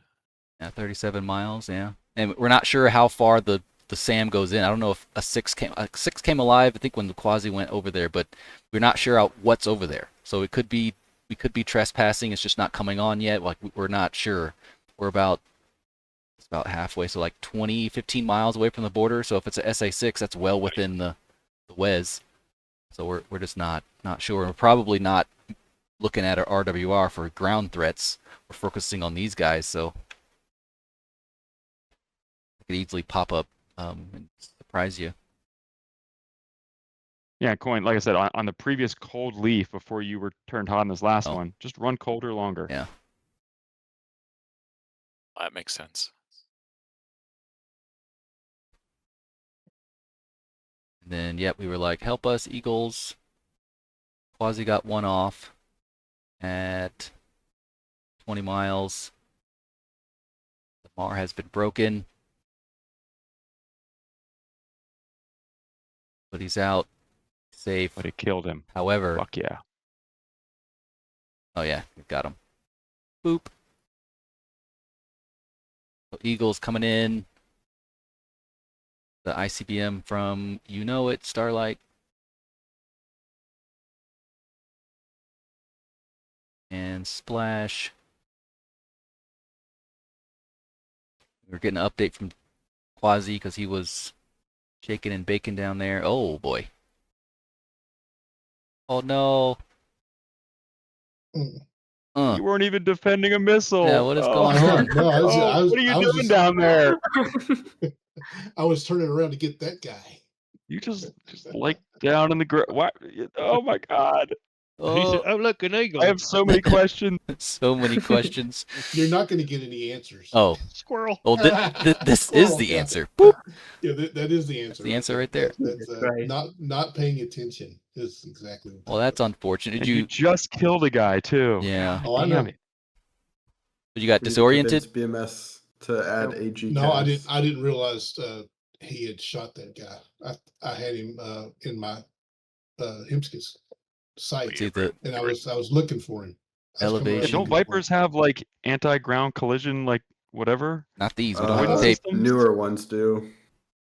Yeah, 37 miles. Yeah, and we're not sure how far the SAM goes in. I don't know if a six came alive. I think when the Quasi went over there, but we're not sure what's over there. So we could be trespassing. It's just not coming on yet. Like we're not sure. We're about halfway, so like 15 miles away from the border. So if it's a SA6, that's well within the WES. So we're just not sure. We're probably not looking at our RWR for ground threats. We're focusing on these guys, so it could easily pop up and surprise you. Yeah, Koine, like I said, on the previous cold leaf before you were turned hot in this last one, just run colder longer. Yeah. That makes sense. And then, yep, we were like, help us, Eagles. Quasi got one off at 20 miles. The MAR has been broken. But he's out. Safe. But it killed him. However. Fuck yeah. Oh, yeah, we got him. Boop. So Eagles coming in. The ICBM from You Know It, Starlight. And Splash. We're getting an update from Quasi because he was shaking and baking down there. Oh, boy. Oh, no. You weren't even defending a missile. Yeah, what is going on? No, what are you doing down there? I was turning around to get that guy. You just like down in the ground. What? Oh my God. He said, "Oh, look, an eagle." I have so many questions. So many questions. You're not going to get any answers. Oh. Squirrel. Well, this is the answer. Boop. Yeah, that is the answer. That's the answer right there. That's right. Not paying attention is exactly. Well, that's unfortunate. Did you just killed a guy too? Yeah. Oh, I know. But you got disoriented. BMS to add AG. No, I didn't realize he had shot that guy. I had him in my Himskis sight, and I was looking for him. Elevation. Don't Vipers have like anti-ground collision, like whatever? Not these. Newer ones do.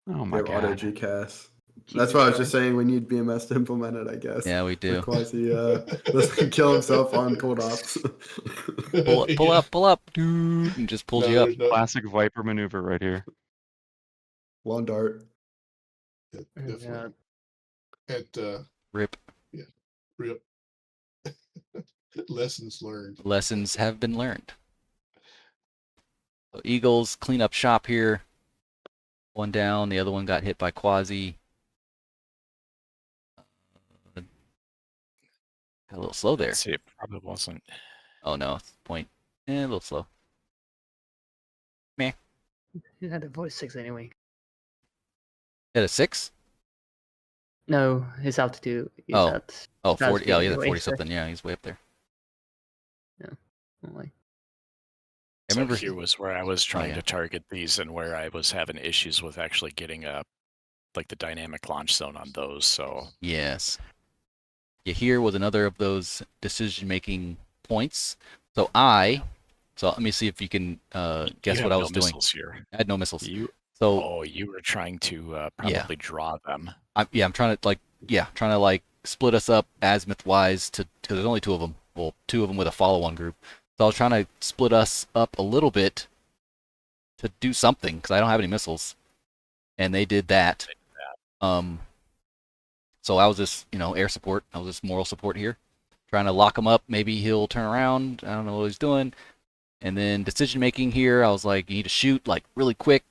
Oh my God. Auto GCAS. That's why I was just saying we need BMS to implement it, I guess. Yeah, we do. Quasi doesn't kill himself on cold ops. pull up, dude, and just pulls you up. Classic Viper maneuver right here. Long dart. Definitely. At RIP. Yeah, RIP. Lessons learned. Lessons have been learned. So Eagles clean up shop here. One down. The other one got hit by Quasi. Got a little slow there. Let's see, it probably wasn't. Oh no, point. A little slow. Meh. He had a voice 6 anyway. Hit a 6? No, his altitude is at... Oh, 40. Yeah, he's at anyway, 40 something. Yeah, he's way up there. Yeah. Only. I remember here was where I was trying to target these and where I was having issues with actually getting like the dynamic launch zone on those. So yes. Yeah, here was another of those decision-making points. So let me see if you can guess what I was doing. Here. I had no missiles. You were trying to probably draw them. I'm trying to split us up azimuth-wise because there's only two of them. Well, two of them with a follow-on group. So I was trying to split us up a little bit to do something because I don't have any missiles, and they did that. So I was just, air support. I was just moral support here, trying to lock him up. Maybe he'll turn around. I don't know what he's doing. And then decision making here, I was like, you need to shoot like really quick,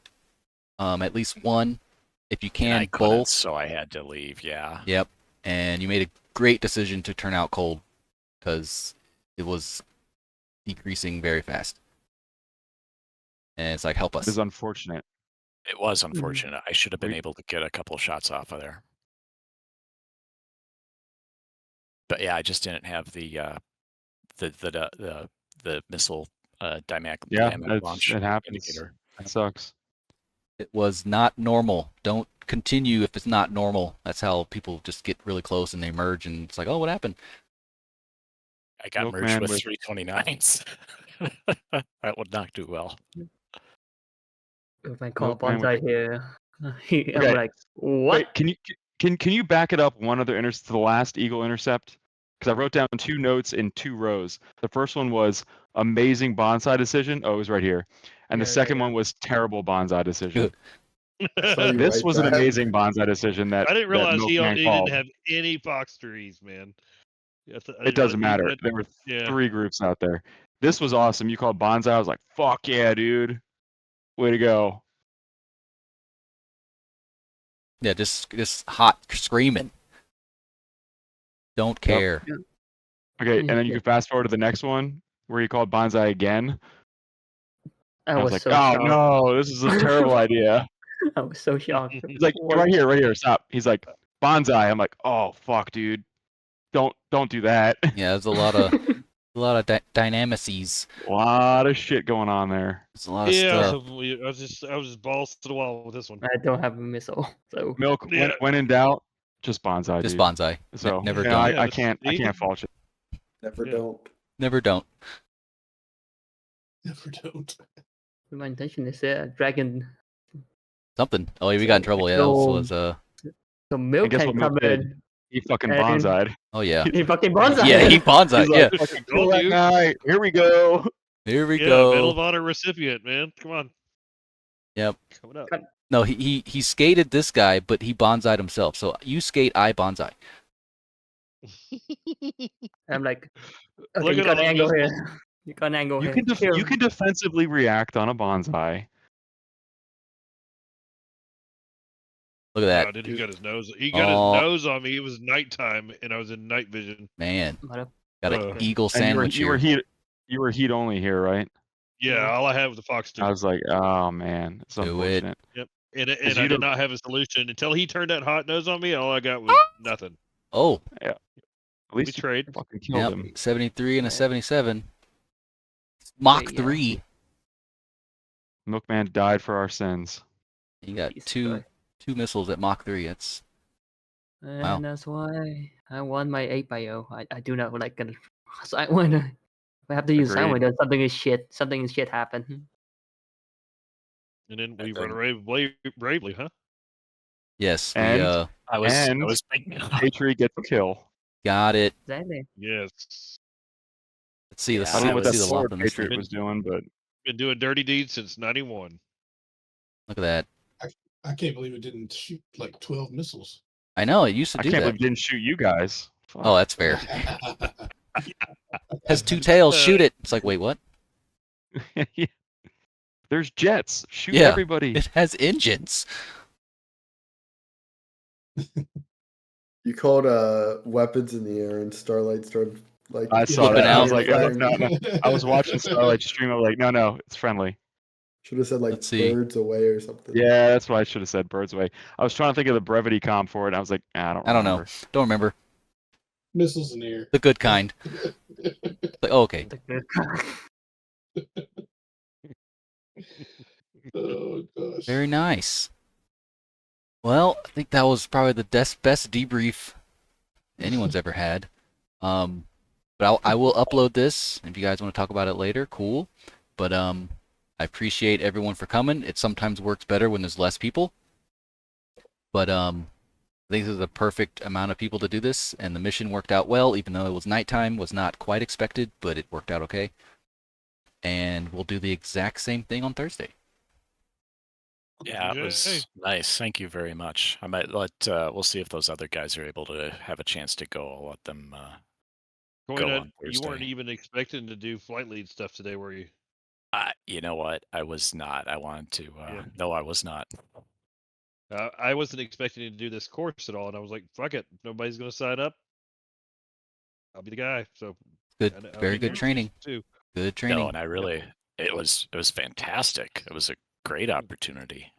at least one, if you can, I couldn't, both. So I had to leave. Yeah. Yep. And you made a great decision to turn out cold because it was decreasing very fast. And it's like, help us. It is unfortunate. It was unfortunate. I should have been able to get a couple of shots off of there. But yeah, I just didn't have the missile dynamic launch it happens. indicator. It sucks. It was not normal. Don't continue if it's not normal. That's how people just get really close and they merge, and it's like, oh, what happened? I got Milkman merged with with- 329s. That would not do well. If I call Milkman with bonsai here, Okay. I'm like, what? Wait, can you back it up one other to the last Eagle intercept? Because I wrote down 2 notes in 2 rows. The first one was amazing bonsai decision. Oh, it was right here. And the second one was terrible bonsai decision. saw you This write was an that. amazing bonsai decision that I didn't that realize he Milkman didn't called. have any box trees, man. It doesn't matter. There were 3 groups out there. This was awesome. You called bonsai. I was like, fuck yeah, dude. Way to go. Yeah, just hot screaming. Don't care. Okay, and then you can fast forward to the next one where you called bonsai again. I was was like, so oh shocked. no, this is a terrible idea. I was so shocked. He's like, What? right here, stop. He's like, bonsai. I'm like, oh fuck, dude, don't do that. Yeah, there's a lot of dynamices. A lot of shit going on there. There's a lot of stuff. I was just balls to the wall with this one. I don't have a missile, so Milk. Yeah. When in doubt, just bonsai. Just dude. bonsai. So Never yeah, don't. I can't fault you. Never Yeah. don't. Never don't. Never don't. my intention is dragon. Something. Oh, yeah, we got in trouble. Yeah, that was So And Milk guess can what Milk come did? in. He fucking And- bonsai'd. Oh yeah. He fucking bonsai. Yeah, he bonsai. He's Yeah. like, fucking cool that night. Here we go. Here we Yeah, Medal go. of Honor recipient, man. Come on. Yep. Coming up. No, he skated this guy, but he bonsai'd himself. So you skate, I bonsai. I'm like, Look okay, you at got all an the angle missiles. here. You got an angle You here. can you can defensively react on a bonsai. Look at that. Oh, dude, he got his nose. He got Oh. his nose on me. It was nighttime, and I was in night vision. Man. Mother- Got an Uh, eagle And sandwich you were here. you were heat only here, right? Yeah, all I had was the Fox 2. I was like, oh man, it's Do it. unfortunate. Yep. And Cause I you did don't- not have a solution until he turned that hot nose on me. All I got was nothing. Oh, At We least you trade. fucking killed yep. him. 73 and a Yeah. 77. Mach Yeah. 3. Milkman died for our sins. You got Jesus two Christ. missiles at Mach 3. That's And Wow. that's why I won my 8x0. I do not like a sidewinder. If I have to use Agreed. sidewinder, something is shit. Something is shit happen. And then we And run then- away bravely, huh? yes. We And- I was And- thinking. Patriot gets a kill. got it. Exactly. Yes. Let's see. Let's Yeah, I see. don't know what Let's that see the sword lop on this Patriot thing. was doing, but Been doing dirty deeds since '91. Look at that. I can't believe it didn't shoot like 12 missiles. I know it used to I do can't that. believe it didn't shoot you guys. Fuck. Oh, that's fair. Has 2 tails. Shoot it. It's like, wait, what? Yeah. There's jets. Shoot Yeah. everybody. It has engines. You called weapons in the air, and Starlight started like. I saw Flipping that. I was out. like, oh, no. I was watching Starlight stream. I was like, no, it's friendly. Should have said like Let's see. birds away or something. Yeah, that's what I should have said. Birds away. I was trying to think of the brevity comp for it. And I was like, I don't I don't know. remember. Don't remember. Missiles in the air. The good kind. Like, oh, okay. Oh gosh. Very nice. Well, I think that was probably the best debrief anyone's ever had. But I will upload this. If you guys want to talk about it later, cool. But I appreciate everyone for coming. It sometimes works better when there's less people. But I think this is the perfect amount of people to do this, and the mission worked out well, even though it was nighttime, was not quite expected, but it worked out okay. And we'll do the exact same thing on Thursday. Yeah, it Yay. was nice. Thank you very much. I might let. We'll see if those other guys are able to have a chance to go. I'll let them go Koine, on you weren't Thursday. even expecting to do flight lead stuff today, were you? You know what? I was not. I wanted to. Yeah. No, I was not. I wasn't expecting to do this course at all, and I was like, "Fuck it, if nobody's going to sign up. I'll be the guy." So Good, I'll very be good there training. too. Good training. No, and I really. It was fantastic. It was a great opportunity.